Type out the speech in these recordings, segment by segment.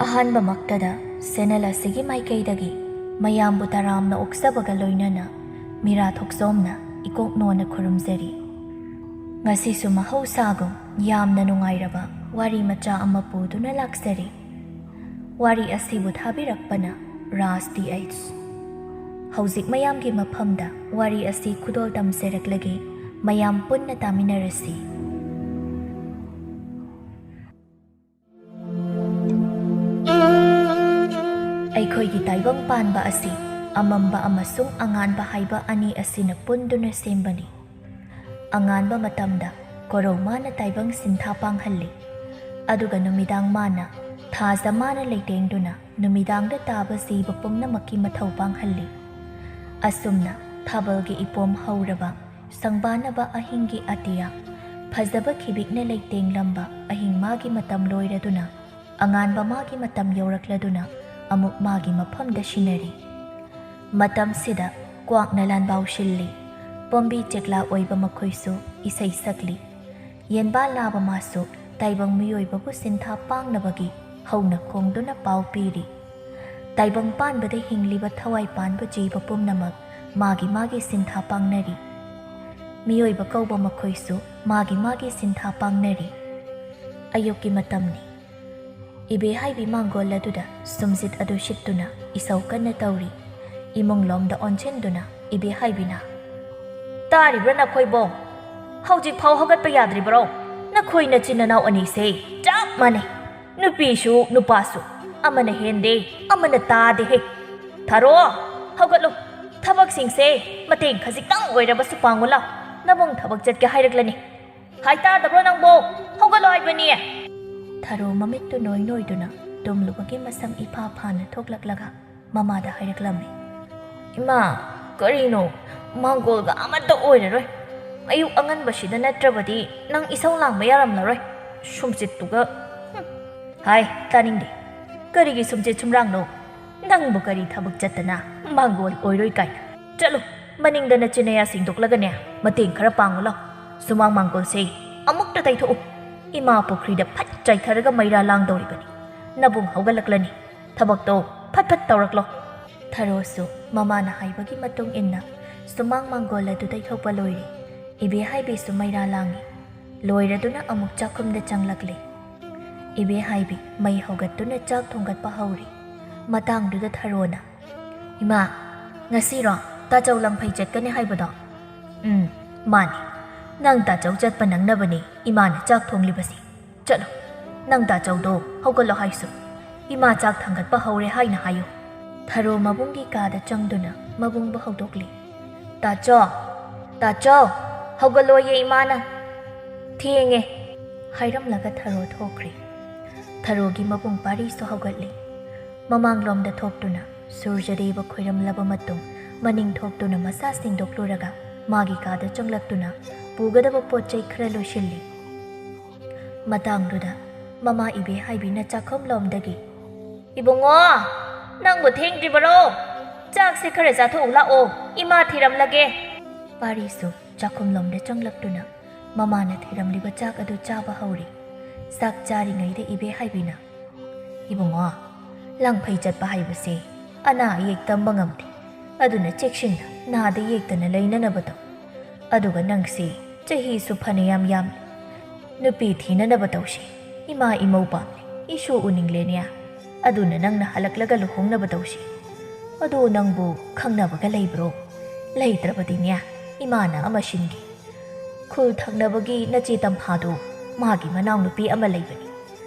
ꯑꯍꯥꯟꯕꯃꯛꯇꯗ ꯁꯦꯅꯦꯜ ꯑꯁꯤꯒꯤ ꯃꯥꯏꯀꯩꯗꯒꯤ ꯃꯌꯥꯝꯕꯨ ꯇꯔꯥꯝꯅ ꯑꯣꯛꯆꯕꯒ ꯂꯣꯏꯅꯅ ꯃꯤꯔꯥ ꯊꯣꯛꯆꯣꯝꯅ ꯏꯀꯣꯛꯅꯣꯅ ꯈꯨꯔꯨꯝꯖꯔꯤ꯫ ꯉꯁꯤꯁꯨ ꯃꯍꯧꯁꯥꯒꯨꯝ ꯌꯥꯝꯅ ꯅꯨꯡꯉꯥꯏꯔꯕ ꯋꯥꯔꯤ ꯃꯆꯥ ꯑꯃ ꯄꯨꯗꯨꯅ ꯂꯥꯛꯆꯔꯤ꯫ ꯋꯥꯔꯤ ꯑꯁꯤꯕꯨ ꯊꯥꯕꯤꯔꯛꯄꯅ ꯔꯥꯖ ꯊ. ꯍꯧꯖꯤꯛ ꯃꯌꯥꯝꯒꯤ ꯃꯐꯝꯗ ꯋꯥꯔꯤ ꯑꯁꯤ ꯈꯨꯗꯣꯜ ꯇꯝꯖꯔꯛꯂꯒꯦ, ꯃꯌꯥꯝ ꯄꯨꯟꯅ ꯇꯥꯃꯤꯟꯅꯔꯁꯤ꯫ ꯑꯩꯈꯣꯏꯒꯤ ꯇꯥꯏꯕꯪ ꯄꯥꯟꯕ ꯑꯁꯤ ꯑꯃꯝꯕ ꯑꯃꯁꯨꯡ ꯑꯉꯥꯟꯕ ꯍꯥꯏꯕ ꯑꯅꯤ ꯑꯁꯤꯅ ꯄꯨꯟꯗꯨꯅ ꯁꯦꯝꯕꯅꯤ꯫ ꯑꯉꯥꯟꯕ ꯃꯇꯝꯗ ꯀꯣꯔꯧ ꯃꯥꯅ ꯇꯥꯏꯕꯪ ꯁꯤꯟꯊꯥ ꯄꯥꯡꯍꯜꯂꯤ, ꯑꯗꯨꯒ ꯅꯨꯃꯤꯗꯥꯡ ꯃꯥꯅ ꯊꯥꯖ ꯃꯥꯅ ꯂꯩꯇꯦꯡꯗꯨꯅ ꯅꯨꯃꯤꯗꯥꯡꯗ ꯇꯥꯕ ꯖꯤꯕ ꯄꯨꯝꯅꯃꯛꯀꯤ ꯃꯊꯧ ꯄꯥꯡꯍꯜꯂꯤ꯫ ꯑꯁꯨꯝꯅ ꯊꯥꯕꯜꯒꯤ ꯏꯄꯣꯝ ꯍꯧꯔꯕ ꯁꯪꯕꯥꯅꯕ ꯑꯍꯤꯡꯒꯤ ꯑꯇꯤꯌꯥ, ꯐꯖꯕ ꯈꯤꯕꯤꯛꯅ ꯂꯩꯇꯦꯡꯂꯝꯕ ꯑꯍꯤꯡ ꯃꯥꯒꯤ ꯃꯇꯝ ꯂꯣꯏꯔꯗꯨꯅ ꯑꯉꯥꯟꯕ ꯃꯥꯒꯤ ꯃꯇꯝ ꯌꯧꯔꯛꯂꯗꯨꯅ ꯑꯃꯨꯛ ꯃꯥꯒꯤ ꯃꯐꯝꯗ ꯁꯤꯟꯅꯔꯤ꯫ ꯃꯇꯝꯁꯤꯗ ꯀ꯭ꯋꯥꯛꯅ ꯂꯥꯟꯕꯥꯎ ꯁꯤꯜꯂꯤ, ꯄꯣꯝꯕꯤ ꯆꯦꯛꯂꯥ ꯑꯣꯏꯕ ꯃꯈꯣꯏꯁꯨ ꯏꯁꯩ ꯁꯛꯂꯤ, ꯌꯦꯟꯕꯥ ꯂꯥꯕ ꯃꯥꯁꯨ ꯇꯥꯏꯕꯪ ꯃꯤꯑꯣꯏꯕꯕꯨ ꯁꯤꯟꯊꯥ ꯄꯥꯡꯅꯕꯒꯤ ꯍꯧꯅ ꯈꯣꯡꯗꯨꯅ ꯄꯥꯎ ꯄꯤꯔꯤ꯫ ꯇꯥꯏꯕꯪ ꯄꯥꯟꯕꯗ ꯍꯤꯡꯂꯤꯕ ꯊꯋꯥꯏ ꯄꯥꯟꯕ ꯖꯤꯕ ꯄꯨꯝꯅꯃꯛ ꯃꯥꯒꯤ ꯃꯥꯒꯤ ꯁꯤꯟꯊꯥ ꯄꯥꯡꯅꯔꯤ꯫ ꯃꯤꯑꯣꯏꯕ ꯀꯧꯕ ꯃꯈꯣꯏꯁꯨ ꯃꯥꯒꯤ ꯃꯥꯒꯤ ꯁꯤꯟꯊꯥ ꯄꯥꯡꯅꯔꯤ꯫ ꯑꯌꯨꯛꯀꯤ ꯃꯇꯝꯅꯤ꯫ ꯏꯕꯦꯍꯥꯏꯕꯤ ꯃꯥꯡꯒꯣꯜ ꯑꯗꯨꯗ ꯁꯨꯝꯖꯤꯠ ꯑꯗꯨ ꯁꯤꯠꯇꯨꯅ ꯏꯁꯧ ꯀꯟꯅ ꯇꯧꯔꯤ꯫ ꯏꯃꯨꯡꯂꯣꯝꯗ ꯑꯣꯟꯁꯤꯟꯗꯨꯅ ꯏꯕꯦꯍꯥꯏꯕꯤꯅ, "ꯇꯥꯔꯤꯕ꯭ꯔꯥ ꯅꯈꯣꯏꯕꯣ? ꯍꯧꯖꯤꯛ ꯐꯥꯎ ꯍꯧꯒꯠꯄ ꯌꯥꯗ꯭ꯔꯤꯕꯔꯣ? ꯅꯈꯣꯏ ꯅꯆꯤꯟ ꯅꯅꯥꯎ ꯑꯅꯤꯁꯦ ꯆꯞ ꯃꯥꯟꯅꯩ, ꯅꯨꯄꯤꯁꯨ ꯅꯨꯄꯥꯁꯨ, ꯑꯃꯅ ꯍꯦꯟꯗꯦ ꯑꯃꯅ ꯇꯥꯗꯦꯍꯦ꯫ ꯊꯥꯔꯣ, ꯍꯧꯒꯠꯂꯨ, ꯊꯕꯛꯁꯤꯡꯁꯦ ꯃꯇꯦꯡ ꯈꯖꯤꯛꯇꯪ ꯑꯣꯏꯔꯕꯁꯨ ꯄꯥꯡꯉꯨ ꯂꯥꯎ, ꯅꯕꯨꯡ ꯊꯕꯛ ꯆꯠꯀꯦ ꯍꯥꯏꯔꯛꯂꯅꯤ꯫ ꯍꯥꯏꯇꯥꯗꯕ꯭ꯔꯣ ꯅꯪꯕꯣ? ꯍꯧꯒꯠꯂꯣ ꯍꯥꯏꯕꯅꯤ!" ꯊꯥꯔꯣ ꯃꯃꯤꯠꯇꯨ ꯅꯣꯏ ꯅꯣꯏꯗꯨꯅ ꯇꯨꯝꯂꯨꯕꯒꯤ ꯃꯁꯝ ꯏꯐꯥ ꯐꯥꯅ ꯊꯣꯛꯂꯛꯂꯒ ꯃꯃꯥꯗ ꯍꯥꯏꯔꯛꯂꯝꯃꯤ, "ꯏꯃꯥ, ꯀꯔꯤꯅꯣ? ꯃꯥꯡꯒꯣꯜꯒ ꯑꯃꯠꯇ ꯑꯣꯏꯔꯔꯣꯏ꯫ ꯑꯌꯨꯛ ꯑꯉꯟꯕꯁꯤꯗ ꯅꯠꯇ꯭ꯔꯕꯗꯤ ꯅꯪ ꯏꯁꯧ ꯂꯥꯡꯕ ꯌꯥꯔꯝꯂꯔꯣꯏ꯫ ꯁꯨꯝꯆꯤꯠꯇꯨꯒ ꯍꯥꯏ, ꯇꯥꯅꯤꯡꯗꯦ꯫ ꯀꯔꯤꯒꯤ ꯁꯨꯝꯆꯤꯠ ꯁꯨꯝꯔꯥꯡꯅꯣ? ꯅꯪꯕꯨ ꯀꯔꯤ ꯊꯕꯛ ꯆꯠꯇꯅ ꯃꯥꯡꯒꯣꯜ ꯑꯣꯏꯔꯣꯏ ꯀꯥꯏꯅ? ꯆꯠꯂꯨ, ꯃꯅꯤꯡꯗ ꯅꯆꯤꯟꯅꯌꯥ ꯁꯦꯡꯗꯣꯛꯂꯒꯅꯦ ꯃꯇꯦꯡ ꯈꯔ ꯄꯥꯡꯉꯨ ꯂꯥꯎ꯫ ꯁꯨꯃꯥꯡ ꯃꯥꯡꯒꯣꯜꯁꯦ ꯑꯃꯨꯛꯇ ꯇꯩꯊꯣꯛꯎ꯫ ꯏꯃꯥ ꯄꯨꯈ꯭ꯔꯤꯗ ꯐꯠ ꯆꯥꯏꯊꯔꯒ ꯃꯩꯔꯥ ꯂꯥꯡꯗꯧꯔꯤꯕꯅꯤ꯫ ꯅꯕꯨꯡ ꯍꯧꯒꯠꯂꯛꯂꯅꯤ, ꯊꯕꯛꯇꯣ ꯐꯠ ꯐꯠ ꯇꯧꯔꯛꯂꯣ." ꯊꯥꯔꯣꯁꯨ ꯃꯃꯥꯅ ꯍꯥꯏꯕꯒꯤ ꯃꯇꯨꯡ ꯏꯟꯅ ꯁꯨꯃꯥꯡ ꯃꯥꯡꯒꯣꯜ ꯑꯗꯨ ꯇꯩꯊꯣꯛꯄ ꯂꯣꯏꯔꯦ꯫ ꯏꯕꯦꯍꯥꯏꯕꯤꯁꯨ ꯃꯩꯔꯥ ꯂꯥꯡꯉꯤ꯫ ꯂꯣꯏꯔꯗꯨꯅ ꯑꯃꯨꯛ ꯆꯥꯛꯈꯨꯝꯗ ꯆꯪꯂꯛꯂꯦ꯫ ꯏꯕꯦꯍꯥꯏꯕꯤ ꯃꯩ ꯍꯧꯒꯠꯇꯨꯅ ꯆꯥꯛ ꯊꯣꯡꯒꯠꯄ ꯍꯧꯔꯤ꯫ ꯃꯇꯥꯡꯗꯨꯗ ꯊꯥꯔꯣꯅ, "ꯏꯃꯥ, ꯉꯁꯤꯔꯣ ꯇꯥꯆꯧ ꯂꯪꯐꯩ ꯆꯠꯀꯅꯤ ꯍꯥꯏꯕꯗꯣ?" "ꯃꯥꯅꯤ, ꯅꯪ ꯇꯥꯆꯧ ꯆꯠꯄ ꯅꯪꯅꯕꯅꯤ ꯏꯃꯥꯅ ꯆꯥꯛ ꯊꯣꯡꯂꯤꯕꯁꯤ꯫ ꯆꯠꯂꯣ, ꯅꯪ ꯇꯥꯆꯧꯗꯣ ꯍꯧꯒꯠꯂꯣ ꯍꯥꯏꯁꯨ, ꯏꯃꯥ ꯆꯥꯛ ꯊꯥꯡꯒꯠꯄ ꯍꯧꯔꯦ ꯍꯥꯏꯅ ꯍꯥꯏꯌꯨ." ꯊꯥꯔꯣ ꯃꯕꯨꯡꯒꯤ ꯀꯥꯗ ꯆꯪꯗꯨꯅ ꯃꯕꯨꯡꯕꯨ ꯍꯧꯗꯣꯛꯂꯤ꯫ "ꯇꯥꯆꯧ, ꯇꯥꯆꯧ, ꯍꯧꯒꯠꯂꯣꯌꯦ ꯏꯃꯥꯅ, ꯊꯦꯡꯉꯦ" ꯍꯥꯏꯔꯝꯂꯒ ꯊꯥꯔꯣ ꯊꯣꯛꯈ꯭ꯔꯦ꯫ ꯊꯥꯔꯣꯒꯤ ꯃꯕꯨꯡ ꯄꯥꯔꯤꯁꯨ ꯍꯧꯒꯠꯂꯤ꯫ ꯃꯃꯥꯡꯂꯣꯝꯗ ꯊꯣꯛꯇꯨꯅ ꯁꯨꯔꯖꯗꯦꯕ ꯈꯣꯏꯔꯝꯂꯕ ꯃꯇꯨꯡ ꯃꯅꯤꯡ ꯊꯣꯛꯇꯨꯅ ꯃꯁꯥ ꯁꯦꯡꯗꯣꯛꯂꯨꯔꯒ ꯃꯥꯒꯤ ꯀꯥꯗ ꯆꯪꯂꯛꯇꯨꯅ ꯄꯨꯒꯗꯕ ꯄꯣꯠ ꯆꯩ ꯈꯔ ꯂꯣꯏꯁꯤꯜꯂꯤ꯫ ꯃꯇꯥꯡꯗꯨꯗ ꯃꯃꯥ ꯏꯕꯦꯍꯥꯏꯕꯤꯅ ꯆꯥꯛꯈꯨꯝꯂꯣꯝꯗꯒꯤ, "ꯏꯕꯨꯡꯉꯣ, ꯅꯪꯕꯨ ꯊꯦꯡꯗ꯭ꯔꯤꯕꯔꯣ? ꯆꯥꯛꯁꯦ ꯈꯔ ꯆꯥꯊꯣꯛꯎ ꯂꯥꯛꯑꯣ, ꯏꯃꯥ ꯊꯤꯔꯝꯂꯒꯦ." ꯄꯥꯔꯤꯁꯨ ꯆꯥꯛꯈꯨꯝꯂꯣꯝꯗ ꯆꯪꯂꯛꯇꯨꯅ ꯃꯃꯥꯅ ꯊꯤꯔꯝꯂꯤꯕ ꯆꯥꯛ ꯑꯗꯨ ꯆꯥꯕ ꯍꯧꯔꯤ꯫ ꯆꯥꯛ ꯆꯥꯔꯤꯉꯩꯗ ꯏꯕꯦꯍꯥꯏꯕꯤꯅ, "ꯏꯕꯨꯡꯉꯣ, ꯂꯪꯐꯩ ꯆꯠꯄ ꯍꯥꯏꯕꯁꯦ ꯑꯅꯥ ꯑꯌꯦꯛ ꯇꯝꯕ ꯉꯝꯗꯦ, ꯑꯗꯨꯅ ꯆꯦꯛꯁꯤꯟꯅ ꯅꯥꯗ ꯌꯦꯛꯇꯅ ꯂꯩꯅꯅꯕ ꯇꯧ꯫ ꯑꯗꯨꯒ ꯅꯪꯁꯤ ꯆꯍꯤꯁꯨ ꯐꯅꯌꯥꯝ ꯌꯥꯝꯂꯦ, ꯅꯨꯄꯤ ꯊꯤꯅꯅꯕ ꯇꯧꯁꯤ꯫ ꯏꯃꯥ ꯏꯃꯧ ꯄꯥꯝꯂꯦ, ꯏꯁꯨ ꯎꯅꯤꯡꯂꯦꯅꯦ, ꯑꯗꯨꯅ ꯅꯪꯅ ꯍꯜꯂꯛꯂꯒ ꯂꯨꯍꯣꯡꯅꯕ ꯇꯧꯁꯤ꯫ ꯑꯗꯣ ꯅꯪꯕꯨ ꯈꯪꯅꯕꯒ ꯂꯩꯕ꯭ꯔꯣ? ꯂꯩꯇ꯭ꯔꯕꯗꯤꯅꯦ ꯏꯃꯥꯅ ꯑꯃ ꯁꯤꯟꯒꯦ꯫ ꯈꯨꯜ ꯊꯪꯅꯕꯒꯤ ꯅꯆꯦ ꯇꯝꯐꯥꯗꯣ ꯃꯥꯒꯤ ꯃꯅꯥꯎꯅꯨꯄꯤ ꯑꯃ ꯂꯩꯕꯅꯤ,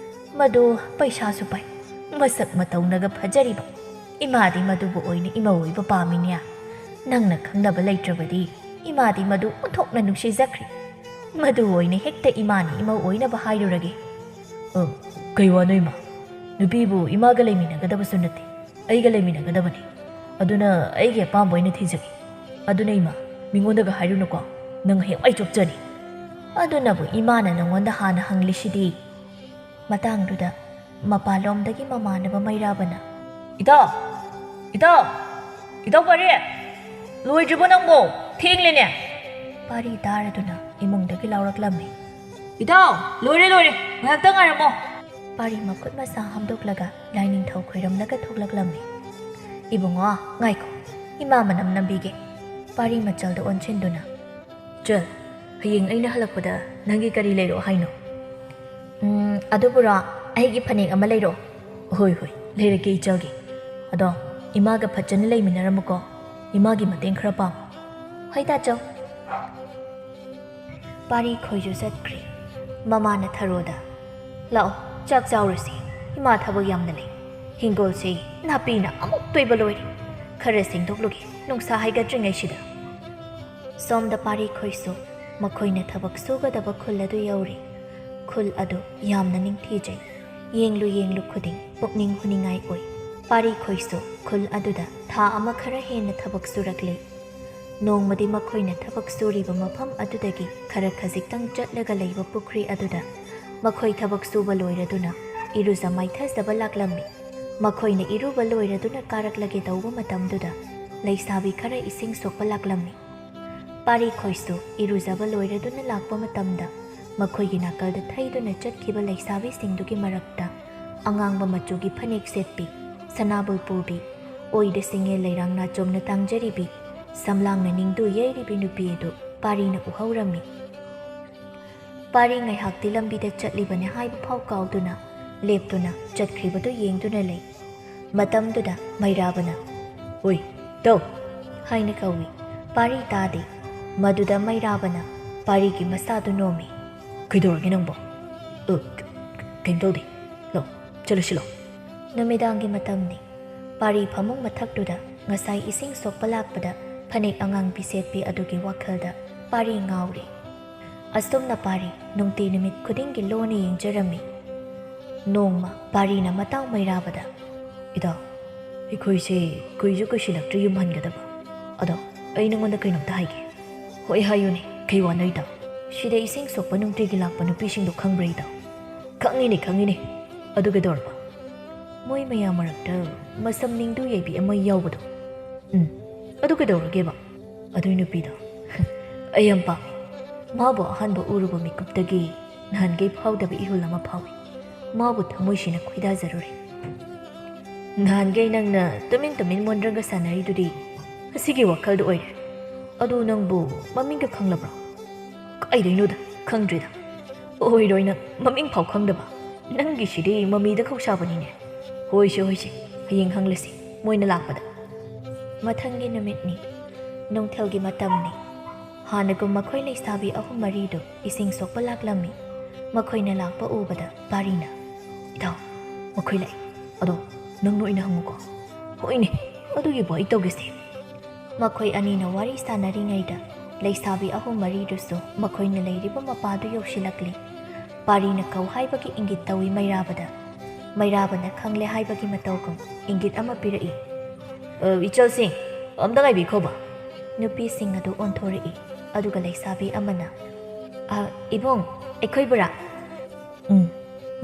ꯃꯗꯨ ꯄꯩꯁꯥꯁꯨ ꯄꯥꯏ, ꯃꯁꯛ ꯃꯇꯧꯅꯒ ꯐꯖꯔꯤꯕ꯫ ꯏꯃꯥꯗꯤ ꯃꯗꯨꯕꯨ ꯑꯣꯏꯅ ꯏꯃꯧ ꯑꯣꯏꯕ ꯄꯥꯝꯃꯤꯅꯦ꯫ ꯅꯪꯅ ꯈꯪꯅꯕ ꯂꯩꯇ꯭ꯔꯕꯗꯤ ꯏꯃꯥꯗꯤ ꯃꯗꯨ ꯑꯣꯟꯊꯣꯛꯅ ꯅꯨꯡꯁꯤꯖꯈ꯭ꯔꯦ꯫ ꯃꯗꯨ ꯑꯣꯏꯅ ꯍꯦꯛꯇ ꯏꯃꯥꯅ ꯏꯃꯧ ꯑꯣꯏꯅꯕ ꯍꯥꯏꯔꯨꯔꯒꯦ." "ꯀꯩ ꯋꯥꯅꯣ ꯏꯃꯥ? ꯅꯨꯄꯤꯕꯨ ꯏꯃꯥꯒ ꯂꯩꯃꯤꯟꯅꯒꯗꯕꯁꯨ ꯅꯠꯇꯦ, ꯑꯩꯒ ꯂꯩꯃꯤꯟꯅꯒꯗꯕꯅꯤ꯫ ꯑꯗꯨꯅ ꯑꯩꯒꯤ ꯑꯄꯥꯝꯕ ꯑꯣꯏꯅ ꯊꯤꯖꯒꯦ꯫ ꯑꯗꯨꯅ ꯏꯃꯥ, ꯃꯤꯉꯣꯟꯗꯒ ꯍꯥꯏꯔꯨꯅꯨꯀꯣ, ꯅꯪ ꯍꯌꯦꯡꯋꯥꯏ ꯆꯣꯞꯆꯅꯤ." "ꯑꯗꯨꯅꯕꯨ ꯏꯃꯥꯅ ꯅꯪꯉꯣꯟꯗ ꯍꯥꯟꯅ ꯍꯪꯂꯤꯁꯤꯗꯤ." ꯃꯇꯥꯡꯗꯨꯗ ꯃꯄꯥꯟꯂꯣꯝꯗꯒꯤ ꯃꯃꯥꯟꯅꯕ ꯃꯩꯔꯥꯕꯅ, "ꯏꯇꯥꯎ, ꯏꯇꯥꯎ, ꯏꯇꯥꯎ ꯄꯥꯔꯤ, ꯂꯣꯏꯗ꯭ꯔꯤꯕꯣ ꯅꯪꯕꯣ ꯊꯦꯡꯂꯦꯅꯦ ꯄꯥꯔꯤ ꯇꯥꯔꯗꯨꯅ ꯏꯃꯨꯡꯗꯒꯤ ꯂꯥꯎꯔꯛꯂꯝꯃꯤ ꯏꯇꯥꯎ ꯂꯣꯏꯔꯦ ꯉꯥꯏꯍꯥꯛꯇꯪ ꯉꯥꯏꯔꯝꯃꯣ ꯄꯥꯔꯤ ꯃꯈꯨꯠ ꯃꯁꯥ ꯍꯥꯝꯗꯣꯛꯂꯒ ꯂꯥꯏꯅꯤꯡꯊꯧ ꯈꯣꯏꯔꯝꯂꯒ ꯊꯣꯛꯂꯛꯂꯝꯃꯤ ꯏꯕꯨꯡꯉꯣ ꯉꯥꯏꯈꯣ ꯏꯃꯥ ꯃꯅꯝ ꯅꯝꯕꯤꯒꯦ ꯄꯥꯔꯤ ꯃꯆꯜꯗ ꯑꯣꯟꯁꯤꯟꯗꯨꯅ ꯆꯜ ꯍꯌꯦꯡ ꯑꯩꯅ ꯍꯜꯂꯛꯄꯗ ꯅꯪꯒꯤ ꯀꯔꯤ ꯂꯩꯔꯣ ꯍꯥꯏꯅꯣ ꯑꯗꯨꯕꯨꯔꯣ ꯑꯩꯒꯤ ꯐꯅꯦꯛ ꯑꯃ ꯂꯩꯔꯣ ꯍꯣꯏ ꯂꯩꯔꯛꯀꯦ ꯏꯆꯜꯒꯤ ꯑꯗꯣ ꯏꯃꯥꯒ ꯐꯖꯅ ꯂꯩꯃꯤꯟꯅꯔꯝꯃꯨꯀꯣ ꯏꯃꯥꯒꯤ ꯃꯇꯦꯡ ꯈꯔ ꯄꯥꯡꯉꯨ ꯍꯣꯏ ꯇꯥꯆꯧ ꯄꯥꯔꯤ ꯈꯣꯏꯁꯨ ꯆꯠꯈ꯭ꯔꯤ ꯃꯃꯥꯅ ꯊꯔꯣꯗ ꯂꯥꯛꯑꯣ ꯆꯥꯛ ꯆꯥꯎꯔꯁꯤ ꯏꯃꯥ ꯊꯕꯛ ꯌꯥꯝꯅ ꯂꯩ ꯍꯤꯡꯒꯣꯜꯁꯤ ꯅꯥꯄꯤꯅ ꯑꯃꯨꯛ ꯇꯣꯏꯕ ꯂꯣꯏꯔꯦ ꯈꯔ ꯁꯦꯡꯗꯣꯛꯂꯨꯒꯦ ꯅꯨꯡꯁꯥ ꯍꯥꯏꯒꯠꯇ꯭ꯔꯤꯉꯩꯁꯤꯗ ꯁꯣꯝꯗ ꯄꯥꯔꯤ ꯈꯣꯏꯁꯨ ꯃꯈꯣꯏꯅ ꯊꯕꯛ ꯁꯨꯒꯗꯕ ꯈꯨꯜ ꯑꯗꯨ ꯌꯧꯔꯤ ꯈꯨꯜ ꯑꯗꯨ ꯌꯥꯝꯅ ꯅꯤꯡꯊꯤꯖꯩ ꯌꯦꯡꯂꯨ ꯈꯨꯗꯤꯡ ꯄꯨꯛꯅꯤꯡ ꯍꯨꯅꯤꯡꯉꯥꯏ ꯑꯣꯏ ꯄꯥꯔꯤ ꯈꯣꯏꯁꯨ ꯈꯨꯜ ꯑꯗꯨꯗ ꯊꯥ ꯑꯃ ꯈꯔ ꯍꯦꯟꯅ ꯊꯕꯛ ꯁꯨꯔꯛꯂꯤ ꯅꯣꯡꯃꯗꯤ ꯃꯈꯣꯏꯅ ꯊꯕꯛ ꯁꯨꯔꯤꯕ ꯃꯐꯝ ꯑꯗꯨꯗꯒꯤ ꯈꯔ ꯈꯖꯤꯛꯇꯪ ꯆꯠꯂꯒ ꯂꯩꯕ ꯄꯨꯈ꯭ꯔꯤ ꯑꯗꯨꯗ ꯃꯈꯣꯏ ꯊꯕꯛ ꯁꯨꯕ ꯂꯣꯏꯔꯗꯨꯅ ꯏꯔꯨꯖ ꯃꯥꯏꯊꯖꯕ ꯂꯥꯛꯂꯝꯃꯤ ꯃꯈꯣꯏꯅ ꯏꯔꯨꯕ ꯂꯣꯏꯔꯗꯨꯅ ꯀꯥꯔꯛꯂꯒꯦ ꯇꯧꯕ ꯃꯇꯝꯗꯨꯗ ꯂꯩꯁꯥꯕꯤ ꯈꯔ ꯏꯁꯤꯡ ꯁꯣꯛꯄ ꯂꯥꯛꯂꯝꯃꯤ ꯄꯥꯔꯤ ꯈꯣꯏꯁꯨ ꯏꯔꯨꯖꯕ ꯂꯣꯏꯔꯗꯨꯅ ꯂꯥꯛꯄ ꯃꯇꯝꯗ ꯃꯈꯣꯏꯒꯤ ꯅꯥꯀꯜꯗ ꯊꯩꯗꯨꯅ ꯆꯠꯈꯤꯕ ꯂꯩꯁꯥꯕꯤꯁꯤꯡꯗꯨꯒꯤ ꯃꯔꯛꯇ ꯑꯉꯥꯡꯕ ꯃꯆꯨꯒꯤ ꯐꯅꯦꯛ ꯁꯦꯠꯄꯤ ꯁꯅꯥꯕꯨꯜ ꯄꯨꯕꯤ ꯑꯣꯏꯗ ꯁꯤꯡꯉꯦ ꯂꯩꯔꯥꯡ ꯅꯥꯆꯣꯝꯅ ꯇꯥꯡꯖꯔꯤꯕꯤ ꯁꯝꯂꯥꯡꯅ ꯅꯤꯡꯗꯨ ꯌꯩꯔꯤꯕꯤ ꯅꯨꯄꯤ ꯑꯗꯨ ꯄꯥꯔꯤꯅ ꯎꯍꯧꯔꯝꯃꯤ ꯄꯥꯔꯤ ꯉꯥꯏꯍꯥꯛꯇꯤ ꯂꯝꯕꯤꯗ ꯆꯠꯂꯤꯕꯅꯦ ꯍꯥꯏꯕ ꯐꯥꯎ ꯀꯥꯎꯗꯨꯅ ꯂꯦꯞꯇꯨꯅ ꯆꯠꯈ꯭ꯔꯤꯕꯗꯨ ꯌꯦꯡꯗꯨꯅ ꯂꯩ ꯃꯇꯝꯗꯨꯗ ꯃꯩꯔꯥꯕꯅ ꯍꯣꯏ ꯇꯧ ꯍꯥꯏꯅ ꯀꯧꯏ ꯄꯥꯔꯤ ꯇꯥꯗꯦ ꯃꯗꯨꯗ ꯃꯩꯔꯥꯕꯅ ꯄꯥꯔꯤꯒꯤ ꯃꯁꯥꯗꯨ ꯅꯣꯝꯃꯤ ꯀꯩꯗꯧꯔꯒꯦ ꯅꯪꯕꯣ ꯀꯩꯝ ꯇꯧꯗꯦ ꯂꯥꯛꯑꯣ ꯆꯠꯂꯁꯤ ꯂꯥꯛꯑꯣ ꯅꯨꯃꯤꯗꯥꯡꯒꯤ ꯃꯇꯝꯅꯤ ꯄꯥꯔꯤ ꯐꯃꯨꯡ ꯃꯊꯛꯇꯨꯗ ꯉꯁꯥꯏ ꯏꯁꯤꯡ ꯁꯣꯛꯄ ꯂꯥꯛꯄꯗ ꯐꯅꯦꯛ ꯑꯉꯥꯡꯕꯤ ꯁꯦꯠꯄꯤ ꯑꯗꯨꯒꯤ ꯋꯥꯈꯜꯗ ꯄꯥꯔꯤ ꯉꯥꯎꯔꯤ ꯑꯁꯨꯝꯅ ꯄꯥꯔꯤ ꯅꯨꯡꯇꯤ ꯅꯨꯃꯤꯠ ꯈꯨꯗꯤꯡꯒꯤ ꯂꯣꯟꯅ ꯌꯦꯡꯖꯔꯝꯃꯤ ꯅꯣꯡꯃ ꯄꯥꯔꯤꯅ ꯃꯇꯥꯎ ꯃꯩꯔꯥꯕꯗ ꯏꯇꯥꯎ ꯑꯩꯈꯣꯏꯁꯦ ꯀꯨꯏꯁꯨ ꯀꯨꯏꯁꯤꯜꯂꯛꯇ꯭ꯔꯤ ꯌꯨꯝ ꯍꯟꯒꯗꯕ ꯑꯗꯣ ꯑꯩ ꯅꯉꯣꯟꯗ ꯀꯩꯅꯣꯝꯇ ꯍꯥꯏꯒꯦ ꯍꯣꯏ ꯍꯥꯏꯌꯨꯅꯦ ꯀꯩ ꯋꯥꯅꯣ ꯏꯇꯥꯎ ꯁꯤꯗ ꯏꯁꯤꯡ ꯁꯣꯛꯄ ꯅꯨꯡꯇꯤꯒꯤ ꯂꯥꯛꯄ ꯅꯨꯄꯤꯁꯤꯡꯗꯣ ꯈꯪꯕ꯭ꯔꯥ ꯏꯇꯥꯎ ꯈꯪꯉꯤꯅꯦ ꯑꯗꯨ ꯀꯩꯗꯧꯔꯕ ꯃꯣꯏ ꯃꯌꯥꯝ ꯃꯔꯛꯇ ꯃꯁꯝ ꯅꯤꯡꯗꯨ ꯌꯩꯕꯤ ꯑꯃ ꯌꯥꯎꯕꯗꯣ ꯑꯗꯨ ꯀꯩꯗꯧꯔꯒꯦꯕ ꯑꯗꯨꯏ ꯅꯨꯄꯤꯗꯣ ꯑꯩ ꯌꯥꯝ ꯄꯥꯝꯃꯤ ꯃꯥꯕꯨ ꯑꯍꯥꯟꯕ ꯎꯔꯨꯕ ꯃꯤꯀꯨꯞꯇꯒꯤ ꯅꯍꯥꯟꯒꯩ ꯐꯥꯎꯗꯕ ꯏꯍꯨꯜ ꯑꯃ ꯐꯥꯎꯏ ꯃꯥꯕꯨ ꯊꯃꯣꯏꯁꯤꯅ ꯈꯣꯏꯗꯥꯖꯔꯨꯔꯦ ꯅꯍꯥꯟꯒꯩ ꯅꯪꯅ ꯇꯨꯃꯤꯟ ꯃꯣꯟꯗ꯭ꯔꯒ ꯁꯥꯟꯅꯔꯤꯗꯨꯗꯤ ꯑꯁꯤꯒꯤ ꯋꯥꯈꯜꯗ ꯑꯣꯏꯔꯦ ꯑꯗꯨ ꯅꯪꯕꯨ ꯃꯃꯤꯡꯒ ꯈꯪꯂꯕ꯭ꯔꯣ ꯀꯥꯏꯗꯩꯅꯣꯗ ꯈꯪꯗ꯭ꯔꯤꯗ ꯑꯣꯏꯔꯣꯏ ꯅꯪ ꯃꯃꯤꯡ ꯐꯥꯎ ꯈꯪꯗꯕ ꯅꯪꯒꯤꯁꯤꯗꯤ ꯃꯃꯤꯗ ꯈꯧꯁꯥꯕꯅꯤꯅꯦ ꯍꯣꯏꯁꯦ ꯍꯌꯦꯡ ꯍꯪꯂꯁꯤ ꯃꯣꯏꯅ ꯂꯥꯛꯄꯗ ꯃꯊꯪꯒꯤ ꯅꯨꯃꯤꯠꯅꯤ ꯅꯨꯡꯊꯤꯜꯒꯤ ꯃꯇꯝꯅꯤ ꯍꯥꯟꯅꯒꯨꯝ ꯃꯈꯣꯏ ꯂꯩꯁꯥꯕꯤ 3-4ꯗꯨ ꯏꯁꯤꯡ ꯁꯣꯛꯄ ꯂꯥꯛꯂꯝꯃꯤ ꯃꯈꯣꯏꯅ ꯂꯥꯛꯄ ꯎꯕꯗ ꯄꯥꯔꯤꯅ ꯏꯇꯥꯎ ꯃꯈꯣꯏ ꯂꯥꯛꯏ ꯑꯗꯣ ꯅꯪꯅ ꯑꯣꯏꯅ ꯍꯪꯉꯨꯀꯣ ꯍꯣꯏꯅꯦ ꯑꯗꯨꯒꯤꯕꯨ ꯑꯩ ꯇꯧꯒꯦꯁꯦ ꯃꯈꯣꯏ ꯑꯅꯤꯅ ꯋꯥꯔꯤ ꯁꯥꯟꯅꯔꯤꯉꯩꯗ ꯂꯩꯁꯥꯕꯤ 3-4ꯗꯨꯁꯨ ꯃꯈꯣꯏꯅ ꯂꯩꯔꯤꯕ ꯃꯄꯥꯗꯨ ꯌꯧꯁꯤꯜꯂꯛꯂꯤ ꯄꯥꯔꯤꯅ ꯀꯧ ꯍꯥꯏꯕꯒꯤ ꯏꯪꯒꯤꯠ ꯇꯧꯏ ꯃꯩꯔꯥꯕꯅ ꯈꯪꯂꯦ ꯍꯥꯏꯕꯒꯤ ꯃꯇꯧꯒꯨꯝ ꯏꯪꯒꯤꯠ ꯑꯃ ꯄꯤꯔꯛꯏ ꯏꯆꯜꯁꯤꯡ ꯑꯝꯇ ꯉꯥꯏꯕꯤꯈꯣꯕ ꯅꯨꯄꯤꯁꯤꯡ ꯑꯗꯨ ꯑꯣꯟꯊꯣꯔꯛꯏ ꯑꯗꯨꯒ ꯂꯩꯁꯥꯕꯤ ꯑꯃꯅ ꯏꯕꯨꯡ ꯑꯩꯈꯣꯏꯕꯨꯔꯥ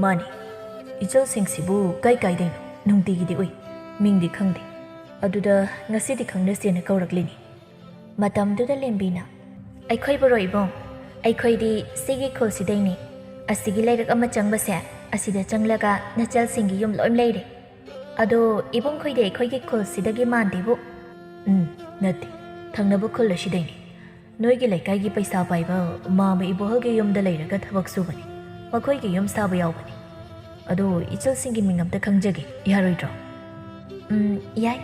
ꯃꯥꯅꯤ ꯏꯆꯜꯁꯤꯡꯁꯤꯕꯨ ꯀꯥꯏꯗꯩꯅꯣ ꯅꯨꯡꯇꯤꯒꯤꯗꯤ ꯎꯏ ꯃꯤꯡꯗꯤ ꯈꯪꯗꯦ ꯑꯗꯨꯗ ꯉꯁꯤꯗꯤ ꯈꯪꯅꯁꯦꯅ ꯀꯧꯔꯛꯂꯤꯅꯤ ꯃꯇꯝꯗꯨꯗ ꯂꯦꯝꯕꯤꯅ ꯑꯩꯈꯣꯏꯕꯨꯔꯣ ꯏꯕꯨꯡ ꯑꯩꯈꯣꯏꯗꯤ ꯁꯤꯒꯤ ꯈꯨꯜꯁꯤꯗꯩꯅꯤ ꯑꯁꯤꯒꯤ ꯂꯩꯔꯛ ꯑꯃ ꯆꯪꯕꯁꯦ ꯑꯁꯤꯗ ꯆꯪꯂꯒ ꯅꯆꯜꯁꯤꯡꯒꯤ ꯌꯨꯝ ꯂꯣꯏ ꯂꯩꯔꯦ ꯑꯗꯣ ꯏꯕꯨꯡꯈꯣꯏꯗꯤ ꯑꯩꯈꯣꯏꯒꯤ ꯈꯨꯜꯁꯤꯗꯒꯤ ꯃꯥꯟꯗꯦꯕꯨ ꯅꯠꯇꯦ ꯊꯪꯅꯕ ꯈꯨꯜ ꯑꯁꯤꯗꯩꯅꯤ ꯅꯣꯏꯒꯤ ꯂꯩꯀꯥꯏꯒꯤ ꯄꯩꯁꯥ ꯄꯥꯏꯕ ꯃꯥꯝꯃ ꯏꯕꯣꯍꯜꯒꯤ ꯌꯨꯝꯗ ꯂꯩꯔꯒ ꯊꯕꯛ ꯁꯨꯕꯅꯤ ꯃꯈꯣꯏꯒꯤ ꯌꯨꯝ ꯁꯥꯕ ꯌꯥꯎꯕꯅꯤ ꯑꯗꯣ ꯏꯆꯜꯁꯤꯡꯒꯤ ꯃꯤꯡ ꯑꯝꯇ ꯈꯪꯖꯒꯦ ꯌꯥꯔꯣꯏꯗ꯭ꯔꯣ ꯌꯥꯏ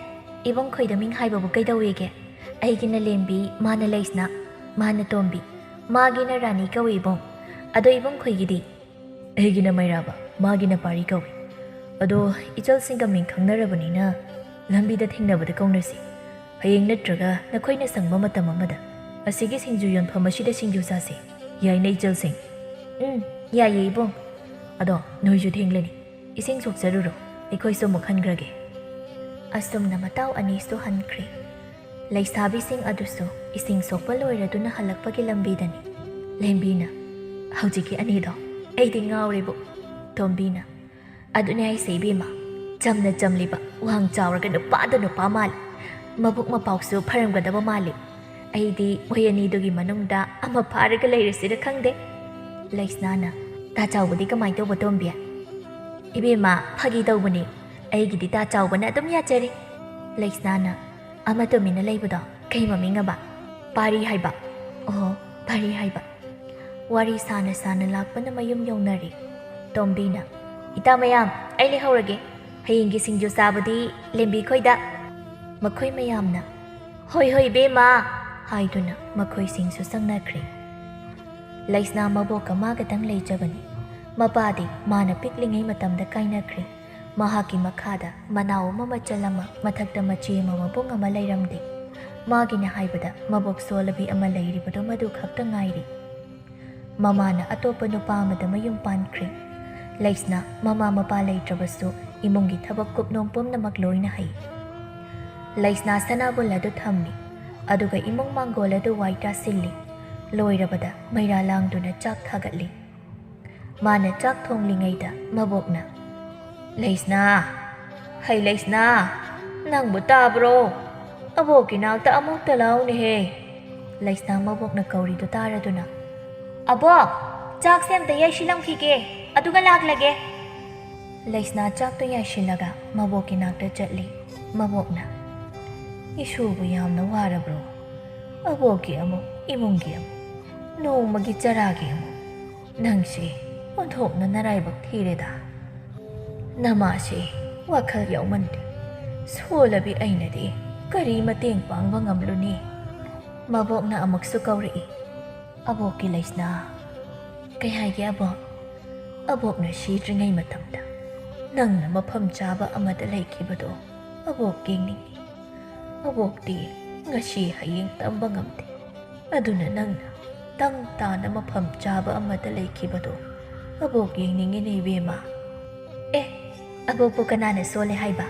ꯏꯕꯨꯡꯈꯣꯏꯗ ꯃꯤꯡ ꯍꯥꯏꯕꯕꯨ ꯀꯩꯗꯧꯋꯦꯒꯦ ꯑꯩꯒꯤꯅ ꯂꯦꯝꯕꯤ ꯃꯥꯅ ꯂꯩꯁꯅꯥ ꯃꯥꯅ ꯇꯣꯝꯕꯤ ꯃꯥꯒꯤꯅ ꯔꯥꯅꯤ ꯀꯧꯏ ꯏꯕꯨꯡ ꯑꯗꯣ ꯏꯕꯨꯡꯈꯣꯏꯒꯤꯗꯤ ꯑꯩꯒꯤꯅ ꯃꯩꯔꯥꯕ ꯃꯥꯒꯤꯅ ꯄꯥꯔꯤ ꯀꯧꯏ ꯑꯗꯣ ꯏꯆꯜꯁꯤꯡꯒ ꯃꯤꯡ ꯈꯪꯅꯔꯕꯅꯤꯅ ꯂꯝꯕꯤꯗ ꯊꯦꯡꯅꯕꯗ ꯀꯧꯅꯁꯤ ꯍꯌꯦꯡ ꯅꯠꯇ꯭ꯔꯒ ꯅꯈꯣꯏꯅ ꯁꯪꯕ ꯃꯇꯝ ꯑꯃꯗ ꯑꯁꯤꯒꯤ ꯁꯤꯡꯖꯨ ꯌꯣꯟꯐꯝ ꯑꯁꯤꯗ ꯁꯤꯡꯖꯨ ꯆꯥꯁꯤ ꯌꯥꯏꯅ ꯏꯆꯜꯁꯤꯡ ꯌꯥꯏꯌꯦ ꯏꯕꯨꯡ ꯑꯗꯣ ꯅꯣꯏꯁꯨ ꯊꯦꯡꯂꯅꯤ ꯏꯁꯤꯡ ꯁꯣꯛꯆꯔꯨꯔꯣ ꯑꯩꯈꯣꯏꯁꯨ ꯑꯃꯨꯛ ꯍꯟꯈ꯭ꯔꯒꯦ ꯑꯁꯨꯝꯅ ꯃꯇꯥꯎ ꯑꯅꯤꯁꯨ ꯍꯟꯈ꯭ꯔꯦ ꯂꯩꯁꯥꯕꯤꯁꯤꯡ ꯑꯗꯨꯁꯨ ꯏꯁꯤꯡ ꯁꯣꯛꯄ ꯂꯣꯏꯔꯗꯨꯅ ꯍꯜꯂꯛꯄꯒꯤ ꯂꯝꯕꯤꯗꯅꯤ ꯂꯦꯝꯕꯤꯅ ꯍꯧꯖꯤꯛꯀꯤ ꯑꯅꯤꯗꯣ ꯑꯩꯗꯤ ꯉꯥꯎꯔꯦꯕꯨ ꯇꯣꯝꯕꯤꯅ ꯑꯗꯨꯅꯦ ꯑꯩꯁꯦ ꯏꯕꯦꯝꯃ ꯆꯝꯅ ꯆꯝꯂꯤꯕ ꯋꯥꯡ ꯆꯥꯎꯔꯒ ꯅꯨꯄꯥ ꯃꯥꯜꯂꯤ ꯃꯕꯨꯛ ꯃꯄꯥꯎꯁꯨ ꯐꯔꯝꯒꯗꯕ ꯃꯥꯜꯂꯤ ꯑꯩꯗꯤ ꯃꯣꯏ ꯑꯅꯤꯗꯨꯒꯤ ꯃꯅꯨꯡꯗ ꯑꯃ ꯐꯥꯔꯒ ꯂꯩꯔꯁꯤꯔ ꯈꯪꯗꯦ ꯂꯩꯁꯅꯥꯅ ꯇꯥ ꯆꯥꯎꯕꯗꯤ ꯀꯃꯥꯏꯅ ꯇꯧꯕ ꯇꯣꯝꯕꯤ ꯏꯕꯦꯝꯃ ꯐꯥꯒꯤ ꯇꯧꯕꯅꯤ ꯑꯩꯒꯤꯗꯤ ꯇꯥ ꯆꯥꯎꯕꯅ ꯑꯗꯨꯝ ꯌꯥꯖꯔꯦ ꯂꯩꯁꯅꯥꯅ ꯑꯃ ꯇꯨꯃꯤꯟꯅ ꯂꯩꯕꯗꯣ ꯀꯩ ꯃꯃꯤꯡꯉꯕ ꯄꯥꯔꯤ ꯍꯥꯏꯕ ꯑꯣ ꯄꯥꯔꯤ ꯍꯥꯏꯕ ꯋꯥꯔꯤ ꯁꯥꯅ ꯁꯥꯅ ꯂꯥꯛꯄꯅ ꯃꯌꯨꯝ ꯌꯧꯅꯔꯤ ꯇꯣꯝꯕꯤꯅ ꯏꯇꯥ ꯃꯌꯥꯝ ꯑꯩ ꯂꯩꯍꯧꯔꯒꯦ ꯍꯌꯦꯡꯒꯤ ꯁꯤꯡꯖꯨ ꯆꯥꯕꯗꯤ ꯂꯦꯝꯕꯤꯈꯣꯏꯗ ꯃꯈꯣꯏ ꯃꯌꯥꯝꯅ ꯍꯣꯏ ꯍꯣꯏ ꯕꯦꯝꯃ ꯍꯥꯏꯗꯨꯅ ꯃꯈꯣꯏꯁꯤꯡꯁꯨ ꯆꯪꯅꯈ꯭ꯔꯦ ꯂꯩꯁꯅꯥ ꯃꯕꯣꯛꯀ ꯃꯥꯒꯇꯪ ꯂꯩꯖꯕꯅꯤ ꯃꯄꯥꯗꯤ ꯃꯥꯅ ꯄꯤꯛꯂꯤꯉꯩ ꯃꯇꯝꯗ ꯀꯥꯏꯅꯈ꯭ꯔꯦ ꯃꯍꯥꯛꯀꯤ ꯃꯈꯥꯗ ꯃꯅꯥꯎ ꯑꯃ ꯃꯆꯜ ꯑꯃ ꯃꯊꯛꯇ ꯃꯆꯦ ꯑꯃ ꯃꯕꯨꯡ ꯑꯃ ꯂꯩꯔꯝꯗꯦ ꯃꯥꯒꯤꯅ ꯍꯥꯏꯕꯗ ꯃꯕꯣꯛ ꯁꯣꯜꯂꯕꯤ ꯑꯃ ꯂꯩꯔꯤꯕꯗꯣ ꯃꯗꯨ ꯈꯛꯇ ꯉꯥꯏꯔꯤ ꯃꯃꯥꯅ ꯑꯇꯣꯞꯄ ꯅꯨꯄꯥ ꯑꯃꯗ ꯃꯌꯨꯝ ꯄꯥꯟꯈ꯭ꯔꯦ ꯂꯩꯁꯅꯥ ꯃꯃꯥ ꯃꯄꯥ ꯂꯩꯇ꯭ꯔꯕꯁꯨ ꯏꯃꯨꯡꯒꯤ ꯊꯕꯛ ꯀꯨꯞꯅꯣꯝ ꯄꯨꯝꯅꯃꯛ ꯂꯣꯏꯅ ꯍꯩ ꯂꯩꯁꯅꯥ ꯁꯅꯥꯕꯨꯜ ꯑꯗꯨ ꯊꯝꯃꯤ ꯑꯗꯨꯒ ꯏꯃꯨꯡ ꯃꯥꯡꯒꯣꯜ ꯑꯗꯨ ꯋꯥꯏ ꯇꯥꯁꯤꯜꯂꯤ ꯂꯣꯏꯔꯕꯗ ꯃꯩꯔꯥ ꯂꯥꯡꯗꯨꯅ ꯆꯥꯛ ꯊꯥꯒꯠꯂꯤ ꯃꯥꯅ ꯆꯥꯛ ꯊꯣꯡꯂꯤꯉꯩꯗ ꯃꯕꯣꯛꯅ ꯂꯩꯁꯅꯥ ꯍꯩ ꯂꯩꯁꯅꯥ ꯅꯪꯕꯨ ꯇꯥꯕ꯭ꯔꯣ ꯑꯕꯣꯛꯀꯤ ꯅꯥꯛꯇ ꯑꯃꯨꯛꯇ ꯂꯥꯎꯅꯦꯍꯦ ꯂꯩꯁꯅꯥ ꯃꯕꯣꯛꯅ ꯀꯧꯔꯤꯗꯨ ꯇꯥꯔꯗꯨꯅ ꯑꯕꯣꯛ ꯆꯥꯛꯁꯦ ꯑꯝꯇ ꯌꯥꯏꯁꯤꯜꯂꯝꯈꯤꯒꯦ ꯑꯗꯨꯒ ꯂꯥꯛꯂꯒꯦ ꯂꯩꯁꯅꯥ ꯆꯥꯛꯇꯨ ꯌꯥꯏꯁꯤꯜꯂꯒ ꯃꯕꯣꯛꯀꯤ ꯅꯥꯛꯇ ꯆꯠꯂꯤ ꯃꯕꯣꯛꯅ ꯏꯁꯨꯕꯨ ꯌꯥꯝꯅ ꯋꯥꯔꯕ꯭ꯔꯣ ꯑꯕꯣꯛꯀꯤ ꯑꯃꯨꯛ ꯏꯃꯨꯡꯒꯤ ꯑꯃꯨꯛ ꯅꯣꯡꯃꯒꯤ ꯆꯔꯥꯒꯤ ꯑꯃꯨꯛ ꯅꯪꯁꯤ ꯑꯣꯟꯊꯣꯛꯅ ꯅꯔꯥꯏꯕꯛ ꯊꯤꯔꯦꯗ ꯅꯃꯥꯁꯤ ꯋꯥꯈꯜ ꯌꯥꯎꯃꯟꯗꯦ ꯁꯣꯜꯂꯕꯤ ꯑꯩꯅꯗꯤ ꯀꯔꯤ ꯃꯇꯦꯡ ꯄꯥꯡꯕ ꯉꯝꯂꯨꯅꯤ ꯃꯕꯣꯛꯅ ꯑꯃꯨꯛꯁꯨ ꯀꯧꯔꯛꯏ ꯑꯕꯣꯛꯀꯤ ꯂꯩꯁꯅꯥ ꯀꯩ ꯍꯥꯏꯒꯦ ꯑꯕꯣꯛ ꯑꯕꯣꯛꯅ ꯁꯤꯗ꯭ꯔꯤꯉꯩ ꯃꯇꯝꯗ ꯅꯪꯅ ꯃꯐꯝ ꯆꯥꯕ ꯑꯃꯗ ꯂꯩꯈꯤꯕꯗꯣ ꯑꯕꯣꯛ ꯌꯦꯡꯅꯤꯡꯉꯤ ꯑꯕꯣꯛꯇꯤ ꯉꯁꯤ ꯍꯌꯦꯡ ꯇꯝꯕ ꯉꯝꯗꯦ ꯑꯗꯨꯅ ꯅꯪꯅ ꯇꯪ ꯇꯥꯅ ꯃꯐꯝ ꯆꯥꯕ ꯑꯃꯗ ꯂꯩꯈꯤꯕꯗꯣ ꯑꯕꯣꯛ ꯌꯦꯡꯅꯤꯡꯉꯤꯅꯦ ꯏꯕꯦꯝꯃ ꯑꯕꯣꯛꯄꯨ ꯀꯅꯥꯅ ꯁꯣꯜꯂꯦ ꯍꯥꯏꯕ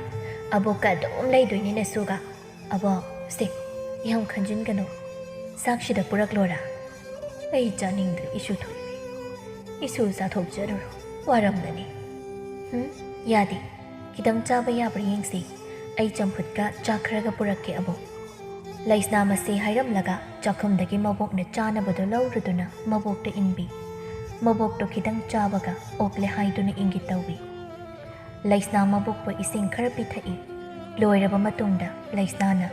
ꯑꯕꯣꯛꯀ ꯑꯗꯨꯝ ꯂꯩꯗꯣꯏꯅꯤ ꯅꯁꯨꯒ ꯑꯕꯣꯛ ꯁꯦ ꯌꯥꯝ ꯈꯟꯖꯤꯟꯒꯅꯨ ꯆꯥꯛꯁꯤꯗ ꯄꯨꯔꯛꯂꯣꯔꯥ ꯑꯩ ꯆꯥꯅꯤꯡꯗ꯭ꯔꯦ ꯏꯁꯨ ꯊꯣꯏꯕꯤ ꯏꯁꯨ ꯆꯥꯊꯣꯛꯆꯔꯨꯔꯣ ꯋꯥꯔꯝꯒꯅꯤ ꯌꯥꯗꯦ ꯈꯤꯇꯪ ꯆꯥꯕ ꯌꯥꯕ꯭ꯔꯥ ꯌꯦꯡꯁꯤ ꯑꯩ ꯆꯝꯐꯨꯠꯀ ꯆꯥꯛ ꯈꯔꯒ ꯄꯨꯔꯛꯀꯦ ꯑꯕꯣꯛ ꯂꯩꯁꯅꯥ ꯃꯁꯤ ꯍꯥꯏꯔꯝꯂꯒ ꯆꯥꯛꯈꯨꯝꯗꯒꯤ ꯃꯕꯣꯛꯅ ꯆꯥꯅꯕꯗꯣ ꯂꯧꯔꯨꯗꯨꯅ ꯃꯕꯣꯛꯇ ꯏꯟꯕꯤ ꯃꯕꯣꯛꯇꯣ ꯈꯤꯇꯪ ꯆꯥꯕꯒ ꯑꯣꯛꯂꯦ ꯍꯥꯏꯗꯨꯅ ꯏꯪꯒꯤꯠ ꯇꯧꯏ ꯂꯩꯁꯅꯥ ꯃꯕꯣꯛꯄꯨ ꯏꯁꯤꯡ ꯈꯔ ꯄꯤꯊꯛꯏ ꯂꯣꯏꯔꯕ ꯃꯇꯨꯡꯗ ꯂꯩꯁꯅꯥꯅ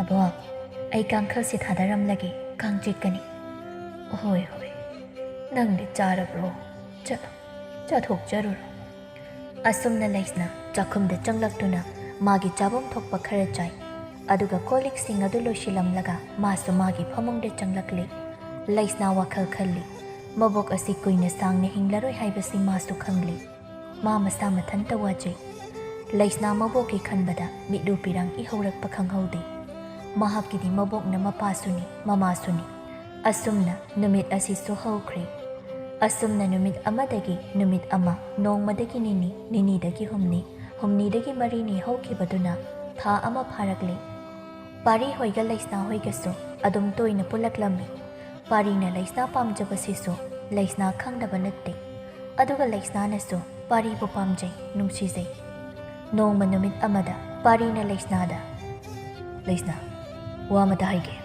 ꯑꯕꯣꯛ ꯑꯩ ꯀꯥꯡꯈꯜꯁꯦ ꯊꯥꯗꯔꯝꯂꯒꯦ ꯀꯥꯡ ꯆꯤꯛꯀꯅꯤ ꯍꯣꯏ ꯍꯣꯏ ꯅꯪꯗꯤ ꯆꯥꯔꯕ꯭ꯔꯣ ꯆꯠꯂꯣ ꯆꯥꯊꯣꯛꯆꯔꯨꯔꯣ ꯑꯁꯨꯝꯅ ꯂꯩꯁꯅꯥ ꯆꯥꯛꯈꯨꯝꯗ ꯆꯪꯂꯛꯇꯨꯅ ꯃꯥꯒꯤ ꯆꯥꯐꯝ ꯊꯣꯛꯄ ꯈꯔ ꯆꯥꯏ ꯑꯗꯨꯒ ꯀꯣꯜꯂꯤꯛꯁꯤꯡ ꯑꯗꯨ ꯂꯣꯏꯁꯤꯜꯂꯝꯂꯒ ꯃꯥꯁꯨ ꯃꯥꯒꯤ ꯐꯃꯨꯡꯗ ꯆꯪꯂꯛꯂꯤ ꯂꯩꯁꯅꯥ ꯋꯥꯈꯜ ꯈꯜꯂꯤ ꯃꯕꯣꯛ ꯑꯁꯤ ꯀꯨꯏꯅ ꯁꯥꯡꯅ ꯍꯤꯡꯂꯔꯣꯏ ꯍꯥꯏꯕꯁꯤ ꯃꯥꯁꯨ ꯈꯪꯂꯤ ꯃꯥ ꯃꯁꯥ ꯃꯊꯟꯇ ꯋꯥꯖꯩ ꯂꯩꯁꯅꯥ ꯃꯕꯣꯛꯀꯤ ꯈꯟꯕꯗ ꯃꯤꯠꯂꯨ ꯄꯤꯔꯥꯡ ꯏꯍꯧꯔꯛꯄ ꯈꯪꯍꯧꯗꯦ ꯃꯍꯥꯛꯀꯤꯗꯤ ꯃꯕꯣꯛꯅ ꯃꯄꯥꯁꯨꯅꯤ ꯃꯃꯥꯁꯨꯅꯤ ꯑꯁꯨꯝꯅ ꯅꯨꯃꯤꯠ ꯑꯁꯤꯁꯨ ꯍꯧꯈ꯭ꯔꯦ ꯑꯁꯨꯝꯅ ꯅꯨꯃꯤꯠ ꯑꯃꯗꯒꯤ ꯅꯨꯃꯤꯠ ꯑꯃ ꯅꯣꯡꯃꯗꯒꯤ ꯅꯤꯅꯤ ꯅꯤꯅꯤꯗꯒꯤ ꯍꯨꯝꯅꯤ ꯍꯨꯝꯅꯤꯗꯒꯤ ꯃꯔꯤꯅꯤ ꯍꯧꯈꯤꯕꯗꯨꯅ ꯊꯥ ꯑꯃ ꯐꯥꯔꯛꯂꯦ ꯄꯥꯔꯤ ꯍꯣꯏꯒ ꯂꯩꯁꯅꯥ ꯍꯣꯏꯒꯁꯨ ꯑꯗꯨꯝ ꯇꯣꯏꯅ ꯄꯨꯜꯂꯛꯂꯝꯃꯤ ꯄꯥꯔꯤꯅ ꯂꯩꯁꯅꯥ ꯄꯥꯝꯖꯕꯁꯤꯁꯨ ꯂꯩꯁꯅꯥ ꯈꯪꯗꯕ ꯅꯠꯇꯦ ꯑꯗꯨꯒ ꯂꯩꯁꯅꯥꯅꯁꯨ ꯄꯥꯔꯤꯕꯨ ꯄꯥꯝꯖꯩ ꯅꯨꯡꯁꯤꯖꯩ ꯅꯣꯡꯃ ꯅꯨꯃꯤꯠ ꯑꯃꯗ ꯄꯥꯔꯤꯅ ꯂꯩꯁꯅꯥꯗ ꯂꯩꯁꯅꯥ ꯋꯥ ꯑꯃꯇ ꯍꯥꯏꯒꯦ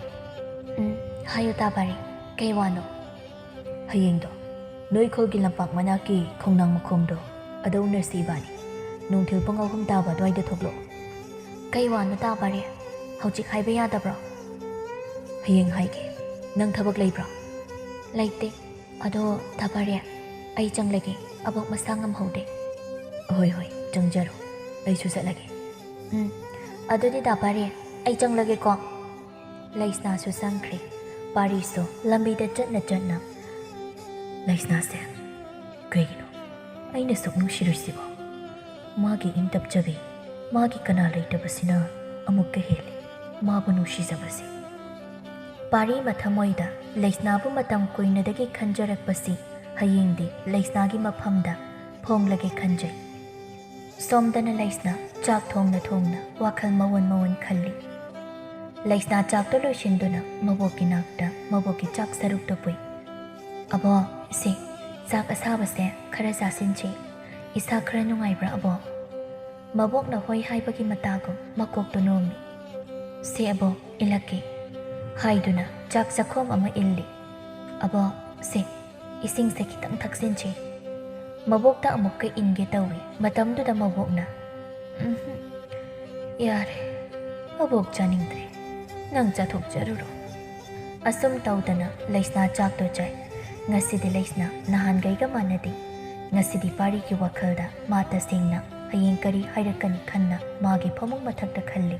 ꯍꯥꯏꯌꯨ ꯇꯥ ꯄꯥꯔꯤ ꯀꯩ ꯋꯥꯅꯣ ꯍꯌꯦꯡꯗꯣ ꯅꯣꯏ ꯈꯨꯜꯒꯤ ꯂꯝꯄꯥꯛ ꯃꯅꯥꯛꯀꯤ ꯈꯣꯡꯅꯥꯡ ꯃꯈꯣꯡꯗꯣ ꯑꯗ ꯎꯅꯁꯤ ꯏꯕꯥꯅꯤ ꯅꯨꯡꯊꯤꯜ ꯄꯨꯡ 3 ꯇꯥꯕ ꯑꯗꯨꯋꯥꯏꯗ ꯊꯣꯛꯂꯛꯑꯣ ꯀꯩ ꯋꯥꯅꯣ ꯇꯥ ꯄꯥꯔꯤ ꯍꯧꯖꯤꯛ ꯍꯥꯏꯕ ꯌꯥꯗꯕ꯭ꯔꯣ ꯍꯌꯦꯡ ꯍꯥꯏꯒꯦ ꯅꯪ ꯊꯕꯛ ꯂꯩꯕ꯭ꯔꯣ ꯂꯩꯇꯦ ꯑꯗꯣ ꯇꯥ ꯄꯥꯔꯤ ꯑꯩ ꯆꯪꯂꯒꯦ ꯑꯕꯣꯛ ꯃꯁꯥ ꯉꯝꯍꯧꯗꯦ ꯍꯣꯏ ꯍꯣꯏ ꯆꯪꯖꯔꯣ ꯑꯩꯁꯨ ꯆꯠꯂꯒꯦ ꯑꯗꯨꯗꯤ ꯇꯥ ꯄꯥꯔꯤ ꯑꯩ ꯆꯪꯂꯒꯦꯀꯣ ꯂꯩꯁꯅꯥꯁꯨ ꯆꯪꯈ꯭ꯔꯦ ꯄꯥꯔꯤꯁꯨ ꯂꯝꯕꯤꯗ ꯆꯠꯅ ꯆꯠꯅ ꯂꯩꯁꯅꯥꯁꯦ ꯀꯩꯒꯤꯅꯣ ꯑꯩꯅ ꯁꯨꯛ ꯅꯨꯡꯁꯤꯔꯨꯁꯤꯕꯣ ꯃꯥꯒꯤ ꯏꯪ ꯇꯞꯆꯕꯤ ꯃꯥꯒꯤ ꯀꯅꯥ ꯂꯩꯇꯕꯁꯤꯅ ꯑꯃꯨꯛꯀ ꯍꯦꯜꯂꯤ ꯃꯥꯕꯨ ꯅꯨꯡꯁꯤꯖꯕꯁꯤ ꯄꯥꯔꯤ ꯃꯊꯃꯣꯏꯗ ꯂꯩꯁꯅꯥꯕꯨ ꯃꯇꯝ ꯀꯨꯏꯅꯗꯒꯤ ꯈꯟꯖꯔꯛꯄꯁꯤ ꯍꯌꯦꯡꯗꯤ ꯂꯩꯁꯅꯥꯒꯤ ꯃꯐꯝꯗ ꯐꯣꯡꯂꯒꯦ ꯈꯟꯖꯩ ꯁꯣꯝꯗꯅ ꯂꯩꯁꯅꯥ ꯆꯥꯛ ꯊꯣꯡꯅ ꯊꯣꯡꯅ ꯋꯥꯈꯜ ꯃꯋꯟ ꯃꯋꯟ ꯈꯜꯂꯤ ꯂꯩꯁꯅꯥ ꯆꯥꯛꯇꯣ ꯂꯣꯏꯁꯤꯟꯗꯨꯅ ꯃꯕꯣꯛꯀꯤ ꯅꯥꯛꯇ ꯃꯕꯣꯛꯀꯤ ꯆꯥꯛ ꯁꯔꯨꯛꯇꯣ ꯄꯨꯏ ꯑꯕꯣꯛ ꯁꯤ ꯆꯥꯛ ꯑꯁꯥꯕꯁꯦ ꯈꯔ ꯆꯥꯁꯤꯟꯁꯤ ꯏꯁꯥ ꯈꯔ ꯅꯨꯡꯉꯥꯏꯕ꯭ꯔꯥ ꯑꯕꯣꯛ ꯃꯕꯣꯛꯅ ꯍꯣꯏ ꯍꯥꯏꯕꯒꯤ ꯃꯇꯥꯒꯨꯝ ꯃꯀꯣꯛꯇꯨ ꯅꯣꯝꯃꯤ ꯁꯦ ꯑꯕꯣꯛ ꯏꯜꯂꯛꯀꯦ ꯍꯥꯏꯗꯨꯅ ꯆꯥꯛ ꯆꯥꯈꯣꯝ ꯑꯃ ꯏꯜꯂꯤ꯫ ꯑꯕꯣꯛ ꯁꯦ ꯏꯁꯤꯡꯁꯦ ꯈꯤꯇꯪ ꯊꯛꯆꯤꯟꯁꯤ꯫ ꯃꯕꯣꯛꯇ ꯑꯃꯨꯛꯀ ꯏꯟꯒꯦ ꯇꯧꯏ꯫ ꯃꯇꯝꯗꯨꯗ ꯃꯕꯣꯛꯅ ꯌꯥꯔꯦ ꯑꯕꯣꯛ ꯆꯥꯅꯤꯡꯗ꯭ꯔꯦ ꯅꯪ ꯆꯥꯊꯣꯛꯆꯔꯨꯔꯣ꯫ ꯑꯁꯨꯝ ꯇꯧꯗꯅ ꯂꯩꯁꯅꯥ ꯆꯥꯛꯇꯣ ꯆꯥꯏ꯫ ꯉꯁꯤꯗꯤ ꯂꯩꯁꯅꯥ ꯅꯍꯥꯟꯒꯩꯒ ꯃꯥꯟꯅꯗꯦ꯫ ꯉꯁꯤꯗꯤ ꯄꯥꯔꯤꯒꯤ ꯋꯥꯈꯜꯗ ꯃꯥ ꯇꯁꯦꯡꯅ ꯍꯌꯦꯡ ꯀꯔꯤ ꯍꯥꯏꯔꯛꯀꯅꯤ ꯈꯟꯅ ꯃꯥꯒꯤ ꯐꯃꯨꯡ ꯃꯊꯛꯇ ꯈꯜꯂꯤ꯫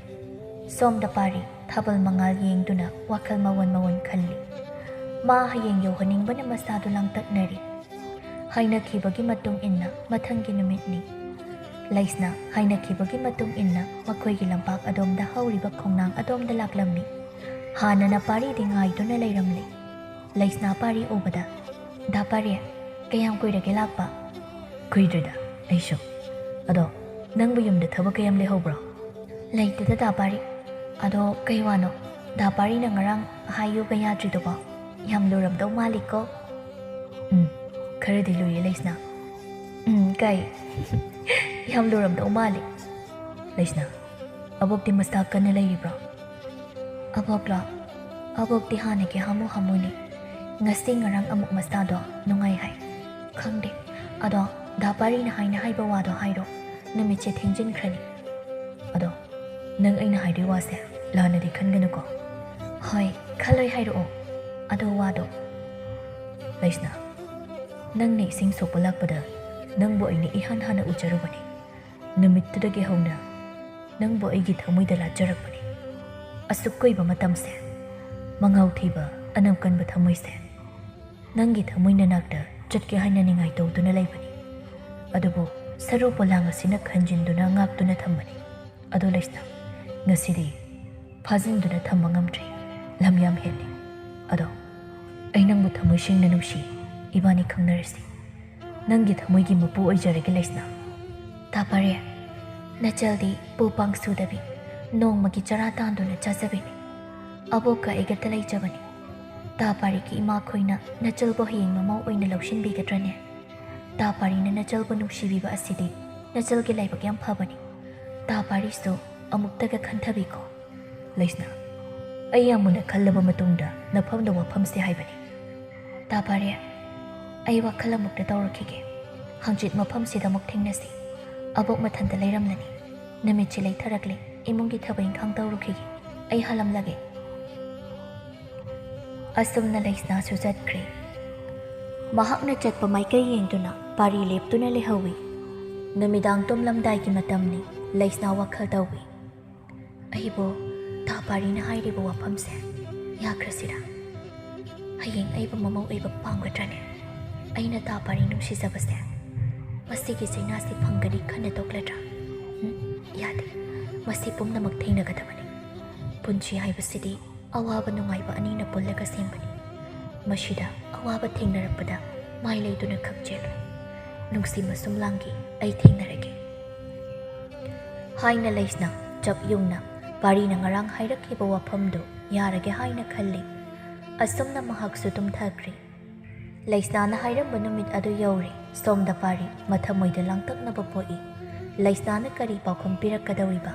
ꯁꯣꯝꯗ ꯄꯥꯔꯤ ꯊꯥꯕꯜ ꯃꯉꯥꯜ ꯌꯦꯡꯗꯨꯅ ꯋꯥꯈꯜ ꯃꯋꯟ ꯃꯋꯟ ꯈꯜꯂꯤ꯫ ꯃꯥ ꯍꯌꯦꯡ ꯌꯧꯍꯟꯅꯤꯡꯕꯅ ꯃꯁꯥꯗꯨ ꯂꯥꯡꯇꯛꯅꯔꯤ꯫ ꯍꯥꯏꯅꯈꯤꯕꯒꯤ ꯃꯇꯨꯡ ꯏꯟꯅ ꯃꯊꯪꯒꯤ ꯅꯨꯃꯤꯠꯅꯤ꯫ ꯂꯩꯁꯅꯥ ꯍꯥꯏꯅꯈꯤꯕꯒꯤ ꯃꯇꯨꯡ ꯏꯟꯅ ꯃꯈꯣꯏꯒꯤ ꯂꯝꯄꯥꯛ ꯑꯗꯣꯝꯗ ꯍꯧꯔꯤꯕ ꯈꯣꯡꯅꯥꯡ ꯑꯗꯣꯝꯗ ꯂꯥꯛꯂꯝꯃꯤ꯫ ꯍꯥꯟꯅꯅ ꯄꯥꯔꯤꯗꯤ ꯉꯥꯏꯗꯨꯅ ꯂꯩꯔꯝꯂꯦ꯫ ꯂꯩꯁꯅꯥ ꯄꯥꯔꯤ ꯎꯕꯗ ꯗꯥ ꯄꯥꯔꯤ ꯀꯌꯥꯝ ꯀꯨꯏꯔꯒꯦ ꯂꯥꯛꯄ? ꯀꯨꯏꯗ꯭ꯔꯤꯗ ꯑꯩꯁꯨ꯫ ꯑꯗꯣ ꯅꯪꯕꯨ ꯌꯨꯝꯗ ꯊꯕꯛ ꯀꯌꯥꯝ ꯂꯩꯍꯧꯕ꯭ꯔꯣ? ꯂꯩꯇꯦꯗ ꯗꯥ ꯄꯥꯔꯤ꯫ ꯑꯗꯣ ꯀꯩ ꯋꯥꯅꯣ ꯗꯥ ꯄꯥꯔꯤꯅ ꯉꯔꯥꯡ ꯍꯥꯏꯌꯨꯒ ꯌꯥꯗ꯭ꯔꯤꯗꯨꯕꯣ? ꯌꯥꯝ ꯂꯨꯔꯝꯗꯧ ꯃꯥꯜꯂꯤꯀꯣ꯫ ꯈꯔꯗꯤ ꯂꯨꯏꯌꯦ ꯂꯩꯁꯅꯥ꯫ ꯀꯩ ꯌꯥꯝ ꯂꯨꯔꯝꯗꯧ ꯃꯥꯜꯂꯤ꯫ ꯂꯩꯁꯅꯥ ꯑꯕꯣꯛꯇꯤ ꯃꯁꯥ ꯀꯟꯅ ꯂꯩꯔꯤꯕ꯭ꯔꯣ? ꯑꯕꯣꯛꯂꯣ? ꯑꯕꯣꯛꯇꯤ ꯍꯥꯟꯅꯒꯤ ꯍꯥꯃꯨ ꯍꯥꯃꯨꯅꯤ꯫ ꯉꯁꯤ ꯉꯔꯥꯡ ꯑꯃꯨꯛ ꯃꯁꯥꯗꯣ ꯅꯨꯡꯉꯥꯏ ꯍꯥꯏ꯫ ꯈꯪꯗꯦ ꯑꯗꯣ ꯗꯥ ꯄꯥꯔꯤꯅ ꯍꯥꯏꯕ ꯋꯥꯗꯣ ꯍꯥꯏꯔꯣ ꯅꯨꯃꯤꯠꯁꯦ ꯊꯦꯡꯖꯤꯟꯈ꯭ꯔꯅꯤ꯫ ꯑꯗꯣ ꯅꯪ ꯑꯩꯅ ꯍꯥꯏꯗꯣꯏ ꯋꯥꯁꯦ ꯂꯥꯟꯅꯗꯤ ꯈꯟꯒꯅꯨꯀꯣ꯫ ꯍꯣꯏ ꯈꯜꯂꯣꯏ ꯍꯥꯏꯔꯛꯑꯣ ꯑꯗꯣ ꯋꯥꯗꯣ꯫ ꯂꯩꯁꯅꯥ ꯅꯪꯅ ꯏꯁꯤꯡ ꯁꯣꯛꯄ ꯂꯥꯛꯄꯗ ꯅꯪꯕꯨ ꯑꯩꯅ ꯏꯍꯥꯟ ꯍꯥꯟꯅ ꯎꯖꯔꯨꯕꯅꯤ꯫ ꯅꯨꯃꯤꯠꯇꯨꯗꯒꯤ ꯍꯧꯅ ꯅꯪꯕꯨ ꯑꯩꯒꯤ ꯊꯃꯣꯏꯗ ꯂꯥꯠꯆꯔꯛꯄꯅꯤ꯫ ꯑꯁꯨꯛ ꯀꯨꯏꯕ ꯃꯇꯝꯁꯦ ꯃꯉꯥꯎ ꯊꯤꯕ ꯑꯅꯝ ꯀꯟꯕ ꯊꯃꯣꯏꯁꯦ ꯅꯪꯒꯤ ꯊꯃꯣꯏ ꯅꯅꯥꯛꯇ ꯆꯠꯀꯦ ꯍꯥꯏꯅ ꯅꯤꯡꯉꯥꯏ ꯇꯧꯗꯨꯅ ꯂꯩꯕꯅꯤ꯫ ꯑꯗꯨꯕꯨ ꯁꯔꯨ ꯄꯣꯂꯥꯡ ꯑꯁꯤꯅ ꯈꯟꯖꯤꯟꯗꯨꯅ ꯉꯥꯛꯇꯨꯅ ꯊꯝꯕꯅꯤ꯫ ꯑꯗꯣ ꯂꯩꯁꯅꯥ ꯉꯁꯤꯗꯤ ꯐꯥꯖꯤꯟꯗꯨꯅ ꯊꯝꯕ ꯉꯝꯗ꯭ꯔꯦ ꯂꯝ ꯌꯥꯝ ꯍꯦꯜꯂꯤ꯫ ꯑꯗꯣ ꯑꯩ ꯅꯪꯕꯨ ꯊꯃꯣꯏ ꯁꯦꯡꯅ ꯅꯨꯡꯁꯤ ꯏꯕꯥꯅꯤ ꯈꯪꯅꯔꯁꯤ꯫ ꯅꯪꯒꯤ ꯊꯃꯣꯏꯒꯤ ꯃꯄꯨ ꯑꯣꯏꯖꯔꯒꯦ ꯂꯩꯁꯅꯥ꯫ ꯗꯥ ꯄꯥꯔꯤ ꯅꯆꯜꯗꯤ ꯄꯨ ꯄꯥꯡ ꯁꯨꯗꯕꯤ ꯅꯣꯡꯃꯒꯤ ꯆꯔꯥ ꯇꯥꯟꯗꯨꯅ ꯆꯥꯖꯕꯤꯅꯤ꯫ ꯑꯕꯣꯛꯀ ꯑꯩꯒꯇ ꯂꯩꯖꯕꯅꯤ꯫ ꯗꯥ ꯄꯥꯔꯤꯒꯤ ꯏꯃꯥꯈꯣꯏꯅ ꯅꯆꯜꯕꯨ ꯍꯌꯦꯡ ꯃꯃꯧ ꯑꯣꯏꯅ ꯂꯧꯁꯤꯟꯕꯤꯒꯗ꯭ꯔꯅꯦ? ꯗꯥ ꯄꯥꯔꯤꯅ ꯅꯆꯜꯕꯨ ꯅꯨꯡꯁꯤꯕꯤꯕ ꯑꯁꯤꯗꯤ ꯅꯆꯜꯒꯤ ꯂꯥꯏꯕꯛ ꯌꯥꯝ ꯐꯕꯅꯤ꯫ ꯗꯥ ꯄꯥꯔꯤꯁꯨ ꯑꯃꯨꯛꯇꯒ ꯈꯟꯊꯕꯤꯀꯣ꯫ ꯂꯩꯁꯅꯥ ꯑꯩ ꯌꯥꯝ ꯃꯨꯟꯅ ꯈꯜꯂꯕ ꯃꯇꯨꯡꯗ ꯅꯐꯝꯗ ꯋꯥꯐꯝꯁꯦ ꯍꯥꯏꯕꯅꯤ꯫ ꯗꯥ ꯄꯥꯔꯤ ꯑꯩ ꯋꯥꯈꯜ ꯑꯃꯨꯛꯇ ꯇꯧꯔꯛꯈꯤꯒꯦ꯫ ꯍꯪꯆꯤꯠ ꯃꯐꯝꯁꯤꯗ ꯑꯃꯨꯛ ꯊꯦꯡꯅꯁꯤ꯫ ꯑꯕꯣꯛ ꯃꯊꯟꯇ ꯂꯩꯔꯝꯂꯅꯤ꯫ ꯅꯨꯃꯤꯠꯁꯤ ꯂꯩꯊꯔꯛꯂꯦ ꯏꯃꯨꯡꯒꯤ ꯊꯕꯛ ꯏꯪꯈꯥꯡ ꯇꯧꯔꯨꯈꯤꯒꯦ꯫ ꯑꯩ ꯍꯜꯂꯝꯂꯒꯦ꯫ ꯑꯁꯨꯝꯅ ꯂꯩꯁꯅꯥꯁꯨ ꯆꯠꯈ꯭ꯔꯦ꯫ ꯃꯍꯥꯛꯅ ꯆꯠꯄ ꯃꯥꯏꯀꯩ ꯌꯦꯡꯗꯨꯅ ꯄꯥꯔꯤ ꯂꯦꯞꯇꯨꯅ ꯂꯩꯍꯧꯏ꯫ ꯅꯨꯃꯤꯗꯥꯡ ꯇꯨꯝꯂꯝꯗꯥꯏꯒꯤ ꯃꯇꯝꯅꯤ꯫ ꯂꯩꯁꯅꯥ ꯋꯥꯈꯜ ꯇꯧꯏ ꯑꯩꯕꯨ ꯗꯥ ꯄꯥꯔꯤꯅ ꯍꯥꯏꯔꯤꯕ ꯋꯥꯐꯝꯁꯦ ꯌꯥꯈ꯭ꯔꯁꯤꯔꯥ? ꯍꯌꯦꯡ ꯑꯩꯕꯨ ꯃꯃꯧ ꯑꯣꯏꯕ ꯄꯥꯝꯒꯗ꯭ꯔꯅꯦ? ꯑꯩꯅ ꯗꯥ ꯄꯥꯔꯤ ꯅꯨꯡꯁꯤꯖꯕꯁꯦ ꯃꯁꯤꯒꯤ ꯆꯩꯅꯥꯁꯤ ꯐꯪꯒꯅꯤ ꯈꯟꯅ ꯇꯣꯛꯂꯗ꯭ꯔꯥ? ꯌꯥꯗꯦ ꯃꯁꯤ ꯄꯨꯝꯅꯃꯛ ꯊꯦꯡꯅꯒꯗꯕꯅꯤ꯫ ꯄꯨꯟꯁꯤ ꯍꯥꯏꯕꯁꯤꯗꯤ ꯑꯋꯥꯕ ꯅꯨꯡꯉꯥꯏꯕ ꯑꯅꯤꯅ ꯄꯨꯜꯂꯒ ꯁꯦꯝꯕꯅꯤ꯫ ꯃꯁꯤꯗ ꯑꯋꯥꯕ ꯊꯦꯡꯅꯔꯛꯄꯗ ꯃꯥꯏ ꯂꯩꯗꯨꯅ ꯈꯛ ꯆꯦꯜꯂꯣꯏ꯫ ꯅꯨꯡꯁꯤ ꯃꯁꯨꯝ ꯂꯥꯡꯒꯤ ꯑꯩ ꯊꯦꯡꯅꯔꯒꯦ ꯍꯥꯏꯅ ꯂꯩꯁꯅꯥ ꯆꯞ ꯌꯨꯡꯅ ꯄꯥꯔꯤꯅ ꯉꯔꯥꯡ ꯍꯥꯏꯔꯛꯈꯤꯕ ꯋꯥꯐꯝꯗꯨ ꯌꯥꯔꯒꯦ ꯍꯥꯏꯅ ꯈꯜꯂꯤ꯫ ꯑꯁꯨꯝꯅ ꯃꯍꯥꯛꯁꯨ ꯇꯨꯝꯊꯈ꯭ꯔꯦ꯫ ꯂꯩꯁꯅꯥꯅ ꯍꯥꯏꯔꯝꯕ ꯅꯨꯃꯤꯠ ꯑꯗꯨ ꯌꯧꯔꯦ꯫ ꯁꯣꯝꯗ ꯄꯥꯔꯤ ꯃꯊꯃꯣꯏꯗ ꯂꯥꯡꯇꯛꯅꯕ ꯄꯣꯛꯏ꯫ ꯂꯩꯁꯅꯥꯅ ꯀꯔꯤ ꯄꯥꯎꯈꯨꯝ ꯄꯤꯔꯛꯀꯗꯧꯔꯤꯕ?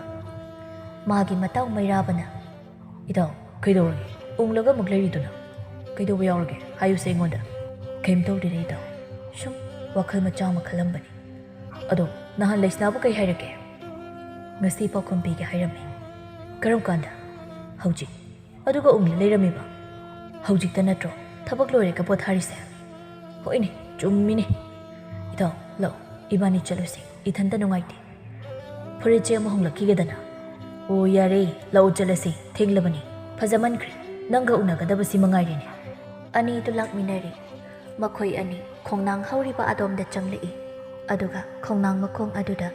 ꯃꯥꯒꯤ ꯃꯇꯥꯎ ꯃꯩꯔꯥꯕꯅ ꯏꯇꯥꯎ ꯀꯩꯗꯧꯔꯒꯦ ꯎꯪꯂꯒ ꯑꯃꯨꯛ ꯂꯩꯔꯤꯗꯨꯅ? ꯀꯩꯗꯧꯕ ꯌꯥꯎꯔꯒꯦ ꯍꯥꯏꯌꯨꯁꯦ ꯑꯩꯉꯣꯟꯗ꯫ ꯀꯩꯝ ꯇꯧꯗꯦꯗ ꯏꯇꯥꯎ ꯁꯨꯝ ꯋꯥꯈꯜ ꯃꯆꯥ ꯑꯃ ꯈꯜꯂꯝꯕꯅꯤ꯫ ꯑꯗꯣ ꯅꯍꯥꯟ ꯂꯩꯁꯅꯥꯕꯨ ꯀꯩ ꯍꯥꯏꯔꯛꯀꯦ? ꯉꯁꯤ ꯄꯥꯎꯈꯨꯝ ꯄꯤꯒꯦ ꯍꯥꯏꯔꯝꯃꯤ꯫ ꯀꯔꯝ ꯀꯥꯟꯗ? ꯍꯧꯖꯤꯛ꯫ ꯑꯗꯨꯒ ꯎꯪꯂ ꯂꯩꯔꯝꯃꯤꯕ? ꯍꯧꯖꯤꯛꯇ ꯅꯠꯇ꯭ꯔꯣ ꯊꯕꯛ ꯂꯣꯏꯔꯒ ꯄꯣꯊꯥꯔꯤꯁꯦ? ꯍꯣꯏꯅꯦ ꯆꯨꯝꯃꯤꯅꯦ꯫ ꯏꯇꯥꯎ ꯂꯥꯛꯑꯣ ꯏꯕꯥꯅꯤ ꯆꯠꯂꯨꯁꯤ ꯏꯊꯟꯇ ꯅꯨꯡꯉꯥꯏꯇꯦ꯫ ꯐꯨꯔꯤꯠꯁꯦ ꯑꯃ ꯍꯣꯡꯂꯛꯈꯤꯒꯦꯗꯅ? ꯑꯣ ꯌꯥꯔꯦ ꯂꯥꯛꯑꯣ ꯆꯠꯂꯁꯤ ꯊꯦꯡꯂꯕꯅꯤ ꯐꯖꯃꯟꯈ꯭ꯔꯦ ꯅꯪꯒ ꯎꯅꯒꯗꯕꯁꯤ ꯃꯉꯥꯏꯔꯦꯅꯦ꯫ ꯑꯅꯤꯗꯨ ꯂꯥꯛꯃꯤꯟꯅꯔꯤ꯫ ꯃꯈꯣꯏ ꯑꯅꯤ ꯈꯣꯡꯅꯥꯡ ꯍꯧꯔꯤꯕ ꯑꯗꯣꯝꯗ ꯆꯪꯂꯛꯏ꯫ ꯑꯗꯨꯒ ꯈꯣꯡꯅꯥꯡ ꯃꯈꯣꯡ ꯑꯗꯨꯗ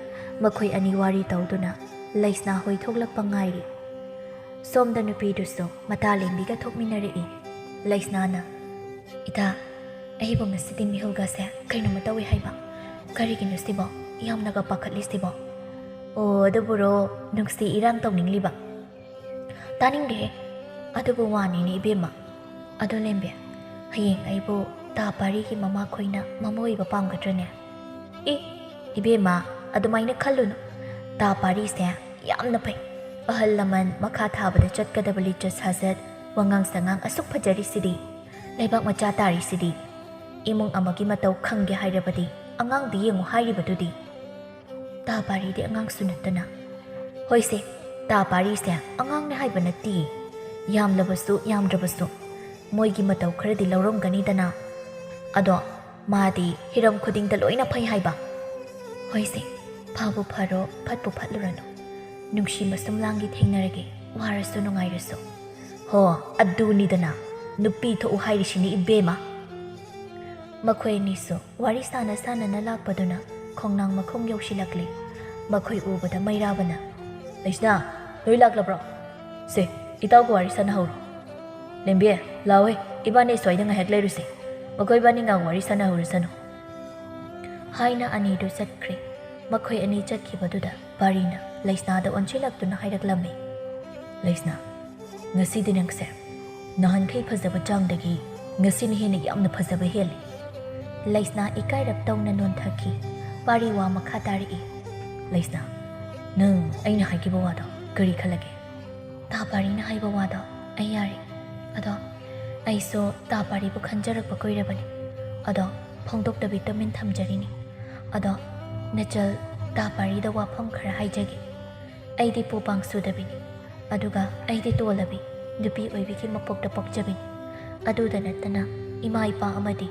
ꯃꯈꯣꯏ ꯑꯅꯤ ꯋꯥꯔꯤ ꯇꯧꯗꯨꯅ ꯂꯩꯁꯅꯥ ꯍꯣꯏ ꯊꯣꯛꯂꯛꯄ ꯉꯥꯏꯔꯤ꯫ ꯁꯣꯝꯗ ꯅꯨꯄꯤꯗꯨꯁꯨ ꯃꯇꯥ ꯂꯦꯡꯕꯤꯒ ꯊꯣꯛꯃꯤꯟꯅꯔꯛꯏ꯫ ꯂꯩꯁꯅꯥꯅ ꯏꯇꯥ ꯑꯩꯕꯨ ꯉꯁꯤꯗꯤ ꯃꯤꯍꯨꯜꯒꯁꯦ ꯀꯩꯅꯣꯝꯃ ꯇꯧꯏ ꯍꯥꯏꯕ ꯀꯔꯤꯒꯤꯅꯣ ꯁꯤꯕꯣ ꯌꯥꯝꯅꯒ ꯄꯥꯈꯠꯂꯤꯁꯤꯕꯣ? ꯑꯣ ꯑꯗꯨꯕꯨꯔꯣ ꯅꯨꯡꯁꯤ ꯏꯔꯥꯡ ꯇꯧꯅꯤꯡꯂꯤꯕ? ꯇꯥꯅꯤꯡꯗꯦꯍꯦ ꯑꯗꯨꯕꯨ ꯋꯥꯅꯤꯅꯦ ꯏꯕꯦꯝꯃ꯫ ꯑꯗꯣ ꯂꯦꯝꯕꯤ ꯍꯌꯦꯡ ꯑꯩꯕꯨ ꯗꯥ ꯄꯥꯔꯤꯒꯤ ꯃꯃꯥꯈꯣꯏꯅ ꯃꯃꯧ ꯑꯣꯏꯕ ꯄꯥꯝꯒꯗ꯭ꯔꯅꯦ? ꯏꯕꯦꯝꯃ ꯑꯗꯨꯃꯥꯏꯅ ꯈꯜꯂꯨꯅꯨ꯫ ꯗꯥ ꯄꯥꯔꯤꯁꯦ ꯌꯥꯝꯅ ꯐꯩ ahal laman makha thabada chatkadaba licha sajat wangang sangang asuk phajari sidi leibak macha tari sidi imung amagi matau khangge hairabadi angang di yengu hairibadudi ta pari di angang sunatana hoise ta pari se angang ne haiba natti yamlabasu yamdrabasu moigi matau kharadi laurom gani dana ado madi hiram khuding da loina phai haiba hoise phabu pharo phatpu phatlurano nungshi masum langi thengnarage warasu nungairasu ho aduni dana nupi tho hairishini ibema makhoi nisu wari sana sana na lakpaduna khongnang makhong yausilakli makhoi ubada mairabana leisna loi laklabro se itaw ko wari sana hawro lembe lawe ibane soida nga hek leiruse makhoi bani nga wari sana hawrusano haina ani do satkre makhoi ani chakhibaduda barina leisna da onchilaktuna hairaklammi leisna ngasi dinangse nahan khai phajaba changdagi ngasi ni hene yamna phajaba heli leisna ikairap tawna non thaki pari wa makha tari leisna nang aina haikiba wado kari khalage ta pari na haiba wado ayari ado aiso ta pari bu khanjarak ba koirabani ado phongdok da vitamin thamjarini ado nachal ta pari da wafam khara haijagi aidi pu pangsu dabini aduga aidi tolabi nupi oibiki mapok da pokjabini adu da natana ima ipa amadi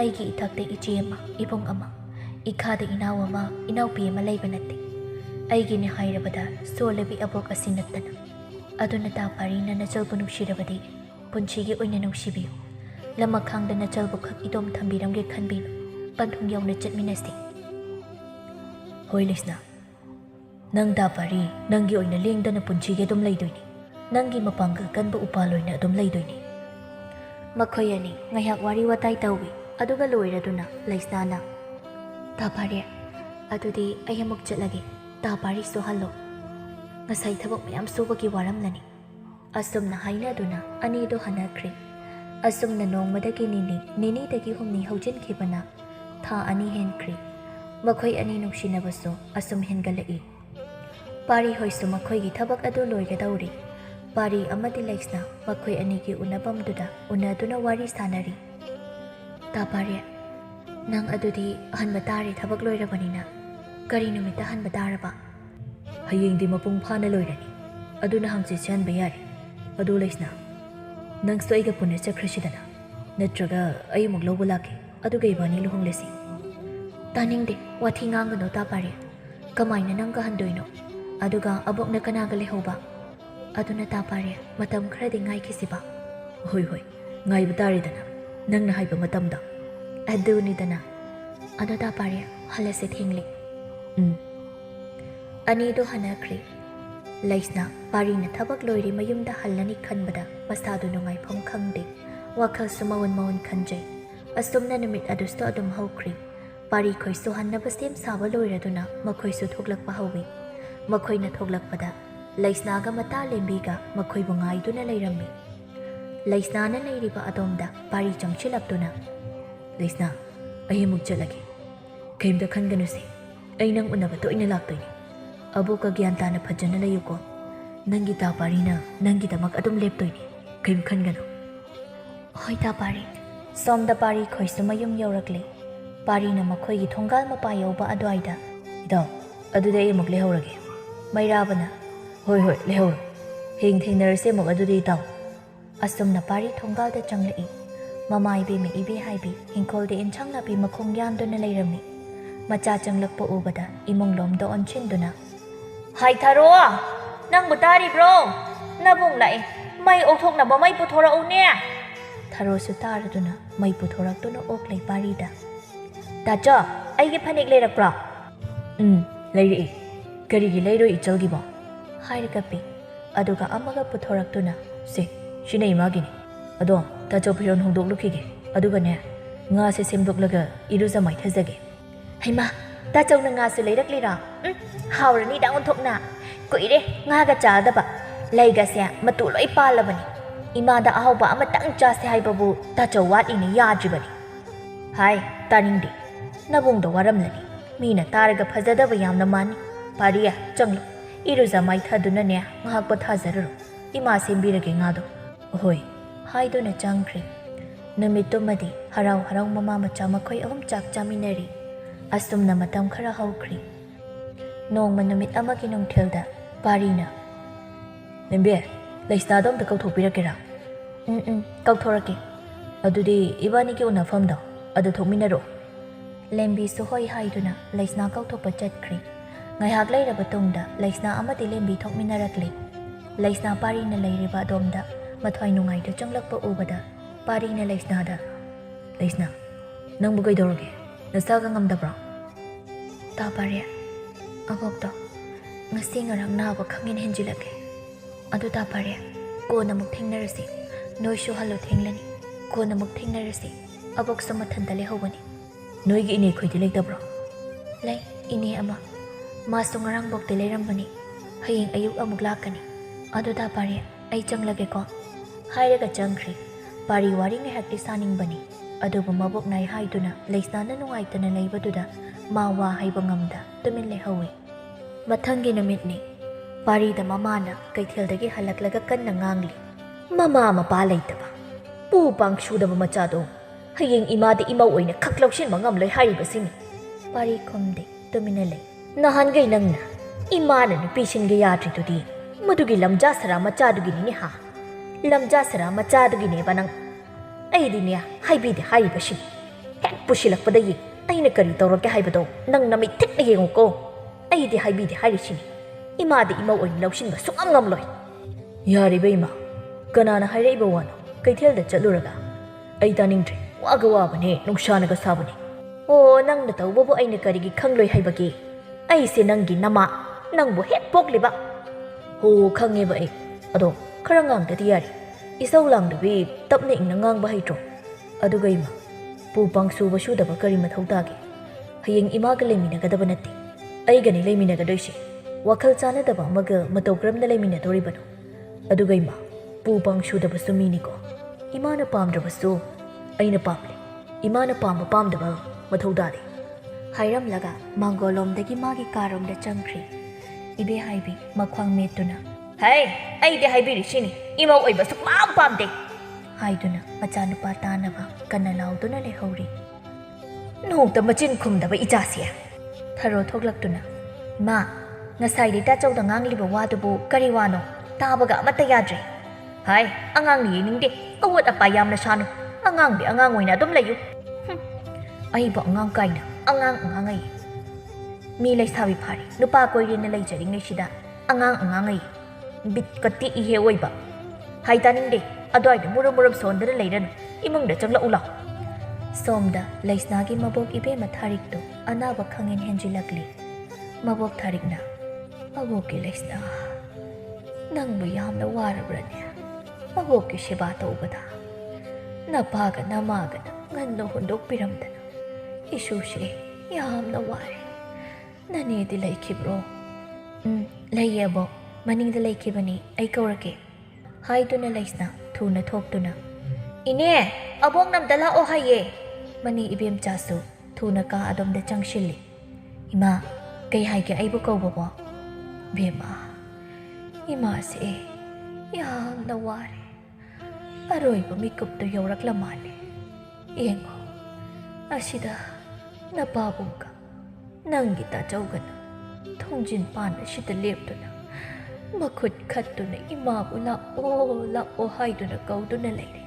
aigi itakte ichi ama ibong ama ikhada inaw ama inawpi ama layba natte aigi ni hairabada solabi abok asinatana aduna ta parina nachalbu nuksirabadi punchigi oina nuksibiyu lamakhangda nachalbu khak idom thambiramge khanbiba panthung yauna chatminasi hoi leisna nang da pari nangi oina lengdana punchigi dum leidoini nangi mapangga kanba upaloina dum leidoini makhoi ani ngayak wari watai tawbi aduga loiraduna leisnana ta pari adudi ayamuk chatlage ta pari sohallo ngasai thabak mayam subagi waramnani asumna hainaduna ani do hanakri asumna nongmadagi nini dagi humni haujin khibana tha ani henkri makhoi ani nuksinabasu asum hengalai pari hoisu makhoi gi thabak adu loigadawri pari amadi leisna makhoi ani gi unabam duda unaduna wari sanari ta pari nang adudi hanba tari thabak loirabanina kari numita hanba taraba hayengdi mapung phana loirani aduna hangchi chanba yari adu leisna nang soiga punna chakhrasidana natraga ayumuk lobu lake aduga ibani luhonglesi taningde wathi ngangano ta pari kamaina nangga handoino aduga abokna kanaga lehoba aduna ta pari matam khradi ngai khisiba hoi hoi ngai bataridana nangna haiba matamda aduni dana adada pari halase thingli ani do hanakri leisna pari na thabak loiri mayumda hallani khanbada masadu nungai phom khangde wakhal sumawan khanjai asumna numit adusto adum haukri pari khoi su hannaba sem saba loiraduna makhoi su thoklakpa hawi makhoi na thoklakpada leisna ga mata lembiga makhoi bungai duna leirammi leisna na leiriba adomda pari changchilaptuna leisna ayemuk chalage kaimda khanganuse ai nang unaba to ina laktoini abuka gyan tana phajana layuko nangi ta parina nangi damak adum leptoini kaim khangano hoi ta pari somda pari khoisu mayum yaurakle pari na makhoi gi thongal mapa yoba adwaida ido adude ayemuk lehorage mairabana hoi lehor hing thengnerse muk adude taw asumna pari thongal da changlai mamai be me 𝐒𝐫𝐢 hinkol de inchang na bi makhong yan do na leirami macha changlakpa ubada imong lom do onchinduna hai tharo nang butari bro nabung lai mai othok na ba mai puthora u ne tharo su taraduna mai puthorak to no ok lei parida ta cha ai ge phanik leirak pra leiri kari gi leiro ichal gi ba hai kapi aduga amaga puthorak to na se shinai magini ado ta cho phiron hongdok lukhige aduga ne nga se semdok iruza mai thajage haima ta chau na nga su leirak lira haurani da on thokna kuire nga ga cha da ba leiga se matu loi palabani ima da ahauba ama tang cha se hai babu ta chau wat ini ya jibani hai taning di nabung do waram lani mina taraga phajada ba yamna mani pariya changlo iruza mai thadunane ngahak pothajaruro ima sembirage ngado hoi haiduna changkhri numittumadi harau harau mama macha makhoi ahum chak chaminari asumna matam khara haukhri nongma numit amagi nongthilda parina lembe laista dom ta kauthopirake kauthorake adudi ibani ki unafamda adu thokminaro lembi su hoi haiduna laisna kauthokpa chatkhri ngayhak leiraba tungda laisna amadi lembi thokminarakle laisna parina leiriba domda mathoi nungai da changlakpa ubada parina laisna da laisna nangbu kaidorge nasaga ngamdabra ta pare abokta ngasi ngarang naba khangin henjilake adu ta pare kona muk thengnarasi noishu halo thenglani kona muk thengnarasi abok samathanda lehobani noigi ine khoidi leitabra lei ine ama masu ngarang bokte leirambani hayeng ayuk amuk lakani adu ta pare ai changlage ko hairaga changkhri pari wari ngai hakti saning bani adubu mabok nai haiduna leisna nungai tana leibaduda mawa haiba ngamda tumin lehawi mathangi namitni pari da mamana kaithildagi halaklaga kanna ngangli mama mapa leitaba pu pang shudaba machado hayeng imadi imau oina khaklausin mangam loi hariba sini pari khomde tumina lei nahan gai nangna imana nupi singe yatri tudi madugi lamja sara machadugi ni ha lamja sara machadugi ne banang aidine haibide hariba sini hek pusilakpada yi aina kari tawrake haibado nang nami thikna yenguko aidi haibide harisini imadi imau oina lausinba sungam ngamloi yariba ima kanana hairaiba wano kaithelda chatluraga ai taningtre waga wabane nungshanaga sabani o nangna tawbobo aina karigi khangloi haibage aise nangi nama nangbo hek pokliba ho khangeba ai ado kharangang da yari isau langdabi tapne ingna ngang ba haitro aduga ima pu pangsu ba shu da ba kari mathau tage hayeng ima ga lemina ga da banati ai gani lemina ga doisi wakhal chana da ba maga matokram da lemina dori bano aduga ima pu pangsu da ba sumini ko imana pamdra basu aina pamle imana pamba pamda ba mathau dade hairam laga mangolom dagi magi karom da changkhri �ꯏ𝐵 makhwang metuna hai ai de haibi rishini imau oiba su pam de haiduna machanupa tanaba kana lauduna le hauri nongta machin khumdaba ijasiya tharo thoklaktuna ma ngasai de ta chawda ngangliba wadubu kari wano tabaga amata yadre hai angang ni ningde awat apa yamna sanu angang de angang oina dum layu ai ba angang kaina angang angai mi lai sabi phari nupa koiri na lai jari ngai sida angang ai bit kati ihe oiba hai taning de adoi de muram muram sondra leiran imung da changla ula somda laisna gi mabok ibe matharik to anaba khangin henjilakli mabok tharikna mabok ki laisna nang bu yamna warabrane mabok ki seba to ubada na paga na maga ngan no hundok piramdana isu she yamna ware nane di laikibro layabo maning da laikibani ai kaurake haiduna laisna thuna thoktuna ine abong nam dala o haye mani ibem chasu thuna ka adom da changshili ima kai haike aibu kawbo bema ima se yam na ware aroi ba mikup to yorak lamane yengo asida na babungka nangi ta chawgana thongjin pan asida leptuna makhut khattuna ima bula o haiduna kauduna leire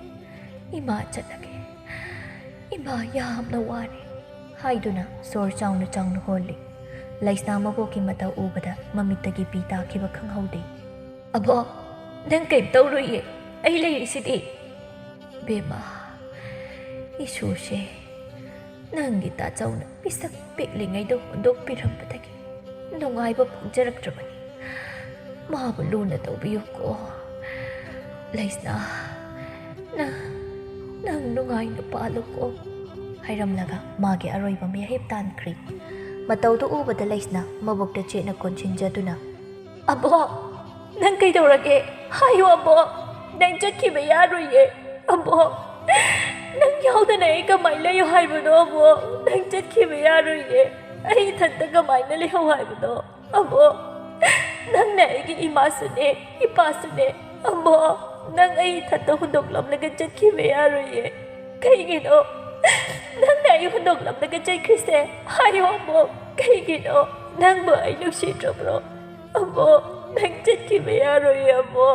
ima chatake ima yamna ware haiduna sor changna holli laisna maboki mata ubada mamitagi pita khiba khanghaude abo nang kai tawruye ai leiri sidi bema isuse nangi ta chawna pisak piklingai do dok pirampadagi nungai ba phangjaraktrabani mabu luna tawbiyo ko laisna nang nungai na palo ko hairamlaga magi aroiba mi hep tankri matau to ubada laisna mabok da chena konchinjaduna abo nang kai dawrage hayo abo nang chakhiba yaroye abo nang yaudana ai kamai layo haibado abo nang chakhiba yaroye ai thanta kamai na leho haibado abo ꯅꯪꯅ ꯑꯩꯒꯤ ꯏꯃꯥꯁꯨꯅꯦ ꯏꯄꯥꯁꯨꯅꯦ ꯑꯃꯣ ꯅꯪ ꯑꯩ ꯏꯊꯟꯇ ꯍꯨꯟꯗꯣꯛꯂꯝꯂꯒ ꯆꯠꯈꯤꯕ ꯌꯥꯔꯣꯏꯌꯦ ꯀꯩꯒꯤꯅꯣ ꯅꯪꯅ ꯑꯩ ꯍꯨꯟꯗꯣꯛꯂꯝꯂꯒ ꯆꯠꯈ꯭ꯔꯤꯁꯦ ꯍꯥꯏꯌꯣ ꯑꯃꯣ ꯀꯩꯒꯤꯅꯣ ꯅꯪꯕꯨ ꯑꯩ ꯅꯨꯡꯁꯤꯗ꯭ꯔꯕ꯭ꯔꯣ ꯑꯃꯣ ꯅꯪ ꯆꯠꯈꯤꯕ ꯌꯥꯔꯣꯏꯌꯦ ꯑꯃꯣ